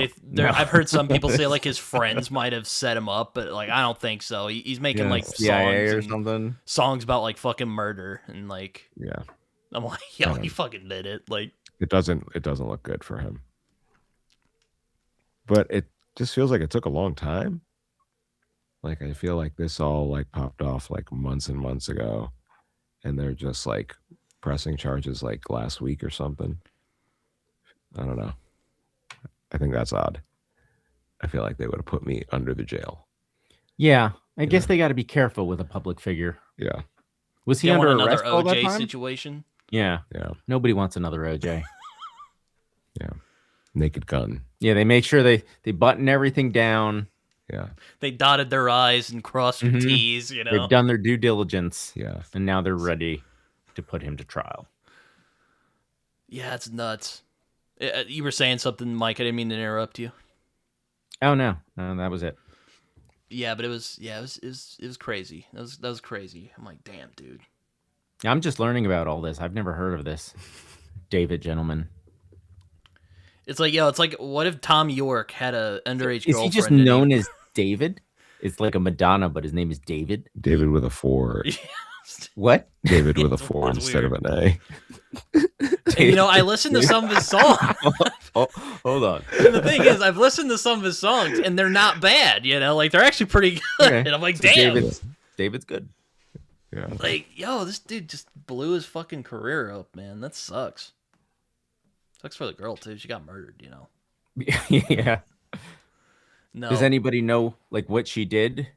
I've heard some people say like his friends might have set him up, but like I don't think so. He's making like CIA songs or and something? songs about like fucking murder and like Yeah. I'm like, yo, he fucking did it. Like It doesn't look good for him. But it just feels like it took a long time. Like I feel like this all like popped off like months and months ago, and they're just like pressing charges like last week or something. I don't know. I think that's odd. I feel like they would have put me under the jail. Yeah, I guess they got to be careful with a public figure. Yeah. Was he you want under another arrest all that OJ time? situation? Yeah, Yeah. nobody wants another OJ. Yeah. Naked Gun. Yeah, they make sure they button everything down. Yeah. They dotted their I's and crossed their Mhm. T's, They've done their due diligence, Yeah. and now they're ready to put him to trial. Yeah, it's nuts. You were saying something, Mike. I didn't mean to interrupt you. Oh no, that was it. Yeah, but it was crazy. That was crazy. I'm like, damn, dude. I'm just learning about all this. I've never heard of this. David, gentleman. It's like, what if Tom York had a underage Is girlfriend? he just and known as David? It's like a Madonna, but his name is David. David with a 4. What? David with a It's 4 instead weird. of an A. And, I listened to some of his songs. Oh, hold on. And the thing is, I've listened to some of his songs, and they're not bad. Like they're actually pretty good. Okay. And I'm like, So damn. David's good. Yeah. Like, yo, this dude just blew his fucking career up, man. That sucks. Sucks for the girl too. She got murdered. Yeah. No, Does anybody know like what she did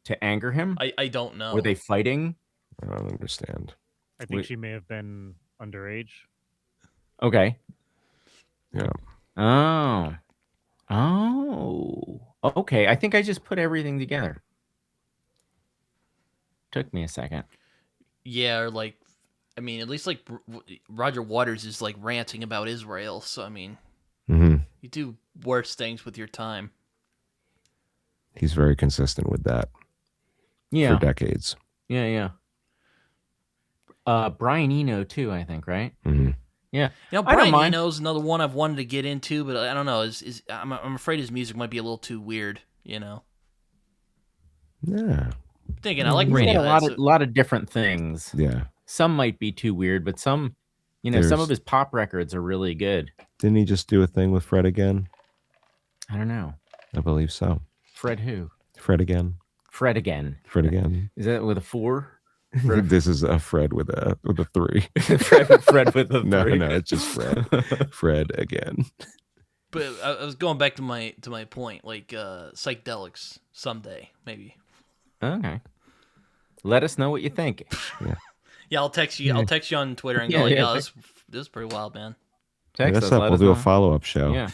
to anger him? I don't know. Were they fighting? I don't understand. I think Wait. she may have been underage. Okay. Yeah. Oh. Okay. I think I just put everything together. Took me a second. Yeah, or like, I mean, at least like Roger Waters is like ranting about Israel. So I mean, Mm-hmm. you do worse things with your time. He's very consistent with that Yeah. for decades. Yeah. Brian Eno too, I think, right? Mm-hmm. Yeah. I don't Brian mind. Eno's another one I've wanted to get into, but I don't know. I'm afraid his music might be a little too weird. Yeah. Thinking I like He's got Radiohead. a lot of different things. Yeah. Some might be too weird, but some some There's- of his pop records are really good. Didn't he just do a thing with Fred again? I don't know. I believe so. Fred who? Fred again. Fred again. Fred again. Is that with a 4? Fred- This is a Fred with a 3. Fred with a No, 3. no, it's just Fred. Fred again. But I was going back to my point, like psychedelics someday maybe. Okay. Let us know what you think. Yeah, I'll text you. I'll text you on Twitter and go Yeah, like, yeah, "Oh, this is pretty wild, man." Text Hit us us, up. let We'll us do a know. follow-up show. Yeah.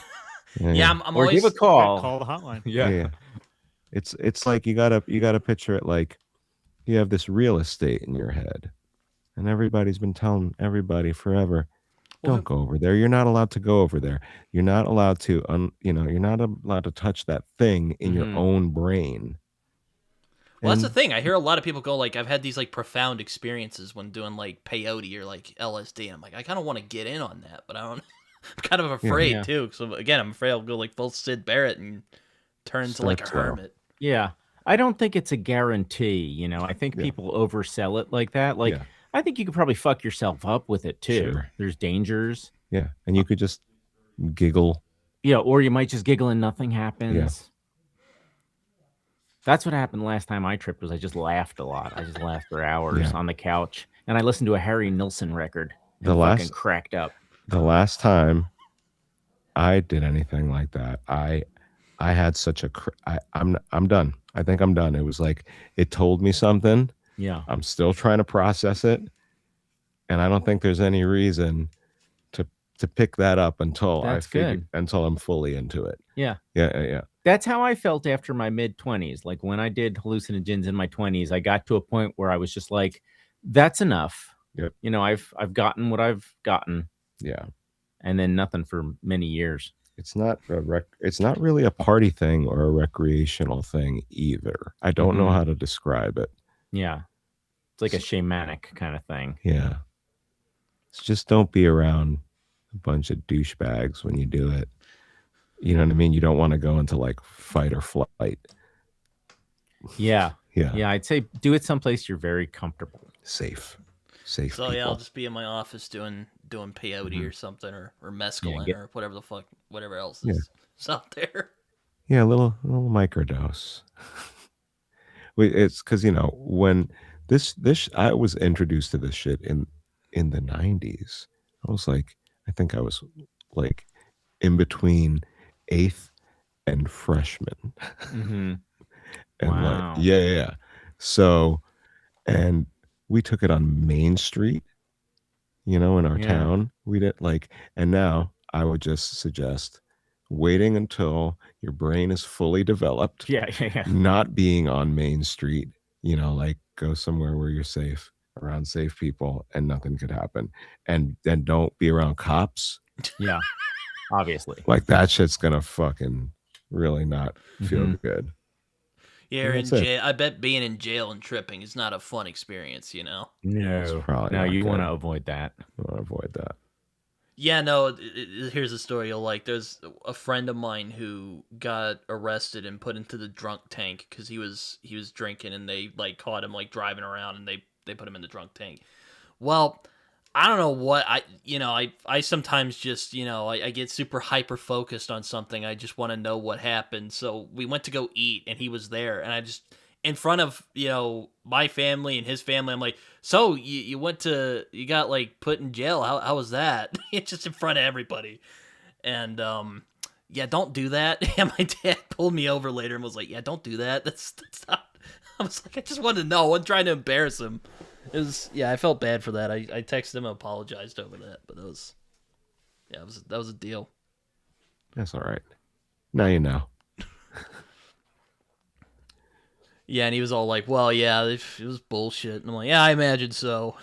Yeah, I'm Or always give a call. Call the hotline. Yeah. It's like you gotta picture it like you have this real estate in your head, and everybody's been telling everybody forever, Well, don't go over there. You're not allowed to go over there. You're not allowed to you're not allowed to touch that thing in your own brain. Well, that's the thing. I hear a lot of people go like, I've had these like profound experiences when doing like peyote or like LSD. I'm like, I kind of want to get in on that, but I don't. I'm kind of afraid Yeah. too. So again, I'm afraid I'll go like full Sid Barrett and turn into like a Start slow. hermit. Yeah. I don't think it's a guarantee. I think people oversell it like that. Like, I think you could probably fuck yourself up with it too. Sure. There's dangers. Yeah, and you could just giggle. Yeah, or you might just giggle and nothing happens. Yeah. That's what happened last time I tripped. Was I just laughed a lot. I just laughed for hours on the couch, and I listened to a Harry Nilsson record. And fucking cracked up. The last time I did anything like that, I had such a I'm done. I think I'm done. It was like it told me something. Yeah. I'm still trying to process it, and I don't think there's any reason to pick that up until until I'm fully into it. Yeah. Yeah. That's how I felt after my mid-20s. Like when I did hallucinogens in my 20s, I got to a point where I was just like, that's enough. Yep. I've gotten what I've gotten. Yeah. And then nothing for many years. It's not it's not really a party thing or a recreational thing either. I don't know how to describe it. Yeah. It's like a shamanic kind of thing. Yeah. It's just don't be around a bunch of douchebags when you do it. You know what I mean? You don't want to go into like fight or flight. Yeah. Yeah. Yeah. I'd say do it someplace you're very comfortable. Safe. So people. yeah, I'll just be in my office doing peyote or something or mescaline or whatever the fuck, whatever else is out there. Yeah, a little microdose. It's because when this I was introduced to this shit in the 90s. I was like, I think I was like in between 8th and freshman. Mm-hmm. And wow. like, yeah. So, and we took it on Main Street, in our town. We did and now I would just suggest waiting until your brain is fully developed. Yeah. Not being on Main Street, go somewhere where you're safe, around safe people, and nothing could happen. And then don't be around cops. Yeah. Obviously. Like that shit's gonna fucking really not feel good. Yeah, in jail. I bet being in jail and tripping is not a fun experience, No, probably no, not you good. want to avoid that. You want to avoid that. Yeah, no. Here's a story you'll like. There's a friend of mine who got arrested and put into the drunk tank because he was drinking, and they caught him driving around, and they put him in the drunk tank. Well, I don't know what I sometimes just I get super hyper focused on something. I just want to know what happened. So we went to go eat, and he was there, and I just in front of my family and his family, I'm like, so you got put in jail? How was that? It's just in front of everybody, and yeah, don't do that. And my dad pulled me over later and was like, yeah, don't do that. That's not. I was like, I just wanted to know. I wasn't trying to embarrass him. It was I felt bad for that. I texted him and apologized over that, but that was a deal. That's all right. Now you know. Yeah, and he was all like, well, yeah, it was bullshit. And I'm like, yeah, I imagine so.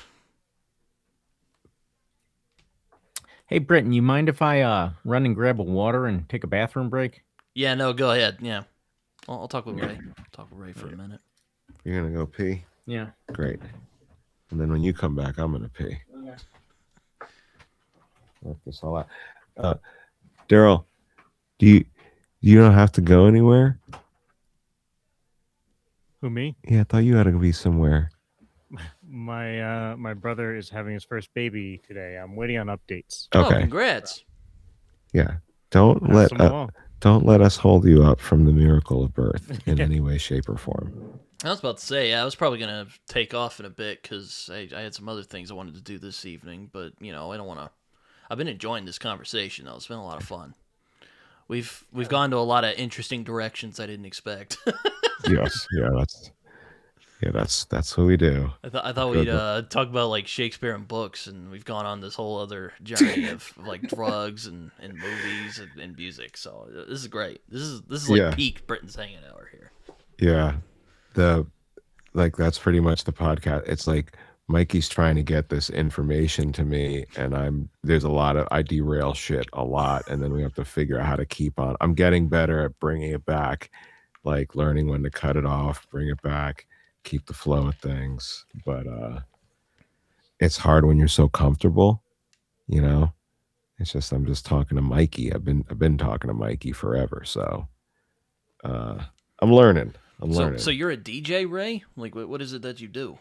Hey, Britton, you mind if I run and grab a water and take a bathroom break? Yeah, no, go ahead. Yeah. I'll talk with Ray. Talk with Ray for a minute. You're gonna go pee? Yeah. Great. And then when you come back, I'm gonna pee. Okay. Work this all out. Derril, you don't have to go anywhere? Who, me? Yeah, I thought you had to be somewhere. My brother is having his first baby today. I'm waiting on updates. Oh, Okay. congrats. Yeah. Don't Pass them along. let us hold you up from the miracle of birth in any way, shape, or form. I was about to say, I was probably going to take off in a bit because I had some other things I wanted to do this evening, but, I don't want to... I've been enjoying this conversation, though. It's been a lot of fun. We've gone to a lot of interesting directions I didn't expect. Yes. Yeah, Yeah, that's what we do. I thought we'd talk about like Shakespeare and books, and we've gone on this whole other journey of like drugs and movies and music. So this is great. This is like peak Britain's hanging out here. Yeah, that's pretty much the podcast. It's like Mikey's trying to get this information to me, and there's a lot of I derail shit a lot, and then we have to figure out how to keep on. I'm getting better at bringing it back, like learning when to cut it off, bring it back, keep the flow of things. But it's hard when you're so comfortable, you know. It's just I'm just talking to Mikey. I've been talking to Mikey forever, so I'm learning. So you're a DJ, Ray? Like what is it that you do?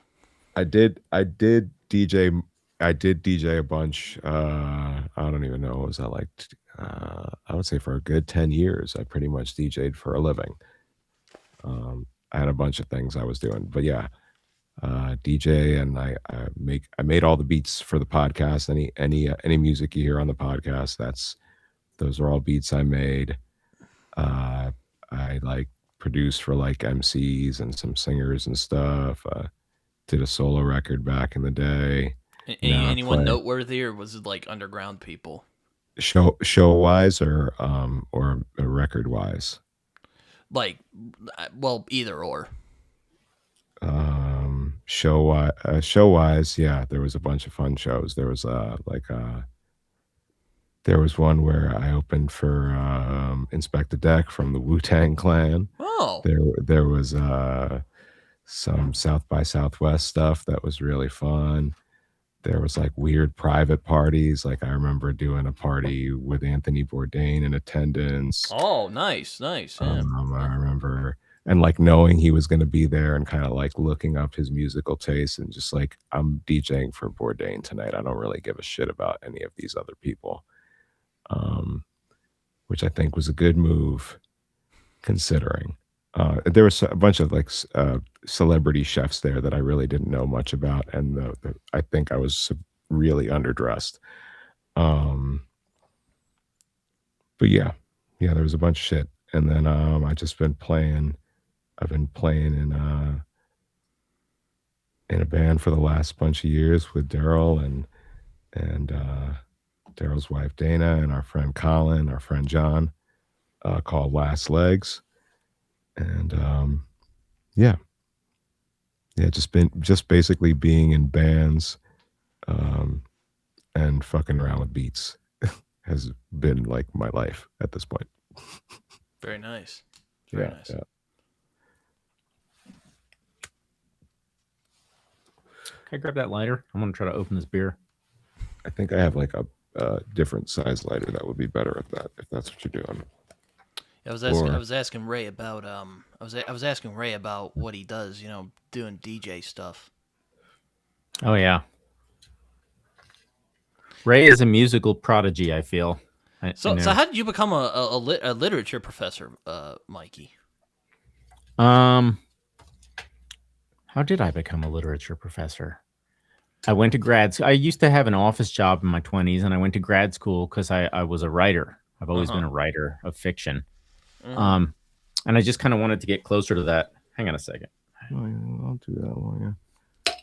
I did DJ. I did DJ a bunch. I don't even know. What was that like? I would say for a good 10 years, I pretty much DJ'd for a living. I had a bunch of things I was doing, but yeah, DJ, and I made all the beats for the podcast. Any music you hear on the podcast, those are all beats I made. I like produced for like MCs and some singers and stuff. Did a solo record back in the day. Anyone noteworthy, or was it like underground people? Show wise or record wise? Like, well, either or. Show wise, yeah. There was a bunch of fun shows. There was there was one where I opened for Inspect Deck from the Wu-Tang Clan. Oh. There was some South by Southwest stuff that was really fun. There was like weird private parties. Like I remember doing a party with Anthony Bourdain in attendance. Oh, nice. Yeah. I remember, and like knowing he was going to be there and kind of like looking up his musical taste and just like, I'm DJing for Bourdain tonight. I don't really give a shit about any of these other people. Which I think was a good move considering. There was a bunch of like celebrity chefs there that I really didn't know much about, and I think I was really underdressed. But yeah, there was a bunch of shit, and then I've been playing in a band for the last bunch of years with Derril and Daryl's wife Dana and our friend Colin, our friend John, called Last Legs. And just basically being in bands and fucking around with beats has been like my life at this point. Very nice. Very nice. Can I grab that lighter? I'm gonna try to open this beer. I think I have like a different size lighter that would be better if that's what you're doing. I was asking Ray about I was asking Ray about what he does, doing DJ stuff. Oh yeah. Ray is a musical prodigy, I feel. So how did you become a literature professor, Mikey? How did I become a literature professor? I went to grad school. I used to have an office job in my 20s, and I went to grad school because I was a writer. I've always been a writer of fiction. And I just kind of wanted to get closer to that. Hang on a second. I'll do that while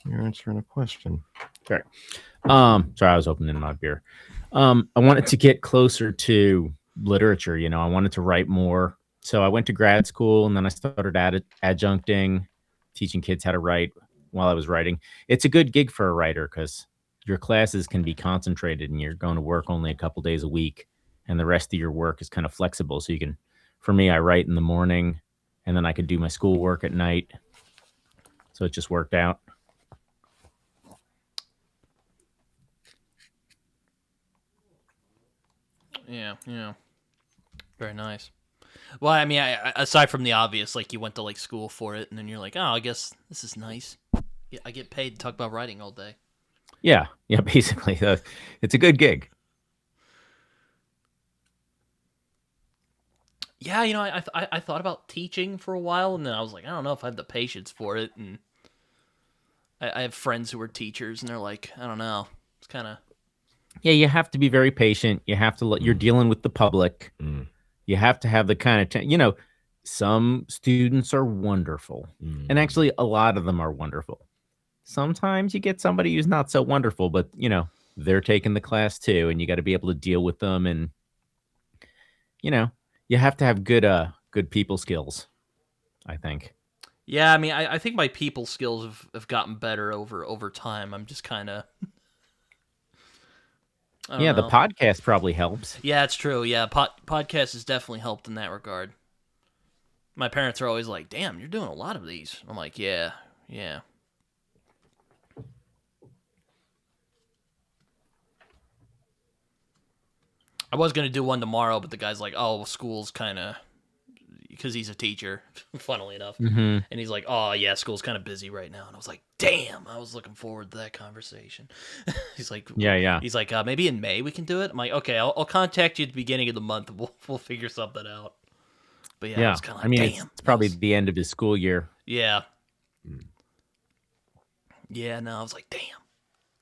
you're answering a question. Okay. Sorry, I was opening my beer. I wanted to get closer to literature. I wanted to write more. So I went to grad school, and then I started adjuncting, teaching kids how to write while I was writing. It's a good gig for a writer because your classes can be concentrated, and you're going to work only a couple days a week, and the rest of your work is kind of flexible. So you can. For me, I write in the morning, and then I could do my schoolwork at night. So it just worked out. Yeah. Very nice. Well, I mean, I aside from the obvious, like you went to like school for it, and then you're like, oh, I guess this is nice. Yeah, I get paid to talk about writing all day. Yeah, basically. It's a good gig. Yeah, I thought about teaching for a while, and then I was like, I don't know if I have the patience for it. And I have friends who are teachers, and they're like, I don't know. It's kind of... Yeah, you have to be very patient. You have to you're dealing with the public. You have to have the kind of some students are wonderful. And actually, a lot of them are wonderful. Sometimes you get somebody who's not so wonderful, but, you know, they're taking the class too, and you got to be able to deal with them. And, you know, you have to have good people skills, I think. Yeah, I mean, I think my people skills have gotten better over time. I'm just kind of... Yeah, the podcast probably helps. Yeah, it's true. Yeah, podcast has definitely helped in that regard. My parents are always like, damn, you're doing a lot of these. I'm like, yeah. I was going to do one tomorrow, but the guy's like, oh, well, school's kind of... Because he's a teacher, funnily enough. Mm-hmm. And he's like, oh, yeah, school's kind of busy right now. And I was like, damn, I was looking forward to that conversation. He's like, Yeah. He's like, maybe in May we can do it. I'm like, okay, I'll contact you at the beginning of the month. And we'll figure something out. But yeah, I was kind of like, I mean, damn. it's probably the end of his school year. Yeah. Yeah, no, I was like, damn.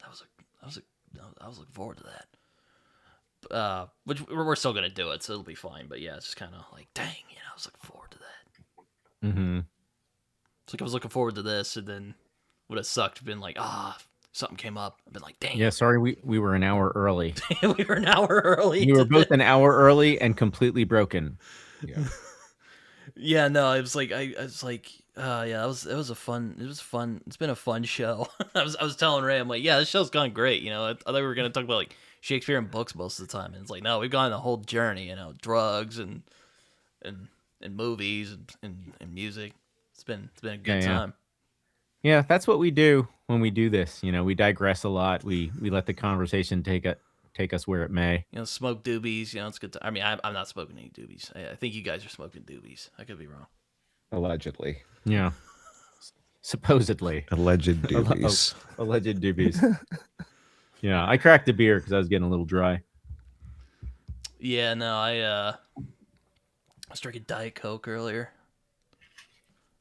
I was looking forward to that. Which we're still gonna do it, so it'll be fine. But yeah, it's just kind of like, dang, I was looking forward to that. Mm-hmm. It's like I was looking forward to this, and then would have sucked. Been like, something came up. I've been like, dang. Yeah, sorry, we were an hour early. We were an hour early. We were both an hour early and completely broken. Yeah. Yeah, no, it was like it was fun. It's been a fun show. I was telling Ray, I'm like, yeah, this show's gone great. I thought we were gonna talk about like Shakespeare and books most of the time, and it's like, no, we've gone the whole journey. Drugs and movies and music. It's been a good time. Yeah, that's what we do when we do this. We digress a lot. We let the conversation take us where it may. Smoke doobies. It's good. I mean, I'm not smoking any doobies. I think you guys are smoking doobies. I could be wrong. Allegedly. Yeah. Supposedly. Alleged doobies. Alleged doobies. Yeah, I cracked a beer because I was getting a little dry. Yeah, no, I was drinking Diet Coke earlier.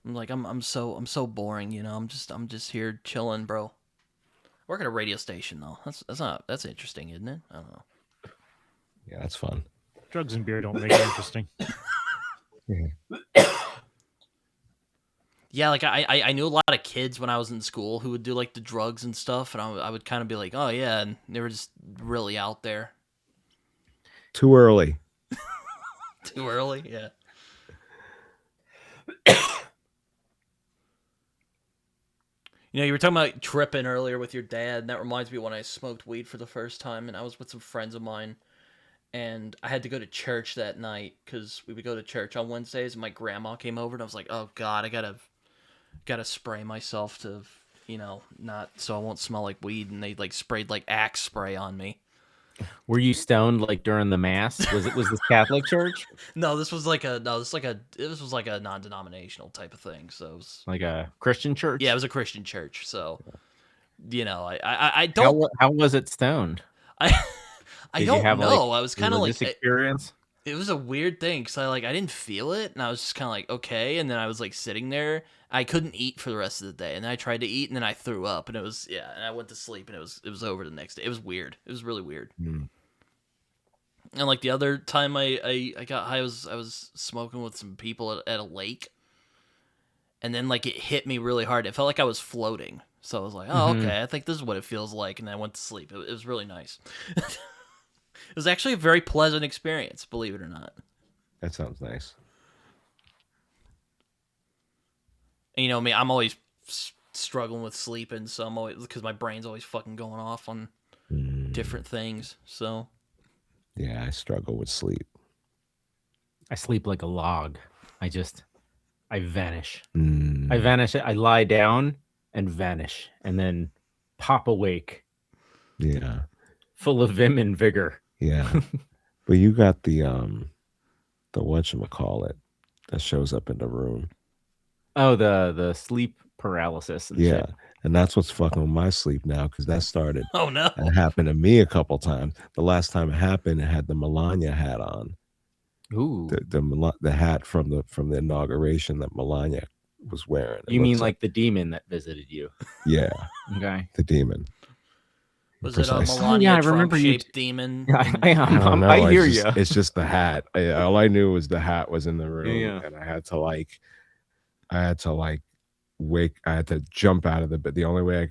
I'm like, I'm so boring. I'm just here chilling, bro. Work at a radio station though. That's interesting, isn't it? I don't know. Yeah, that's fun. Drugs and beer don't make it interesting. Yeah, like I knew a lot of kids when I was in school who would do like the drugs and stuff, and I would kind of be like, oh yeah, and they were just really out there. Too early. Too early, yeah. You were talking about tripping earlier with your dad, and that reminds me of when I smoked weed for the first time, and I was with some friends of mine, and I had to go to church that night because we would go to church on Wednesdays, and my grandma came over, and I was like, oh God, I gotta spray myself to, not so I won't smell like weed, and they like sprayed like Axe spray on me. Were you stoned like during the mass? Was this Catholic church? No, this was like a non-denominational type of thing. So it was like a Christian church. Yeah, it was a Christian church. So, I don't. How was it stoned? I don't know. I was kind of like experience. It was a weird thing because I didn't feel it, and I was just kind of like okay, and then I was like sitting there. I couldn't eat for the rest of the day, and then I tried to eat, and then I threw up, and it was and I went to sleep, and it was over the next day. It was weird. It was really weird. Mm. And like the other time I got high, I was smoking with some people at a lake, and then like it hit me really hard. It felt like I was floating, so I was like, oh okay, I think this is what it feels like, and I went to sleep. It was really nice. It was actually a very pleasant experience, believe it or not. That sounds nice. And me, I'm always struggling with sleeping, so I'm always, because my brain's always fucking going off on different things. So yeah, I struggle with sleep. I sleep like a log. I vanish. Mm. I vanish. I lie down and vanish, and then pop awake. Yeah, full of vim and vigor. Yeah, but you got the whatchamacallit that shows up in the room. Oh, the sleep paralysis. And yeah, shit. And that's what's fucking with my sleep now, because that started. Oh no! It happened to me a couple times. The last time it happened, it had the Melania hat on. Ooh, the hat from the inauguration that Melania was wearing. You mean like the demon that visited you? Yeah. Okay. The demon. Was it a Precisely. Melania Yeah, I remember you Trump-shaped demon? I don't know. I hear it's you. just, it's just the hat. All I knew was the hat was in the room, Yeah. and I had to wake. I had to jump out of the bed. The only way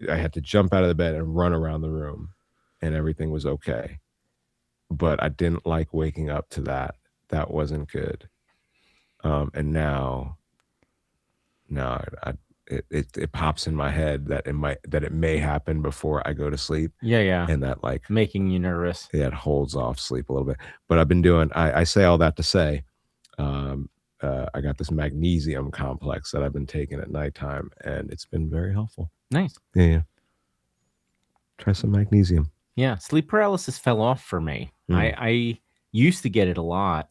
I had to jump out of the bed and run around the room, and everything was okay. But I didn't like waking up to that. That wasn't good. And now it pops in my head that it may happen before I go to sleep, Yeah. and that like Making you nervous. it holds off sleep a little bit. But I've been doing. I say all that to say, I got this magnesium complex that I've been taking at nighttime, and it's been very helpful. Nice. Yeah. Try some magnesium. Yeah, sleep paralysis fell off for me. I used to get it a lot,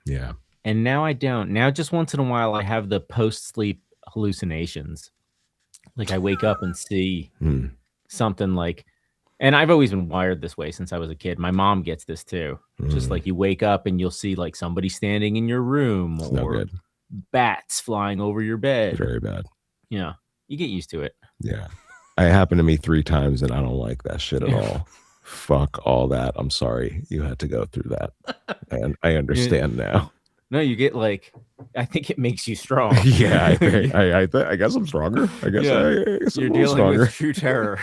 Yeah. and now I don't. Now just once in a while I have the post-sleep hallucinations. Like I wake up and see something like, and I've always been wired this way since I was a kid. My mom gets this too. Just like you wake up and you'll see like somebody standing in your room, It's or no good. bats flying over your bed. Very bad. Yeah, you get used to it. Yeah. It happened to me 3 times, and I don't like that shit at all. Fuck all that. I'm sorry you had to go through that. And I understand now. No, you get like, I think it makes you strong. Yeah, I guess I'm stronger. I guess, Yeah. I guess You're I'm a little dealing stronger. with true terror.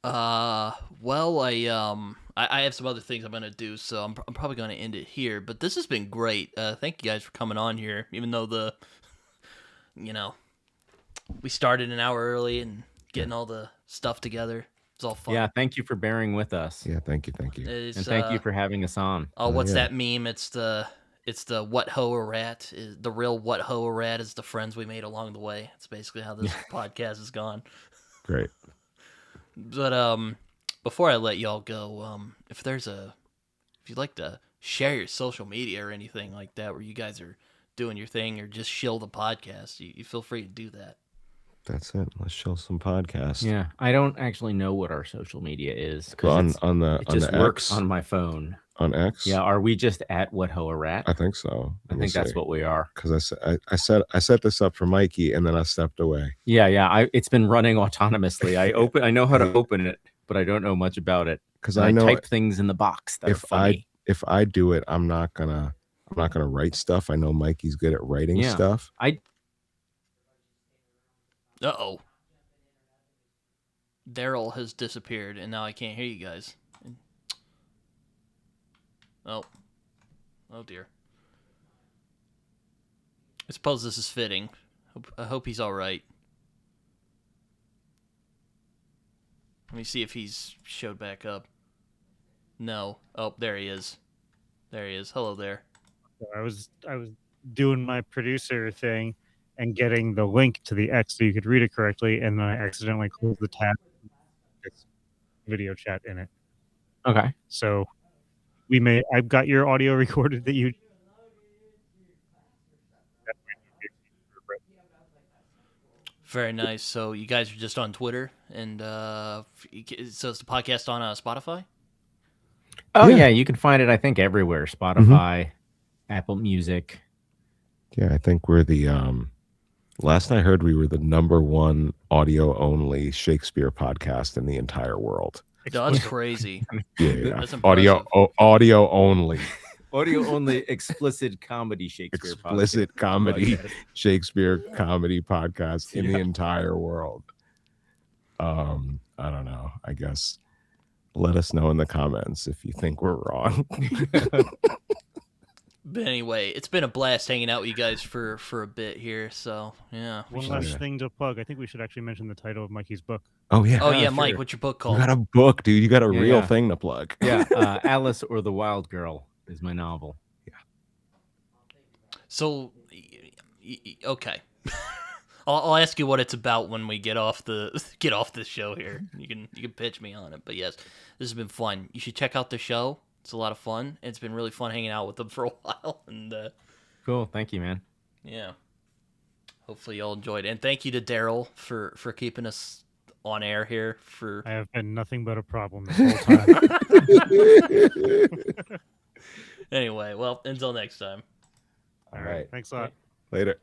Well, I have some other things I'm gonna do, so I'm probably gonna end it here. But this has been great. Thank you guys for coming on here, even though we started an hour early and getting all the stuff together. It's all fun. Yeah, thank you for bearing with us. Yeah, thank you. It's, And thank you for having us on. Oh, what's yeah. that meme? It's the what hoe a rat is the real what hoe a rat is the friends we made along the way. It's basically how this podcast has gone. Great. But before I let y'all go, if you'd like to share your social media or anything like that, where you guys are doing your thing, or just shill the podcast, you feel free to do that. That's it. Let's show some podcasts. Yeah, I don't actually know what our social media is Well, because it just the works X, on my phone. on X. Yeah, are we just at What Ho a Rat? I think so. I think that's what we are. Because I set this up for Mikey, and then I stepped away. Yeah. It's been running autonomously. I know how to open it, but I don't know much about it. Because I I know type things in the box that are funny. if I do it, I'm not gonna write stuff. I know Mikey's good at writing stuff. Uh-oh. Derril has disappeared, and now I can't hear you guys. Oh dear. I suppose this is fitting. I hope he's all right. Let me see if he's showed back up. No. Oh, there he is. There he is. Hello there. I was doing my producer thing and getting the link to the X so you could read it correctly, and then I accidentally closed the tab. It's video chat in it. Okay. So I've got your audio recorded that you. Very nice. So you guys are just on Twitter, and so is the podcast on Spotify? Oh yeah, you can find it. I think everywhere: Spotify, Apple Music. Yeah, I think we're the last I heard we were the #1 audio only Shakespeare podcast in the entire world. No, that's crazy. Yeah. That's impressive. Audio only. Audio only explicit comedy Shakespeare Explicit comedy podcast. Shakespeare comedy podcast in the entire world. I don't know. I guess let us know in the comments if you think we're wrong. But anyway, it's been a blast hanging out with you guys for a bit here. So yeah. One last thing to plug. I think we should actually mention the title of Mikey's book. Oh yeah. Oh yeah, sure. Mike, what's your book You called? got a book, dude. You got a real yeah. thing to plug. Yeah, Alice or the Wild Girl is my novel. So, okay. I'll ask you what it's about when we get off the show here. You can pitch me on it. But yes, this has been fun. You should check out the show. It's a lot of fun. It's been really fun hanging out with them for a while. And Cool. Thank you, man. yeah, hopefully y'all enjoyed it. And thank you to Derril for keeping us on air here. I have been nothing but a problem this whole time. Anyway, well, until next time. All right. Thanks a lot. Later.